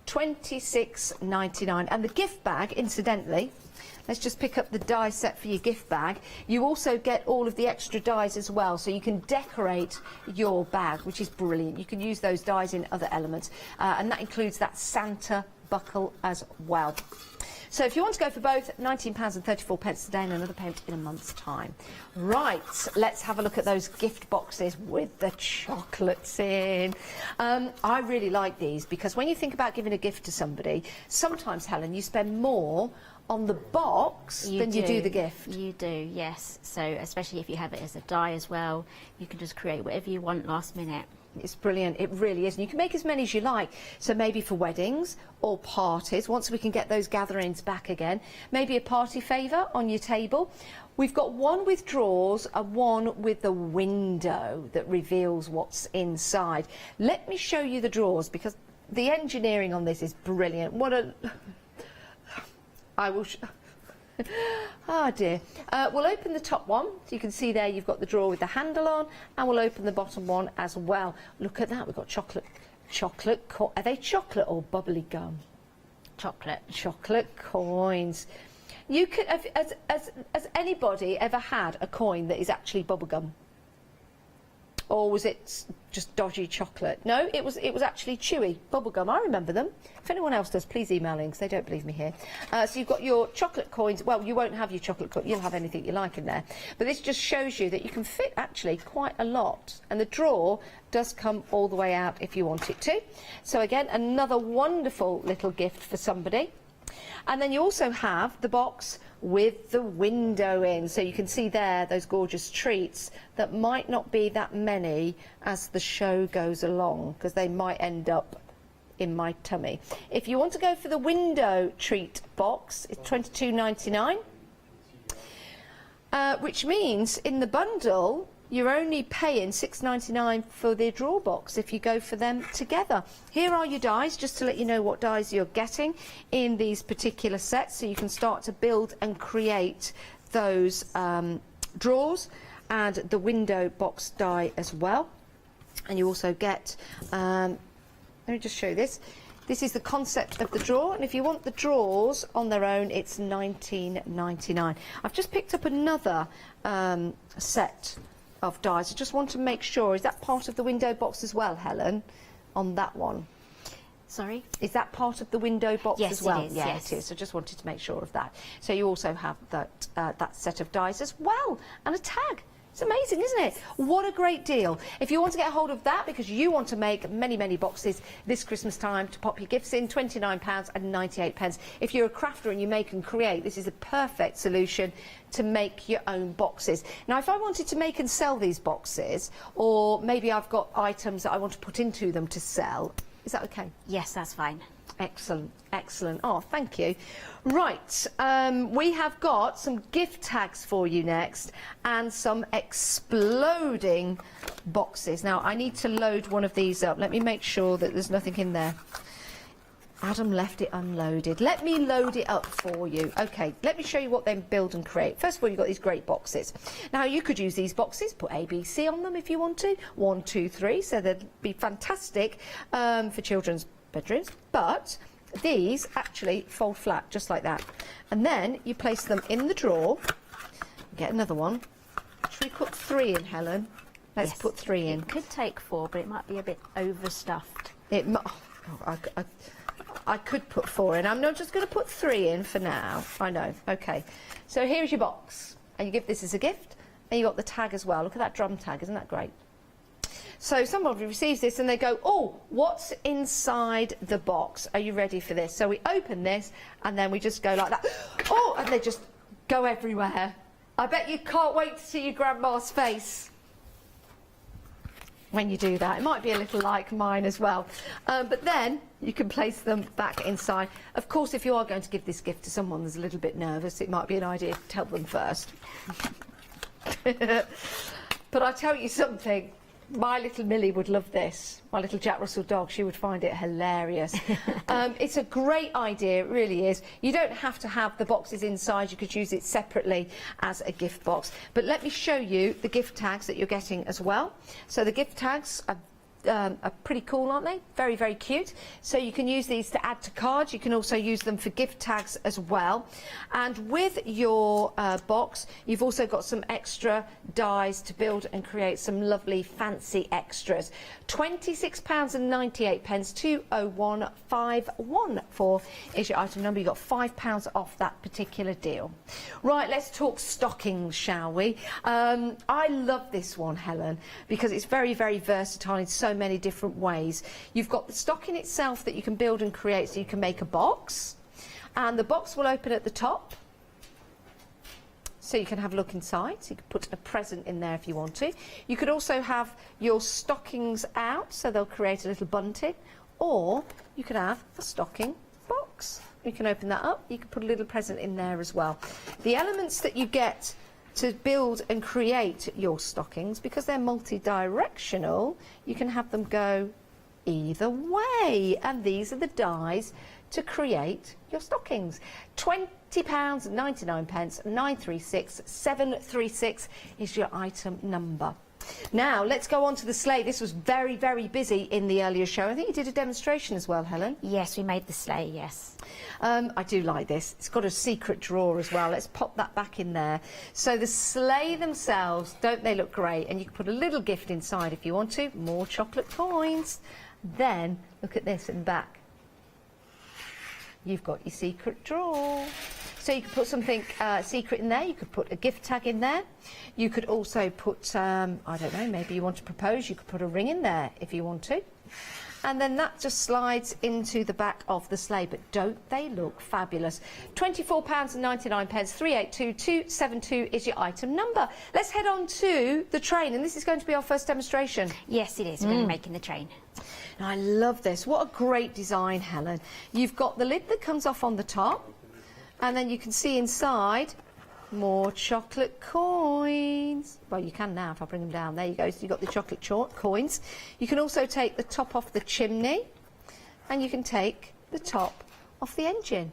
£26.99. And the gift bag, incidentally, let's just pick up the die set for your gift bag. You also get all of the extra dies as well, so you can decorate your bag, which is brilliant. You can use those dies in other elements, and that includes that Santa buckle as well. So if you want to go for both, £19.34 today and another payment in a month's time. Right, let's have a look at those gift boxes with the chocolates in. I really like these because when you think about giving a gift to somebody, sometimes, Helen, you spend more on the box than you do the gift. You do, yes. So especially if you have it as a die as well, you can just create whatever you want last minute. It's brilliant, it really is. And you can make as many as you like. So maybe for weddings or parties, once we can get those gatherings back again, maybe a party favour on your table. We've got one with drawers and one with the window that reveals what's inside. Let me show you the drawers because the engineering on this is brilliant. What a... I will... Oh dear. We'll open the top one, so you can see there you've got the drawer with the handle on, and we'll open the bottom one as well. Look at that, we've got chocolate. Are they chocolate or bubbly gum? Chocolate. Chocolate coins. You could, has anybody ever had a coin that is actually bubble gum? Or was it just dodgy chocolate? No, it was actually chewy bubblegum. I remember them. If anyone else does, please email in because they don't believe me here. So you've got your chocolate coins. Well, you won't have your chocolate coin. You'll have anything you like in there. But this just shows you that you can fit actually quite a lot. And the drawer does come all the way out if you want it to. So again, another wonderful little gift for somebody. And then you also have the box with the window in, so you can see there those gorgeous treats that might not be that many as the show goes along because they might end up in my tummy. If you want to go for the window treat box, it's £22.99, which means in the bundle you're only paying £6.99 for the drawer box if you go for them together. Here are your dies, just to let you know what dies you're getting in these particular sets, so you can start to build and create those drawers and the window box die as well. And you also get, let me just show you this, This is the concept of the drawer, and if you want the drawers on their own, it's £19.99. I've just picked up another set of dies. I just want to make sure, is that part of the window box as well, Helen, on that one? Sorry? Is that part of the window box Yes, as well? it is, Yeah, yes. it is. I just wanted to make sure of that. So you also have that, that set of dies as well, and a tag. It's amazing, isn't it? What a great deal. If you want to get hold of that because you want to make many, many boxes this Christmas time to pop your gifts in, £29.98. If you're a crafter and you make and create, this is the perfect solution to make your own boxes. Now, if I wanted to make and sell these boxes, or maybe I've got items that I want to put into them to sell, is that okay? Yes, that's fine. Excellent, excellent. Oh, thank you. Right, we have got some gift tags for you next and some exploding boxes. Now, I need to load one of these up. Let me make sure that there's nothing in there. Adam left it unloaded. Let me load it up for you. Okay, let me show you what they build and create. First of all, you've got these great boxes. Now, you could use these boxes, put ABC on them if you want to. 1, 2, 3, so they'd be fantastic for children's bedrooms, but these actually fold flat just like that, and then you place them in the drawer. Get another one. Should we put 3 in, Helen? Let's Yes. put 3 in. It could take 4, but it might be a bit overstuffed. It I could put 4 in. I'm not just going to put 3 in for now. I know. Okay, so here's your box, and you give this as a gift, and you got the tag as well. Look at that drum tag, isn't that great? So somebody receives this and they go, oh, what's inside the box? Are you ready for this? So we open this and then we just go like that. Oh, and they just go everywhere. I bet you can't wait to see your grandma's face when you do that. It might be a little like mine as well. But then you can place them back inside. Of course, if you are going to give this gift to someone that's a little bit nervous, it might be an idea to tell them first. But I tell you something. My little Millie would love this. My little Jack Russell dog, she would find it hilarious. It's a great idea, it really is. You don't have to have the boxes inside. You could use it separately as a gift box. But let me show you the gift tags that you're getting as well. So the gift tags are pretty cool, aren't they? Very, very cute. So you can use these to add to cards. You can also use them for gift tags as well. And with your box, you've also got some extra dies to build and create some lovely fancy extras. £26.98, 201514 is your item number. You've got £5 off that particular deal. Right, let's talk stockings, shall we? I love this one, Helen, because it's very, very versatile in so many different ways. You've got the stocking itself that you can build and create, so you can make a box, and the box will open at the top, so you can have a look inside, so you can put a present in there if you want to. You could also have your stockings out, so they'll create a little bunting, or you could have a stocking box. You can open that up, you can put a little present in there as well. The elements that you get to build and create your stockings, because they're multi-directional, you can have them go either way, and these are the dies to create your stockings. £20.99, 936 736 is your item number. Now, let's go on to the sleigh. This was very, very busy in the earlier show. I think you did a demonstration as well, Helen. Yes, we made the sleigh, yes. I do like this. It's got a secret drawer as well. Let's pop that back in there. So the sleigh themselves, don't they look great? And you can put a little gift inside if you want to. More chocolate coins. Then, look at this in the back. You've got your secret drawer. So you could put something secret in there. You could put a gift tag in there. You could also put, I don't know, maybe you want to propose. You could put a ring in there if you want to. And then that just slides into the back of the sleigh. But don't they look fabulous? £24.99, 382272 is your item number. Let's head on to the train. And this is going to be our first demonstration. Yes, it is. We're going to be making the train. Now, I love this. What a great design, Helen. You've got the lid that comes off on the top. And then you can see inside more chocolate coins. Well, you can now if I bring them down. There you go. So you've got the chocolate coins. You can also take the top off the chimney, and you can take the top off the engine.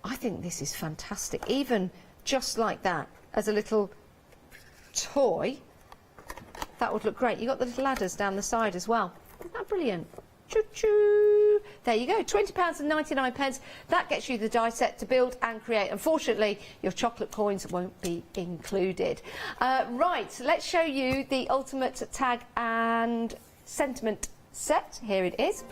I think this is fantastic. Even just like that, as a little toy, that would look great. You've got the little ladders down the side as well. Isn't that brilliant? Choo-choo. There you go, £20.99. That gets you the die set to build and create. Unfortunately, your chocolate coins won't be included. Right, let's show you the ultimate tag and sentiment set. Here it is.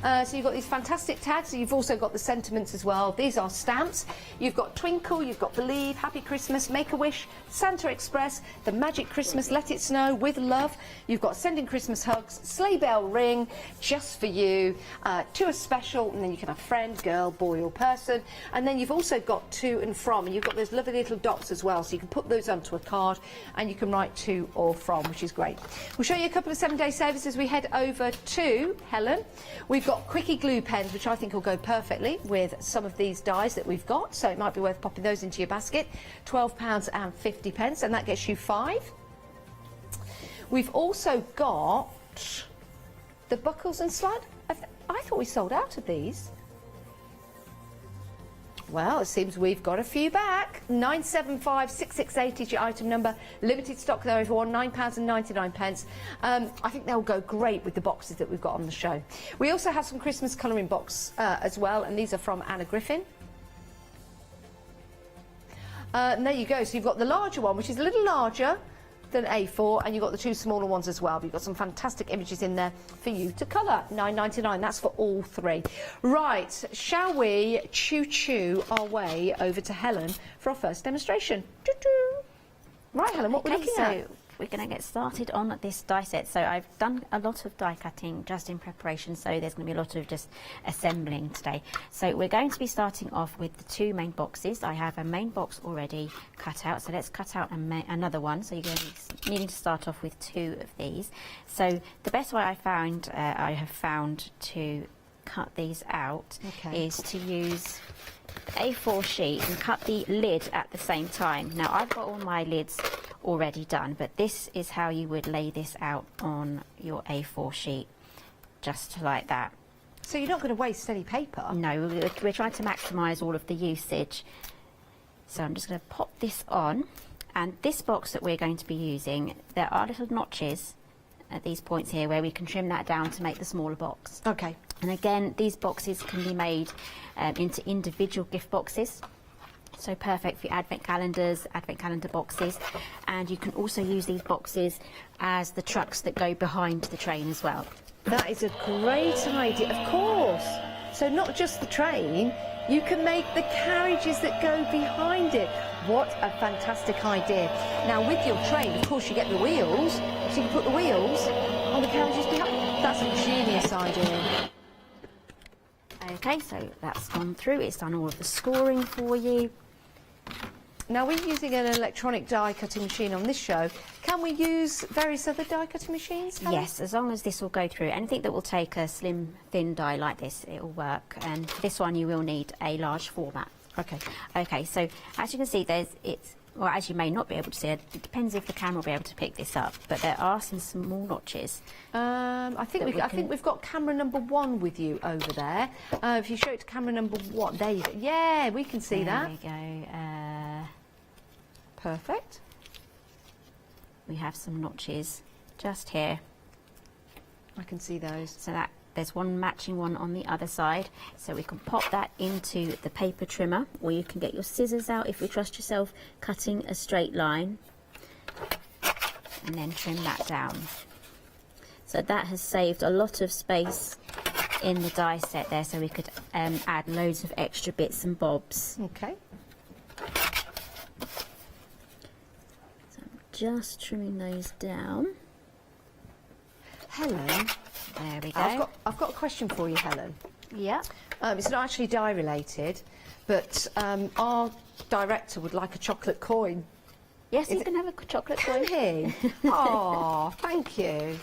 So you've got these fantastic tags. You've also got the sentiments as well. These are stamps. You've got Twinkle, you've got Believe, Happy Christmas, Make a Wish, Santa Express, The Magic Christmas, Let It Snow, With Love. You've got Sending Christmas Hugs, Sleigh Bell Ring, Just for You, To a Special, and then you can have friend, girl, boy or person. And then you've also got To and From, and you've got those lovely little dots as well, so you can put those onto a card and you can write To or From, which is great. We'll show you a couple of 7-day savers as we head over to Helen. We've got Quickie glue pens, which I think will go perfectly with some of these dies that we've got, so it might be worth popping those into your basket. £12.50, and that gets you 5. We've also got the buckles and slide. I thought we sold out of these. Well, it seems we've got a few back. 9756680 is your item number. Limited stock there, everyone. £9.99. I think they'll go great with the boxes that we've got on the show. We also have some Christmas colouring box as well, and these are from Anna Griffin. And there you go. So you've got the larger one, which is a little larger than A4, and you've got the 2 smaller ones as well. But you've got some fantastic images in there for you to colour. £9.99, that's for all 3. Right, shall we choo-choo our way over to Helen for our first demonstration? Choo-choo. Right, Helen, what we're looking at? We're going to get started on this die set. So I've done a lot of die cutting just in preparation, so there's going to be a lot of just assembling today. So we're going to be starting off with the 2 main boxes. I have a main box already cut out, so let's cut out another one. So you're going to be needing to start off with 2 of these. So the best way I have found to cut these out is to use A4 sheet and cut the lid at the same time. Now I've got all my lids already done, but this is how you would lay this out on your A4 sheet, just like that. So you're not going to waste any paper? No, we're trying to maximise all of the usage. So I'm just going to pop this on, and this box that we're going to be using, there are little notches at these points here where we can trim that down to make the smaller box. Okay. And again, these boxes can be made into individual gift boxes. So perfect for your advent calendars, advent calendar boxes. And you can also use these boxes as the trucks that go behind the train as well. That is a great idea, of course. So not just the train, you can make the carriages that go behind it. What a fantastic idea. Now with your train, of course, you get the wheels, so you can put the wheels on the carriages behind. That's a genius idea. Okay, so that's gone through. It's done all of the scoring for you. Now we're using an electronic die cutting machine on this show. Can we use various other die cutting machines, Helen? Yes, as long as this will go through. Anything that will take a slim, thin die like this, it will work. And for this one, you will need a large format. Okay. Okay, so as you can see, well, as you may not be able to see, it depends if the camera will be able to pick this up, but there are some small notches. I think we've got camera number 1 with you over there. If you show it to camera number 1, there you go. Yeah, we can see that. There we go. Perfect. We have some notches just here. I can see those. So that there's one matching one on the other side, so we can pop that into the paper trimmer, or you can get your scissors out if you trust yourself cutting a straight line, and then trim that down. So that has saved a lot of space in the die set there, so we could add loads of extra bits and bobs. Okay. So I'm just trimming those down. Helen, there we go. I've got a question for you, Helen. Yeah. It's not actually die related, but our director would like a chocolate coin. Yes, you can have a chocolate coin. Can he? Oh, thank you.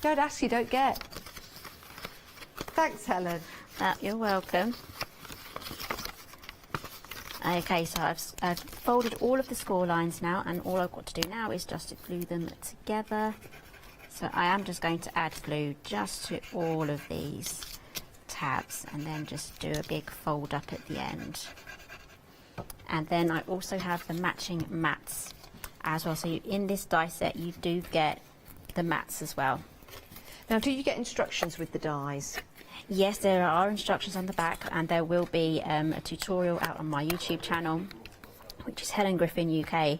Don't ask, you don't get. Thanks, Helen. You're welcome. Okay, so I've folded all of the score lines now, and all I've got to do now is just to glue them together. So I am just going to add glue just to all of these tabs, and then just do a big fold up at the end. And then I also have the matching mats as well. So in this die set, you do get the mats as well. Now, do you get instructions with the dies? Yes, there are instructions on the back, and there will be a tutorial out on my YouTube channel, which is Helen Griffin UK,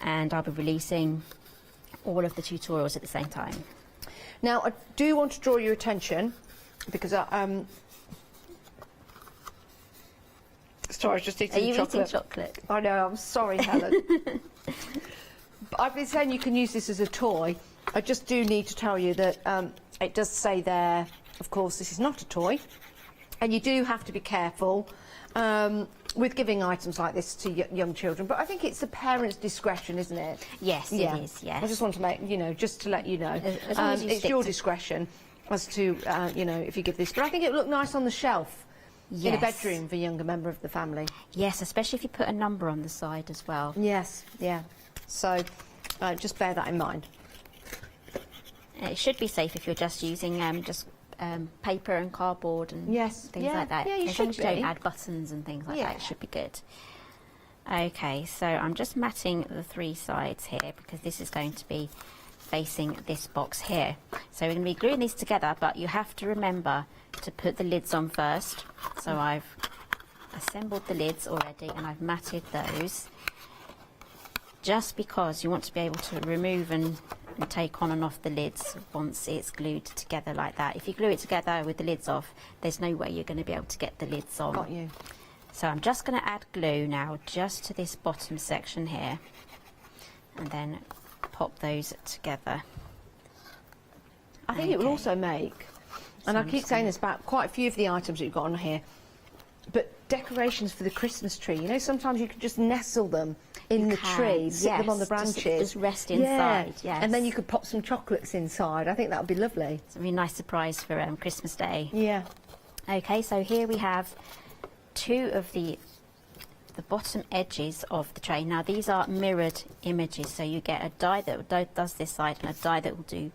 and I'll be releasing all of the tutorials at the same time. Now, I do want to draw your attention, because sorry, I was just eating chocolate. Eating chocolate? I know, I'm sorry, Helen. I've been saying you can use this as a toy. I just do need to tell you that it does say there, of course, this is not a toy, and you do have to be careful with giving items like this to young children. But I think it's the parents' discretion, isn't it? Yes, yeah. it is, yes. I just want to make, just to let you know. As long as you it's stick your to discretion as to, if you give this. But I think it would look nice on the shelf. Yes. In a bedroom for a younger member of the family. Yes, especially if you put a number on the side as well. Yes, yeah. So just bear that in mind. It should be safe if you're just using paper and cardboard and things like that. Yeah, you as should long as you don't add buttons and things like that, it should be good. Okay, so I'm just matting the 3 sides here because this is going to be facing this box here. So we're going to be gluing these together, but you have to remember to put the lids on first. So I've assembled the lids already and I've matted those, just because you want to be able to remove and take on and off the lids once it's glued together like that. If you glue it together with the lids off, there's no way you're going to be able to get the lids on. Got you. So I'm just going to add glue now just to this bottom section here, and then pop those together. I think it will also make, and I keep saying this about quite a few of the items that you've got on here, but decorations for the Christmas tree. Sometimes you can just nestle them in the tree, sit them on the branches. Just rest inside, yes. And then you could pop some chocolates inside. I think that would be lovely. It's a really nice surprise for Christmas Day. Yeah. Okay, so here we have 2 of the bottom edges of the tray. Now these are mirrored images, so you get a die that does this side and a die that will do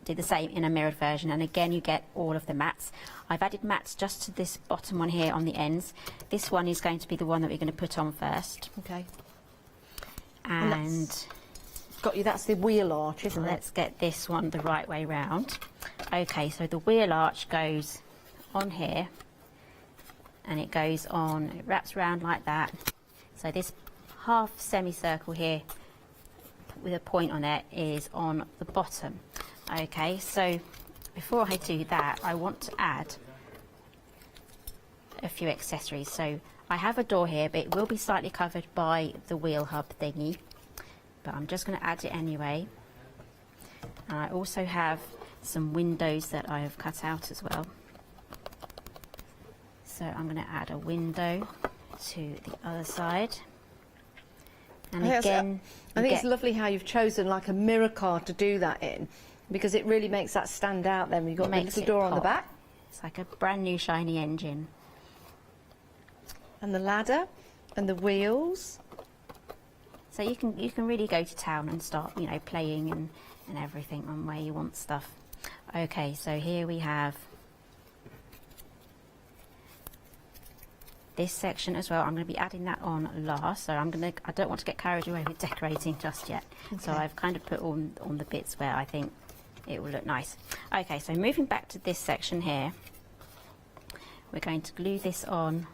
the same in a mirrored version, and again you get all of the mats. I've added mats just to this bottom one here on the ends. This one is going to be the one that we're going to put on first. Okay. And got you, that's the wheel arch, isn't it? Let's get this one the right way round. Okay, so the wheel arch goes on here, and it goes on, it wraps around like that. So this half semicircle here with a point on it is on the bottom. Okay, so before I do that, I want to add a few accessories. So I have a door here, but it will be slightly covered by the wheel hub thingy, but I'm just going to add it anyway. And I also have some windows that I have cut out as well. So I'm going to add a window to the other side. And again, I think it's lovely how you've chosen like a mirror card to do that in, because it really makes that stand out then. You've got the little door on the back. It's like a brand new shiny engine. And the ladder and the wheels. So you can really go to town and start, playing and everything on where you want stuff. Okay, so here we have this section as well. I'm going to be adding that on last, so I don't want to get carried away with decorating just yet. Okay. So I've kind of put on the bits where I think it will look nice. Okay, so moving back to this section here, we're going to glue this on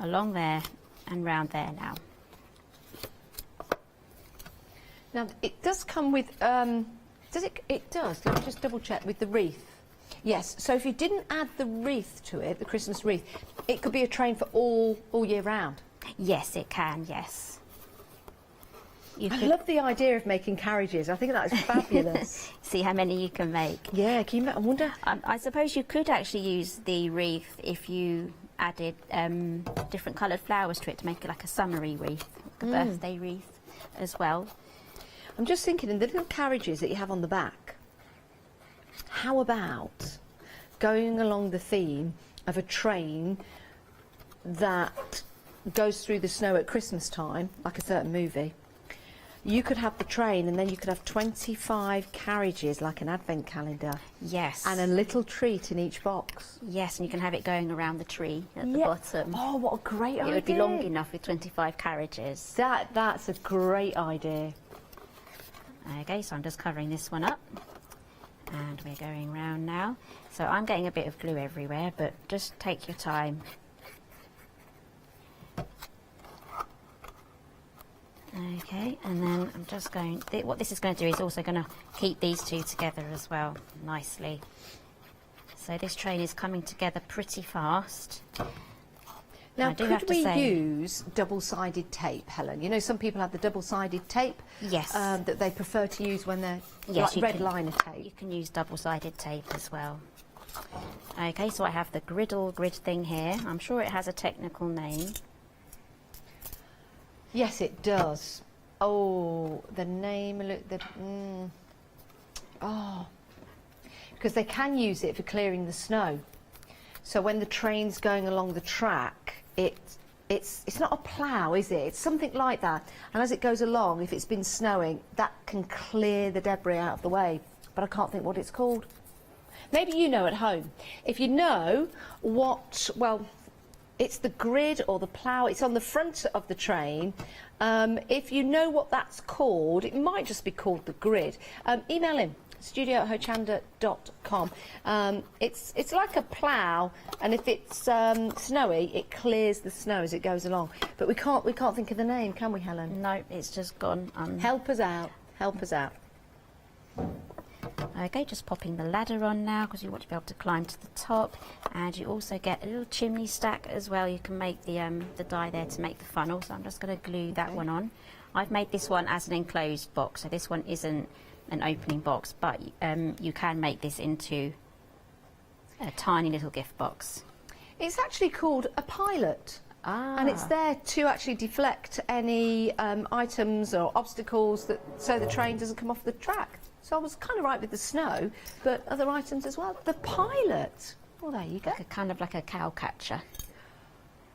along there and round there now. Now it does come with, does it? It does. Let me just double check with the wreath. Yes, so if you didn't add the wreath to it, the Christmas wreath, it could be a train for all year round. Yes, it can, yes. I love the idea of making carriages. I think that is fabulous. See how many you can make. Yeah, can you, I wonder... I suppose you could actually use the wreath if you added different coloured flowers to it to make it like a summery wreath, like a birthday wreath as well. I'm just thinking, in the little carriages that you have on the back, how about going along the theme of a train that goes through the snow at Christmas time, like a certain movie? You could have the train, and then you could have 25 carriages, like an advent calendar. Yes. And a little treat in each box. Yes, and you can have it going around the tree at the bottom. Oh, what a great idea. It would be long enough with 25 carriages. That's a great idea. Okay, so I'm just covering this one up. And we're going round now. So I'm getting a bit of glue everywhere, but just take your time. Okay, and then I'm just going, what this is going to do is also going to keep these two together as well, nicely. So this train is coming together pretty fast. Now, could we use double-sided tape, Helen? You know, some people have the double-sided tape. Yes. That they prefer to use when they're yes, like red liner tape. You can use double-sided tape as well. Okay, so I have the griddle grid thing here. I'm sure it has a technical name. Yes, it does. Oh, the name, look, because they can use it for clearing the snow. So when the train's going along the track, it's not a plough, is it? It's something like that. And as it goes along, if it's been snowing, that can clear the debris out of the way. But I can't think what it's called. Maybe you know at home. If you know what, well, it's the grid or the plough. It's on the front of the train. If you know what that's called, it might just be called the grid. Email him, studio@hochanda.com. It's like a plough, and if it's snowy, it clears the snow as it goes along. But we can't think of the name, can we, Helen? No, it's just gone. Help us out. Help us out. Okay, just popping the ladder on now because you want to be able to climb to the top, and you also get a little chimney stack as well. You can make the die there to make the funnel, so I'm just going to glue that one on. I've made this one as an enclosed box, so this one isn't an opening box, but you can make this into a tiny little gift box. It's actually called a pilot. And it's there to actually deflect any items or obstacles so the train doesn't come off the track. So I was kind of right with the snow, but other items as well. The pilot. Well, there you go. Kind of like a cow catcher.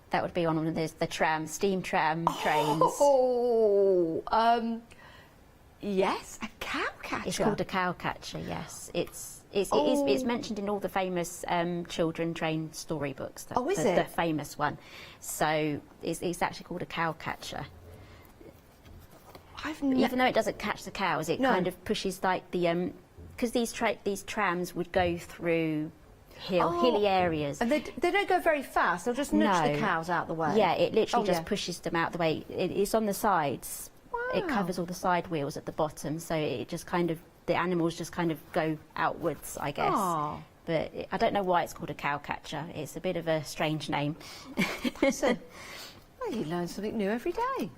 That would be on one of the steam tram trains. Oh, yes, a cow catcher. It's called a cow catcher. Yes, it's mentioned in all the famous children train storybooks. Is it? The famous one. So it's actually called a cow catcher. Even though it doesn't catch the cows, it kind of pushes like the because these trams would go through hilly areas. And they don't go very fast. They'll just nudge the cows out the way. Yeah, it literally just pushes them out the way. It's on the sides. Wow. It covers all the side wheels at the bottom, so it just kind of the animals just kind of go outwards, I guess. Oh. But I don't know why it's called a cow catcher. It's a bit of a strange name. Well, you learn something new every day.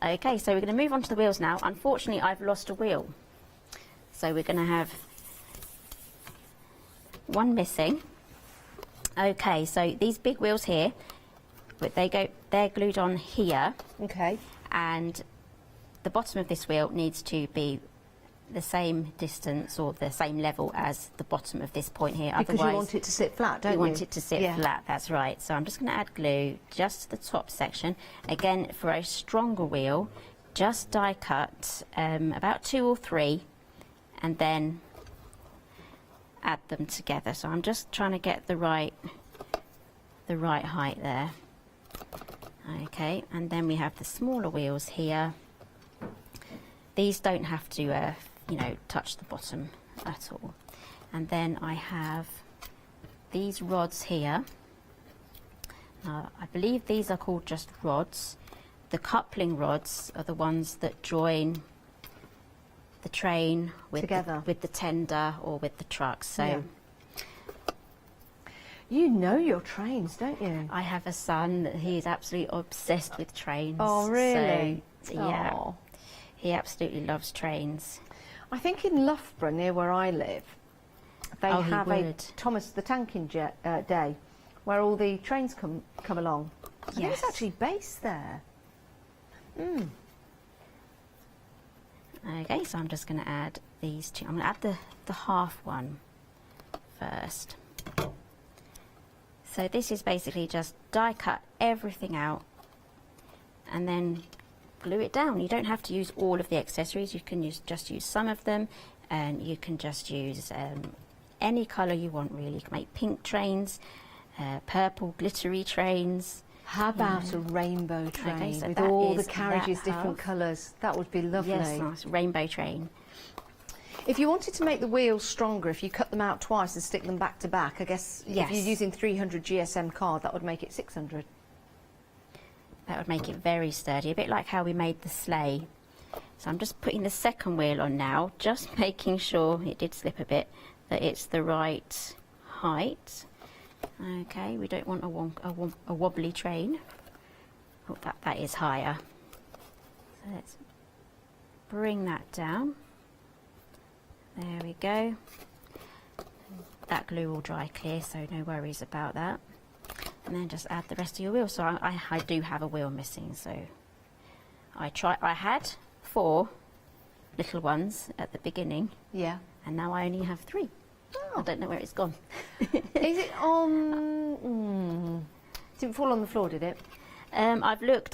Okay, so we're going to move on to the wheels now. Unfortunately, I've lost a wheel. So we're going to have one missing. Okay, so these big wheels here, but they're glued on here. Okay. And the bottom of this wheel needs to be the same distance or the same level as the bottom of this point here. Because otherwise you want it to sit flat, don't you? You want it to sit flat, that's right. So I'm just going to add glue just to the top section. Again, for a stronger wheel, just die cut about 2 or 3 and then add them together. So I'm just trying to get the right height there. Okay, and then we have the smaller wheels here. These don't have to touch the bottom at all. And then I have these rods here. Now, I believe these are called just rods. The coupling rods are the ones that join the train with the tender or with the truck. So you know your trains, don't you? I have a son that he is absolutely obsessed with trains. Oh, really? So, yeah, he absolutely loves trains. I think in Loughborough, near where I live, they have a Thomas the Tank Engine Day, where all the trains come along. I think it's actually based there. Okay, so I'm just going to add these two. I'm going to add the half one first. So this is basically just die cut everything out and then glue it down. You don't have to use all of the accessories. You can just use some of them, and you can just use any colour you want really. You can make pink trains, purple glittery trains. How about a rainbow train with all the carriages different colours? That would be lovely. Yes, nice rainbow train. If you wanted to make the wheels stronger, if you cut them out twice and stick them back to back, I guess if you're using 300 GSM card, that would make it 600. That would make it very sturdy, a bit like how we made the sleigh. So I'm just putting the second wheel on now, just making sure, it did slip a bit, that it's the right height. Okay, we don't want a wobbly train. Oh, that is higher. So let's bring that down. There we go. That glue will dry clear, so no worries about that. And then just add the rest of your wheel. So I do have a wheel missing, so I had 4 little ones at the beginning. Yeah. And now I only have 3. I don't know where it's gone. Is it on... Didn't fall on the floor, did it? I've looked.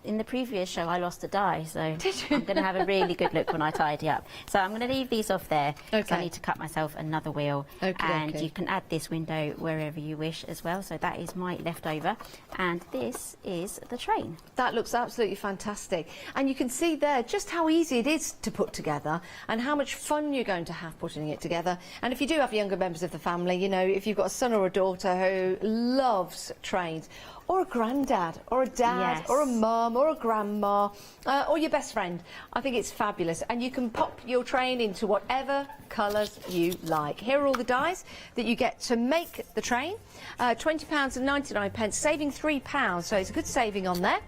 In the previous show, I lost a die, so I'm going to have a really good look when I tidy up. So I'm going to leave these off there. Okay. So I need to cut myself another wheel. And you can add this window wherever you wish as well. So that is my leftover. And this is the train. That looks absolutely fantastic. And you can see there just how easy it is to put together and how much fun you're going to have putting it together. And if you do have younger members of the family, you know, if you've got a son or a daughter who loves trains, or a granddad, or a dad, or a mum, or a grandma, or your best friend. I think it's fabulous. And you can pop your train into whatever colours you like. Here are all the dies that you get to make the train. £20.99, saving £3, so it's a good saving on there.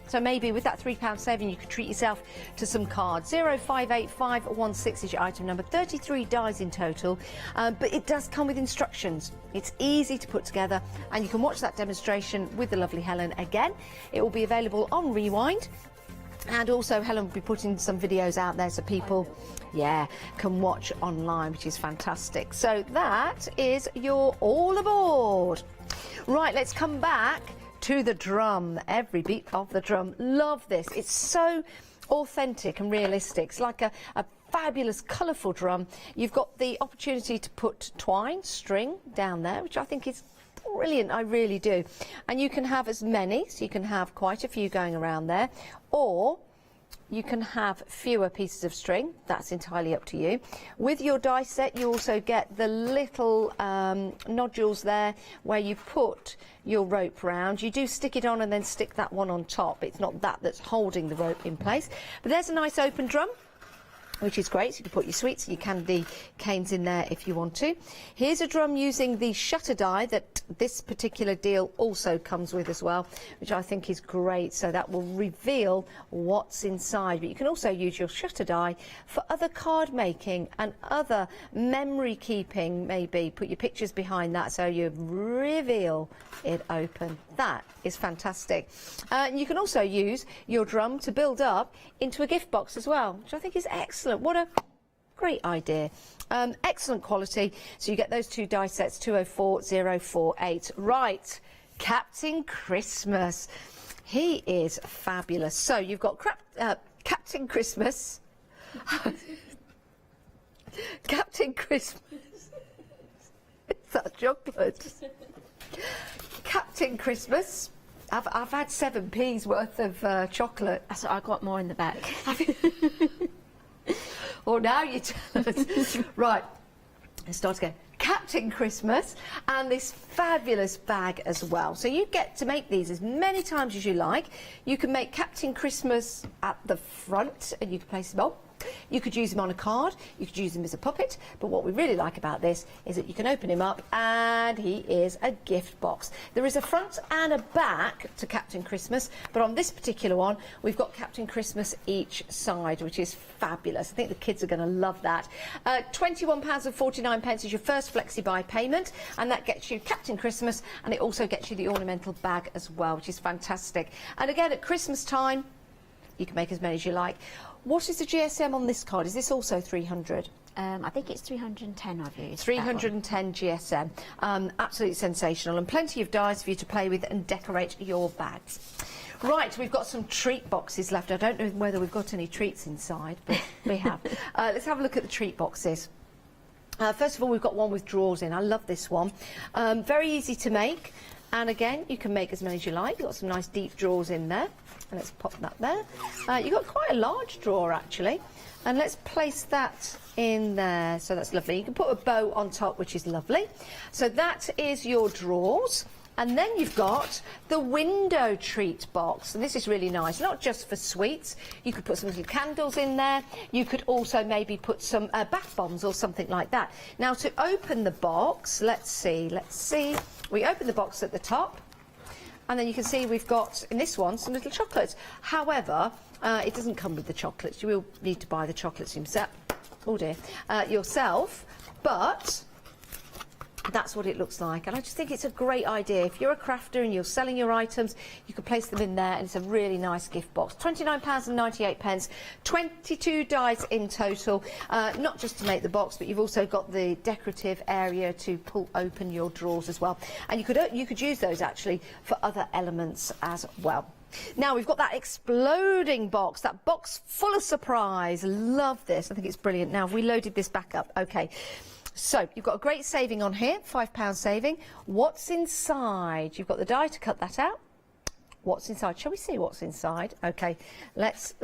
So maybe with that £3 saving, you could treat yourself to some cards. 058516 is your item number. 33 dies in total, but it does come with instructions. It's easy to put together, and you can watch that demonstration with the lovely Helen again. It will be available on Rewind. And also Helen will be putting some videos out there so people, can watch online, which is fantastic. So that is your all aboard. Right, let's come back to the drum. Every beat of the drum. Love this. It's so authentic and realistic. It's like a fabulous, colourful drum. You've got the opportunity to put twine, string down there, which I think is brilliant. I really do. And you can have as many, so you can have quite a few going around there, or you can have fewer pieces of string. That's entirely up to you. With your die set, you also get the little nodules there where you put your rope round. You do stick it on and then stick that one on top. It's not that that's holding the rope in place. But there's a nice open drum, which is great. So you can put your sweets and your candy canes in there if you want to. Here's a drum using the shutter die that this particular deal also comes with as well, which I think is great. So that will reveal what's inside. But you can also use your shutter die for other card making and other memory keeping, maybe. Put your pictures behind that so you reveal it open. That is fantastic. And you can also use your drum to build up into a gift box as well, which I think is excellent. What a great idea. Excellent quality. So you get those 2 die sets, 204048. Right, Captain Christmas. He is fabulous. So you've got Captain Christmas. Captain Christmas. Is that chocolate? Captain Christmas. I've had 7p's worth of chocolate. So I got more in the back. Well, now you tell us. Right, let's start again. Captain Christmas, and this fabulous bag as well. So you get to make these as many times as you like. You can make Captain Christmas at the front, and you can place them on. You could use him on a card, you could use him as a puppet, but what we really like about this is that you can open him up and he is a gift box. There is a front and a back to Captain Christmas, but on this particular one we've got Captain Christmas each side, which is fabulous. I think the kids are going to love that. £21.49 is your first flexi-buy payment, and that gets you Captain Christmas, and it also gets you the ornamental bag as well, which is fantastic. And again, at Christmas time you can make as many as you like. What is the GSM on this card? Is this also 300? I think it's 310 I've used. 310 GSM. Absolutely sensational, and plenty of dies for you to play with and decorate your bags. Right, we've got some treat boxes left. I don't know whether we've got any treats inside, but we have. Let's have a look at the treat boxes. First of all, we've got one with drawers in. I love this one. Very easy to make. And again, you can make as many as you like. You've got some nice deep drawers in there. And let's pop that there. You've got quite a large drawer, actually. And let's place that in there. So that's lovely. You can put a bow on top, which is lovely. So that is your drawers. And then you've got the window treat box. And this is really nice, not just for sweets. You could put some little candles in there. You could also maybe put some bath bombs or something like that. Now, to open the box, let's see. We open the box at the top. And then you can see we've got, in this one, some little chocolates. However, it doesn't come with the chocolates. You will need to buy the chocolates yourself. Oh dear. Yourself. But that's what it looks like, and I just think it's a great idea. If you're a crafter and you're selling your items, you can place them in there, and it's a really nice gift box. £29.98, 22 dies in total, not just to make the box, but you've also got the decorative area to pull open your drawers as well, and you could use those actually for other elements as well. Now we've got that exploding box, that box full of surprise. Love this. I think it's brilliant. Now, if we loaded this back up, okay. So, you've got a great saving on here, £5 saving. What's inside? You've got the die to cut that out. What's inside? Shall we see what's inside? Okay, let's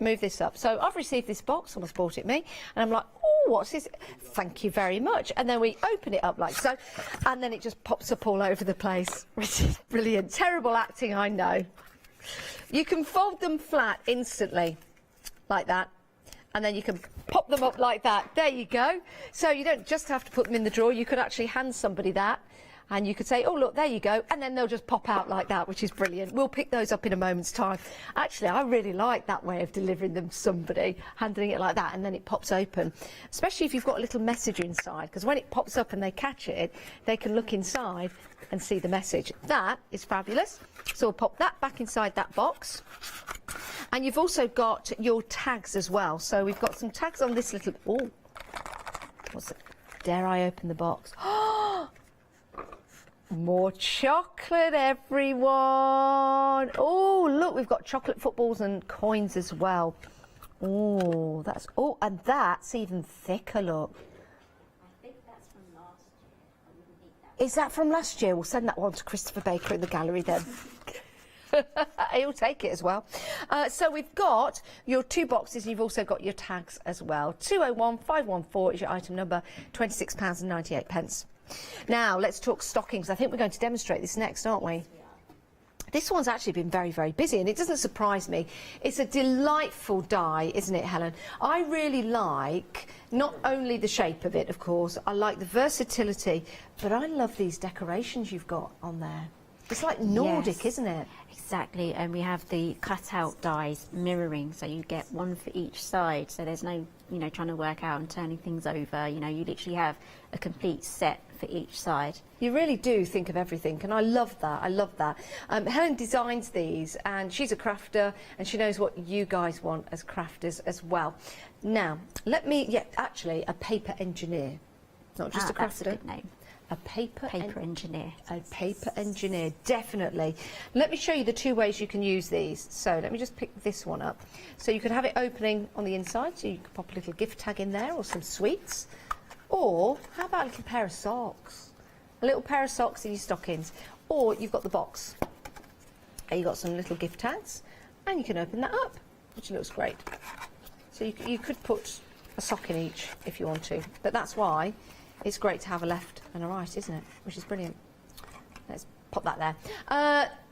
move this up. So, I've received this box, someone's bought it me, and I'm like, oh, what's this? Thank you very much. And then we open it up like so, and then it just pops up all over the place, which is brilliant. Terrible acting, I know. You can fold them flat instantly, like that. And then you can pop them up like that. There you go. So you don't just have to put them in the drawer. You could actually hand somebody that, and you could say, oh, look, there you go. And then they'll just pop out like that, which is brilliant. We'll pick those up in a moment's time. Actually, I really like that way of delivering them to somebody, handling it like that, and then it pops open. Especially if you've got a little message inside, because when it pops up and they catch it, they can look inside and see the message. That is fabulous. So we'll pop that back inside that box. And you've also got your tags as well. So we've got some tags on this little... Oh, what's it? Dare I open the box? More chocolate, everyone. Oh, look, we've got chocolate footballs and coins as well. Oh, that's... Oh, and that's even thicker, look. I think that's from last year. I wouldn't eat that. Is that from last year? We'll send that one to Christopher Baker in the gallery then. He'll take it as well. So we've got your two boxes, and you've also got your tags as well. 201514 is your item number, £26.98. Now let's talk stockings. I think we're going to demonstrate this next, aren't we? This one's actually been very, very busy, and it doesn't surprise me. It's a delightful die, isn't it, Helen? I really like not only the shape of it, of course, I like the versatility, but I love these decorations you've got on there. It's like Nordic, yes, isn't it? Exactly, and we have the cut-out dies mirroring, so you get one for each side, so there's no, trying to work out and turning things over. You literally have a complete set for each side. You really do think of everything, and I love that. I love that. Helen designs these, and she's a crafter, and she knows what you guys want as crafters as well. Now, actually, a paper engineer, not just a crafter. That's a good name. A paper engineer. A paper engineer, definitely. Let me show you the two ways you can use these. So let me just pick this one up. So you could have it opening on the inside, so you could pop a little gift tag in there or some sweets. Or how about a little pair of socks? A little pair of socks in your stockings. Or you've got the box. And you've got some little gift tags, and you can open that up, which looks great. So you could put a sock in each if you want to, but that's why it's great to have a left and a right, isn't it? Which is brilliant. Let's pop that there.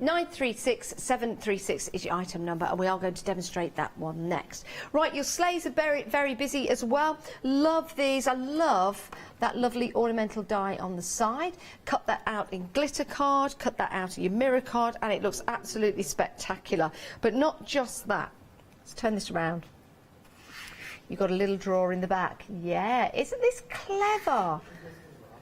936736 is your item number, and we are going to demonstrate that one next. Right, your sleighs are very, very busy as well. Love these. I love that lovely ornamental die on the side. Cut that out in glitter card, cut that out in your mirror card, and it looks absolutely spectacular. But not just that. Let's turn this around. You've got a little drawer in the back. Yeah, isn't this clever?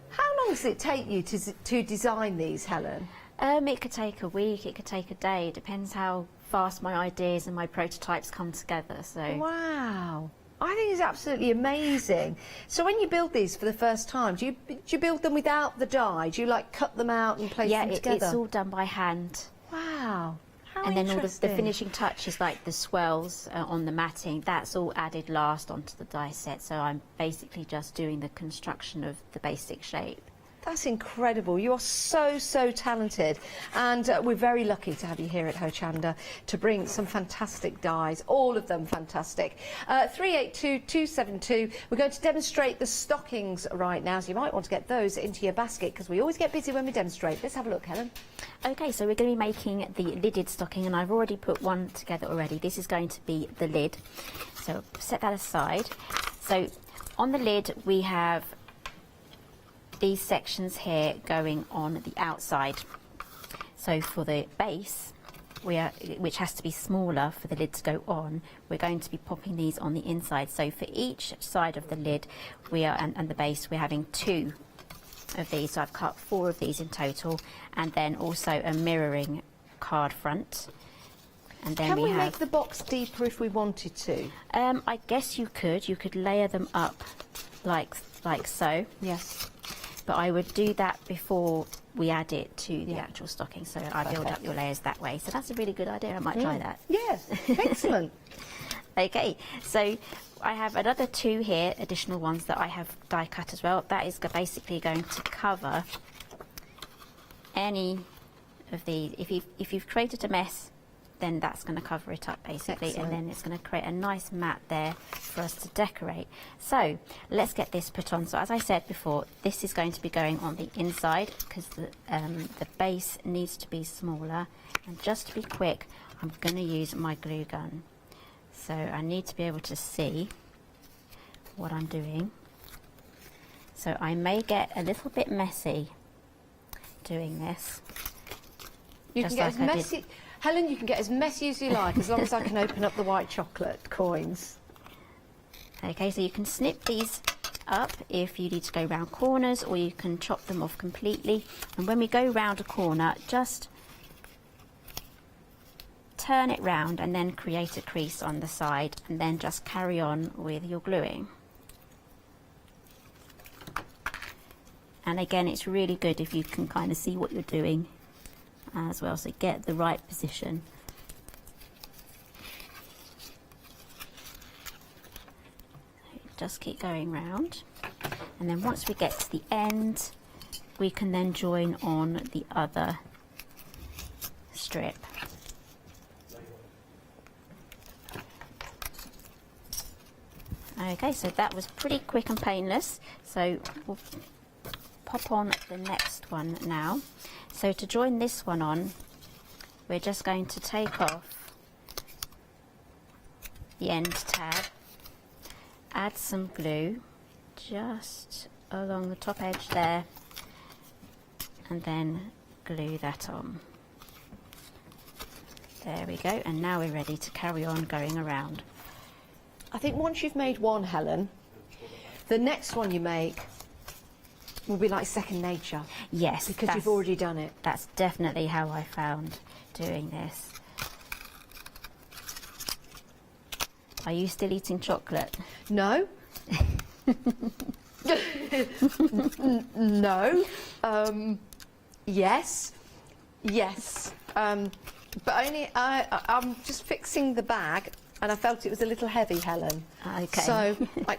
How long does it take you to design these, Helen? It could take a week, it could take a day. It depends how fast my ideas and my prototypes come together. So. Wow. I think it's absolutely amazing. So when you build these for the first time, do you build them without the die? Do you cut them out and place them together? Yeah, it's all done by hand. Wow. How and then all the interesting. finishing touches, like the swells on the matting, that's all added last onto the die set. So I'm basically just doing the construction of the basic shape. That's incredible. You are so, so talented. And we're very lucky to have you here at Hochanda to bring some fantastic dies, all of them fantastic. 382272. We're going to demonstrate the stockings right now, so you might want to get those into your basket because we always get busy when we demonstrate. Let's have a look, Helen. Okay, so we're going to be making the lidded stocking, and I've already put one together already. This is going to be the lid. So set that aside. So on the lid we have these sections here going on the outside. So for the base, which has to be smaller for the lid to go on, we're going to be popping these on the inside. So for each side of the lid and the base, we're having 2 of these. So I've cut 4 of these in total, and then also a mirroring card front. And then Can we make the box deeper if we wanted to? I guess you could layer them up like so. Yes. But I would do that before we add it to the actual stocking, so I build up your layers that way. So that's a really good idea. I might try that. Yes, excellent. Okay, so I have another 2 here, additional ones that I have die cut as well. That is basically going to cover any of these. If you've created a mess, then that's going to cover it up basically. Excellent. And then it's going to create a nice mat there for us to decorate. So let's get this put on. So as I said before, this is going to be going on the inside because the base needs to be smaller. And just to be quick, I'm going to use my glue gun. So I need to be able to see what I'm doing. So I may get a little bit messy doing this. You can get as messy, Helen, you can get as messy as you like, as long as I can open up the white chocolate coins. Okay, so you can snip these up if you need to go round corners, or you can chop them off completely. And when we go round a corner, just turn it round and then create a crease on the side, and then just carry on with your gluing. And again, it's really good if you can kind of see what you're doing as well, so get the right position. Just keep going round, and then once we get to the end, we can then join on the other strip. Okay, so that was pretty quick and painless, so we'll pop on the next one now. So to join this one on, we're just going to take off the end tab, add some glue just along the top edge there, and then glue that on. There we go, and now we're ready to carry on going around. I think once you've made one, Helen, the next one you make will be like second nature. Yes, because you've already done it. That's definitely how I found doing this. Are you still eating chocolate? No. No. Yes. Yes. But only I'm just fixing the bag, and I felt it was a little heavy, Helen. Okay. So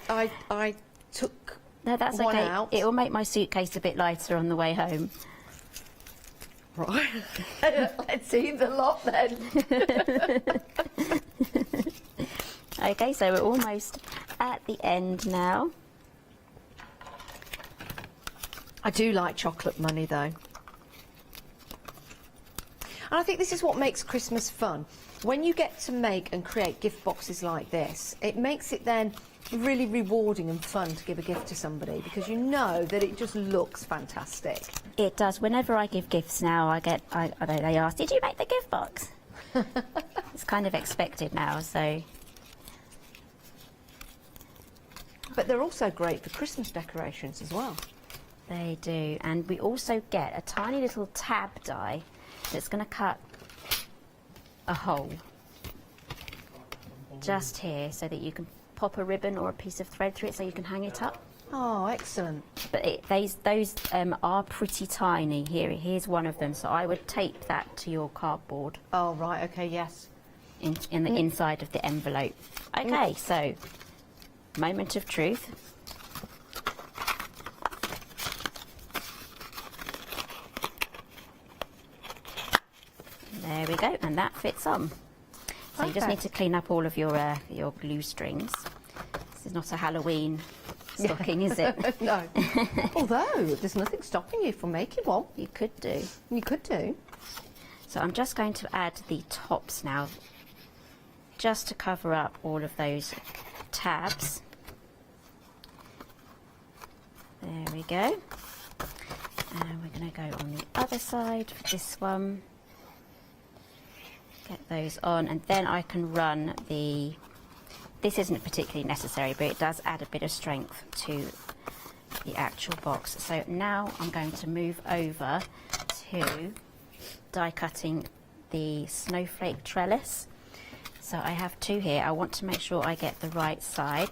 I took that's one okay. out. It will make my suitcase a bit lighter on the way home. Right. Let's eat the lot then. Okay, so we're almost at the end now. I do like chocolate money though. And I think this is what makes Christmas fun. When you get to make and create gift boxes like this, it makes it then really rewarding and fun to give a gift to somebody, because you know that it just looks fantastic. It does. Whenever I give gifts now, they ask, did you make the gift box? It's kind of expected now, so. But they're also great for Christmas decorations as well. They do, and we also get a tiny little tab die that's going to cut a hole just here so that you can pop a ribbon or a piece of thread through it so you can hang it up. Oh, excellent. But those are pretty tiny. Here's one of them, so I would tape that to your cardboard. Oh, right, okay, yes. In the inside of the envelope. Okay, so moment of truth. There we go, and that fits on. So you just need to clean up all of your glue strings. This is not a Halloween stocking, is it? No. Although there's nothing stopping you from making one. You could do. You could do. So I'm just going to add the tops now, just to cover up all of those tabs. There we go. And we're going to go on the other side for this one. Get those on, and then I can run the... This isn't particularly necessary, but it does add a bit of strength to the actual box. So now I'm going to move over to die cutting the snowflake trellis. So I have two here. I want to make sure I get the right side.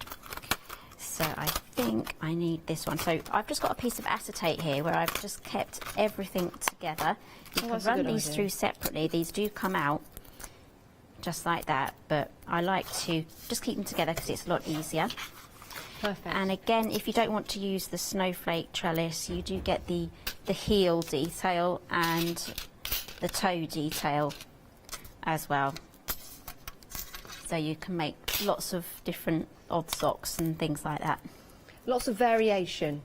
So I think I need this one. So I've just got a piece of acetate here where I've just kept everything together. You can run these through separately. These do come out just like that, but I like to just keep them together because it's a lot easier. Perfect. And again, if you don't want to use the snowflake trellis, you do get the heel detail and the toe detail as well. So you can make lots of different odd socks and things like that. Lots of variation.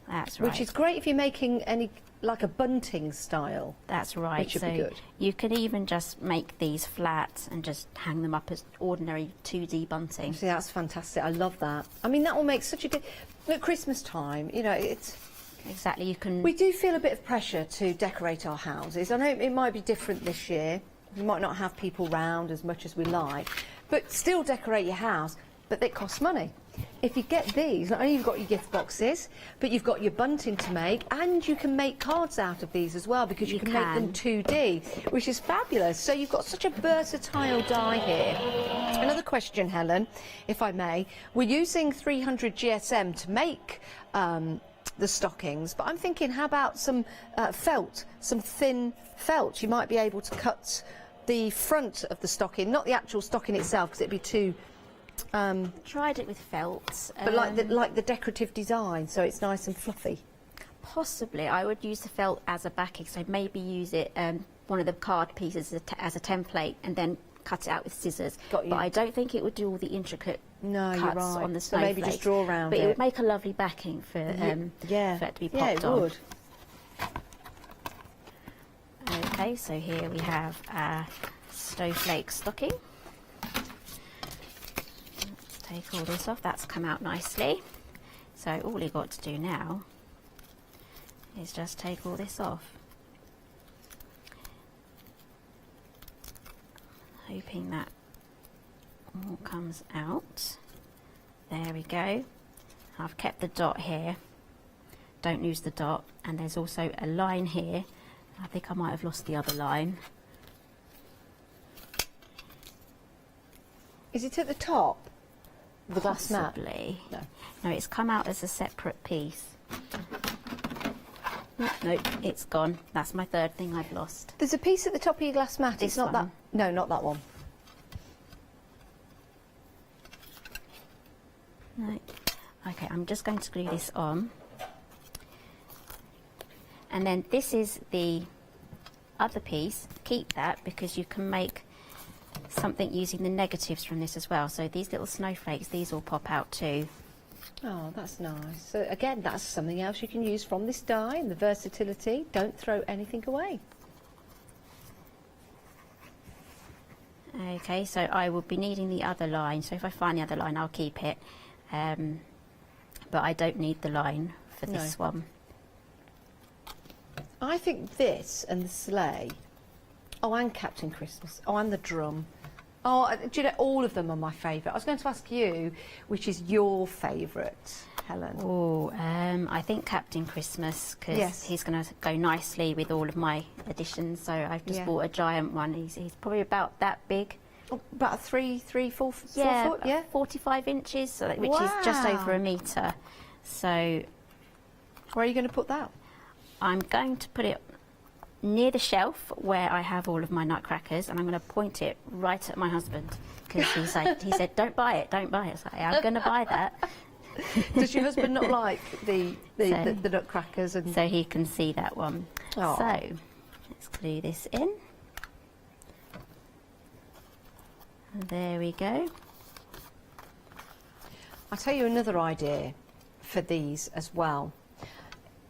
That's right. Which is great if you're making any, like a bunting style. That's right. Which should be good. You could even just make these flat and just hang them up as ordinary 2D bunting. See, that's fantastic. I love that. I mean, that will make such a good... At Christmas time, you know, it's... Exactly, you can... We do feel a bit of pressure to decorate our houses. I know it might be different this year. We might not have people round as much as we like, but still decorate your house, but it costs money. If you get these, not only you've got your gift boxes, but you've got your bunting to make, and you can make cards out of these as well, because you can make them 2D, which is fabulous. So you've got such a versatile die here. Another question, Helen, if I may. We're using 300 GSM to make the stockings, but I'm thinking, how about some felt, some thin felt? You might be able to cut the front of the stocking, not the actual stocking itself, because it'd be too... tried it with felt. But like the decorative design, so it's nice and fluffy. Possibly. I would use the felt as a backing, so maybe use it, one of the card pieces as a template, and then cut it out with scissors. Got you. But I don't think it would do all the intricate cuts you're right. on the So snowflake. maybe just draw around but it. it would make a lovely backing for, for it to be popped on. Yeah, it would. Okay, so here we have our snowflake stocking. Let's take all this off. That's come out nicely. So all you've got to do now is just take all this off. Hoping that all comes out. There we go. I've kept the dot here. Don't lose the dot. And there's also a line here. I think I might have lost the other line. Is it at the top? The glass mat? Possibly. No. No, it's come out as a separate piece. Nope, it's gone. That's my third thing I've lost. There's a piece at the top of your glass mat. This It's not one. that. No, not that one. No. Okay, I'm just going to glue this on. And then this is the other piece. Keep that because you can make something using the negatives from this as well. So these little snowflakes, these all pop out too. Oh, that's nice. So again, that's something else you can use from this die, and the versatility. Don't throw anything away. Okay, so I will be needing the other line. So if I find the other line, I'll keep it. But I don't need the line for this one. I think this and the sleigh. Oh, and Captain Christmas. Oh, and the drum. Oh, do you know, all of them are my favourite. I was going to ask you, which is your favourite, Helen? Oh, I think Captain Christmas, because he's going to go nicely with all of my additions. So I've just bought a giant one. He's probably about that big. Oh, about 4 foot, yeah, 45 inches, so which is just over a metre. So where are you going to put that? I'm going to put it near the shelf where I have all of my nutcrackers, and I'm going to point it right at my husband because he said, "Don't buy it, don't buy it." So I'm going to buy that. Does your husband not like the nutcrackers? And so he can see that one. Oh. So let's glue this in. There we go. I'll tell you another idea for these as well.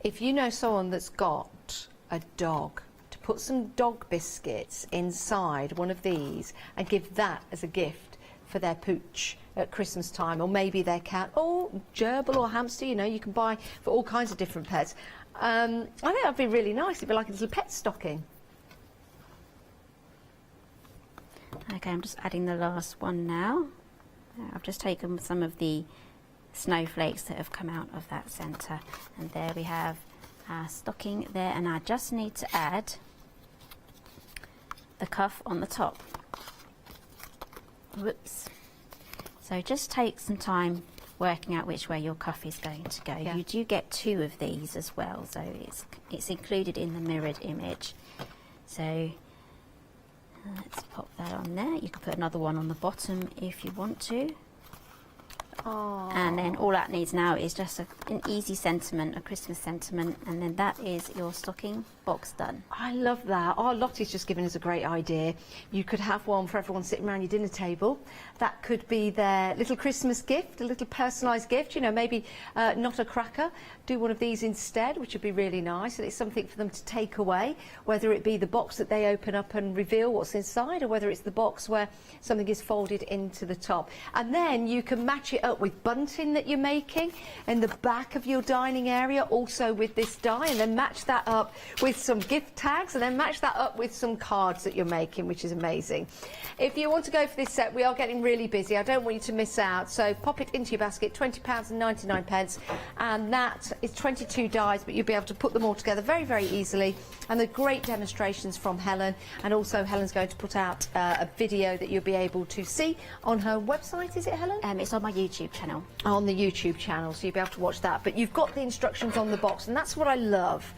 If you know someone that's got a dog, to put some dog biscuits inside one of these and give that as a gift for their pooch at Christmas time, or maybe their cat, or gerbil or hamster, you know, you can buy for all kinds of different pets. I think that'd be really nice. It'd be like a little pet stocking. Okay, I'm just adding the last one now. I've just taken some of the snowflakes that have come out of that centre, and there we have our stocking there, and I just need to add the cuff on the top. Whoops. So just take some time working out which way your cuff is going to go. Yeah. You do get 2 of these as well, so it's included in the mirrored image. So let's pop that on there. You can put another one on the bottom if you want to. Oh. And then all that needs now is just an easy sentiment, a Christmas sentiment, and then that is your stocking box done. I love that. Oh, Lottie's just given us a great idea. You could have one for everyone sitting around your dinner table. That could be their little Christmas gift, a little personalised gift, you know, maybe not a cracker. Do one of these instead, which would be really nice, and it's something for them to take away, whether it be the box that they open up and reveal what's inside, or whether it's the box where something is folded into the top. And then you can match it up with bunting that you're making in the back of your dining area, also with this die, and then match that up with some gift tags, and then match that up with some cards that you're making, which is amazing. If you want to go for this set, we are getting really busy. I don't want you to miss out, so pop it into your basket, £20.99, and that is 22 dies, but you'll be able to put them all together very, very easily. And the great demonstrations from Helen, and also Helen's going to put out a video that you'll be able to see on her website. Is it, Helen? It's on my YouTube channel. On the YouTube channel, so you'll be able to watch that. But you've got the instructions on the box, and that's what I love.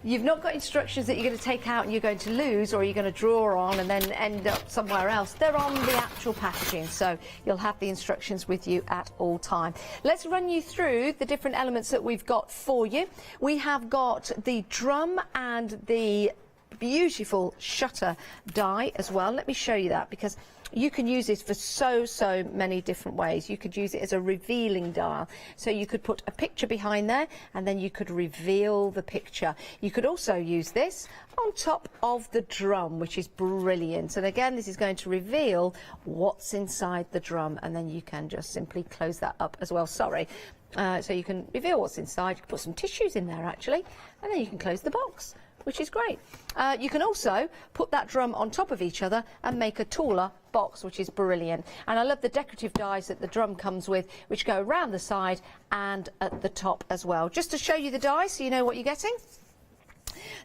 You've not got instructions that you're going to take out and you're going to lose, or you're going to draw on and then end up somewhere else. They're on the actual packaging, so you'll have the instructions with you at all time. Let's run you through the different elements that we've got for you. We have got the drum and the beautiful shutter die as well. Let me show you that, because you can use this for so many different ways. You could use it as a revealing dial, so you could put a picture behind there and then you could reveal the picture. You could also use this on top of the drum, which is brilliant. And again, this is going to reveal what's inside the drum, and then you can just simply close that up as well. Sorry. So you can reveal what's inside. You can put some tissues in there actually, and then you can close the box, which is great. You can also put that drum on top of each other and make a taller box, which is brilliant. And I love the decorative dies that the drum comes with, which go around the side and at the top as well. Just to show you the dies so you know what you're getting.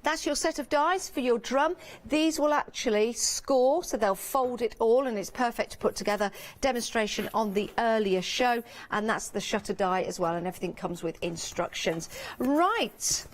That's your set of dies for your drum. These will actually score, so they'll fold it all, and it's perfect to put together. Demonstration on the earlier show, and that's the shutter die as well, and everything comes with instructions. Right.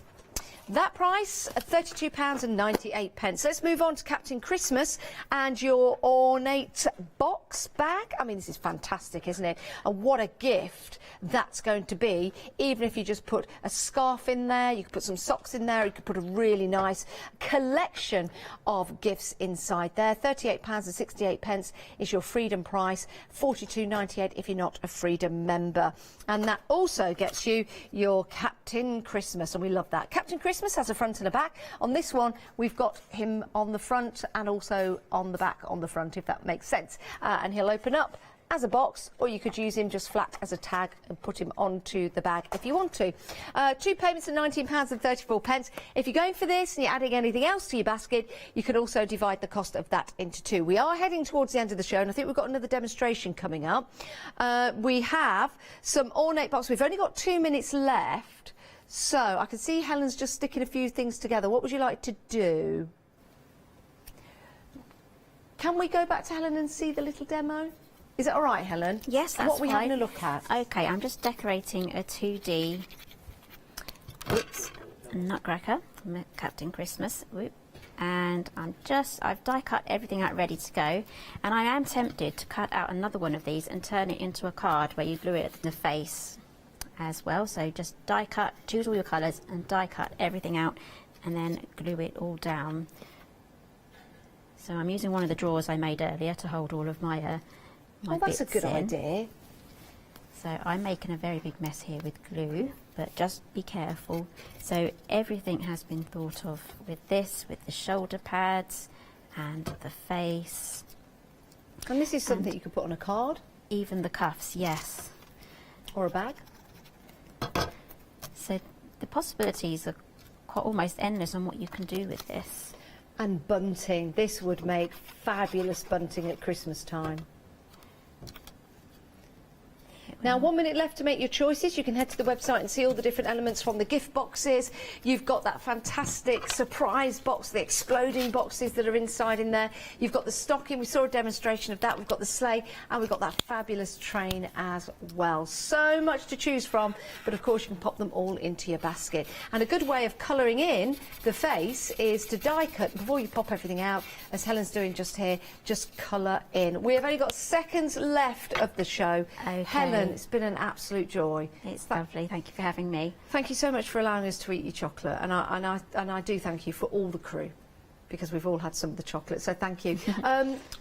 That price, £32.98. Let's move on to Captain Christmas and your ornate box bag. I mean, this is fantastic, isn't it? And what a gift that's going to be. Even if you just put a scarf in there, you could put some socks in there, you could put a really nice collection of gifts inside there. £38.68 is your Freedom price, £42.98 if you're not a Freedom member. And that also gets you your Captain Christmas, and we love that. Captain Christmas has a front and a back. On this one, we've got him on the front and also on the back on the front, if that makes sense. And he'll open up as a box, or you could use him just flat as a tag and put him onto the bag if you want to. 2 payments of £19.34. If you're going for this and you're adding anything else to your basket, you can also divide the cost of that into 2. We are heading towards the end of the show, and I think we've got another demonstration coming up. We have some ornate boxes. We've only got 2 minutes left. So I can see Helen's just sticking a few things together. What would you like to do? Can we go back to Helen and see the little demo? Is that all right, Helen? Yes, that's what are we fine. having a look at? Okay, I'm just decorating a 2D Nutcracker from Captain Christmas. Whoop. And I've die cut everything out ready to go, and I am tempted to cut out another one of these and turn it into a card where you glue it at the face as well. So just die cut, choose all your colours and die cut everything out, and then glue it all down. So I'm using one of the drawers I made earlier to hold all of my my that's a bits good in. idea. So I'm making a very big mess here with glue, but just be careful. So everything has been thought of with this, with the shoulder pads and the face. And this is something you could put on a card. Even the cuffs, yes. Or a bag. So the possibilities are quite almost endless on what you can do with this. And bunting. This would make fabulous bunting at Christmas time. Now, 1 minute left to make your choices. You can head to the website and see all the different elements from the gift boxes. You've got that fantastic surprise box, the exploding boxes that are inside in there. You've got the stocking. We saw a demonstration of that. We've got the sleigh and we've got that fabulous train as well. So much to choose from, but of course you can pop them all into your basket. And a good way of colouring in the face is to die cut before you pop everything out, as Helen's doing just here. Just colour in. We have only got seconds left of the show. Okay. Helen, it's been an absolute joy. It's lovely. Thank you for having me. Thank you so much for allowing us to eat your chocolate, and I do thank you for all the crew, because we've all had some of the chocolate. So thank you.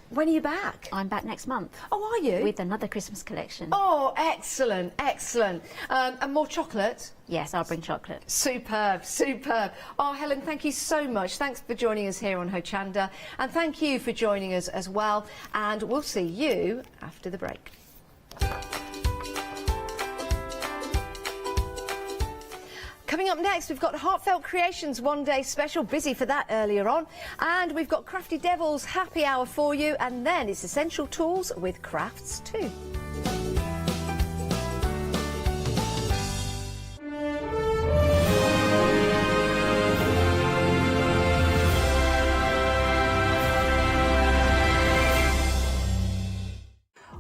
When are you back? I'm back next month. Oh, are you? With another Christmas collection. Oh, excellent, excellent. And more chocolate? Yes, I'll bring chocolate. Superb, superb. Oh, Helen, thank you so much. Thanks for joining us here on Hochanda, and thank you for joining us as well. And we'll see you after the break. Coming up next, we've got Heartfelt Creations One Day Special, busy for that earlier on. And we've got Crafty Devils Happy Hour for you. And then it's Essential Tools with Crafts too.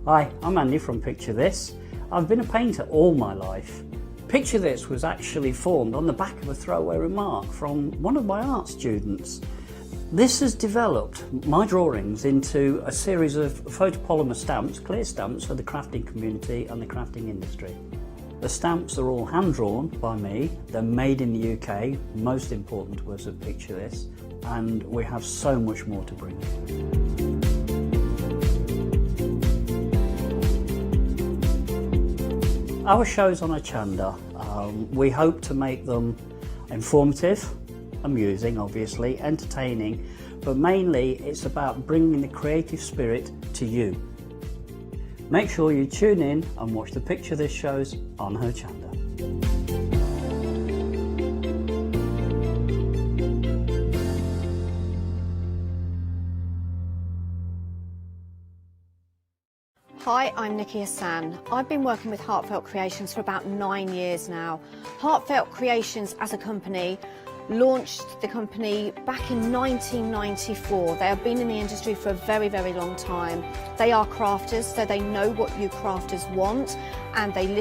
Hi, I'm Andy from Picture This. I've been a painter all my life. Picture This was actually formed on the back of a throwaway remark from one of my art students. This has developed my drawings into a series of photopolymer stamps, clear stamps for the crafting community and the crafting industry. The stamps are all hand-drawn by me, they're made in the UK, most important to us at Picture This, and we have so much more to bring. Our shows on Hochanda, we hope to make them informative, amusing obviously, entertaining, but mainly it's about bringing the creative spirit to you. Make sure you tune in and watch the Picture This shows on Hochanda. Hi, I'm Nikki Hassan. I've been working with Heartfelt Creations for about 9 years now. Heartfelt Creations as a company launched the company back in 1994. They have been in the industry for a very, very long time. They are crafters, so they know what you crafters want, and they listen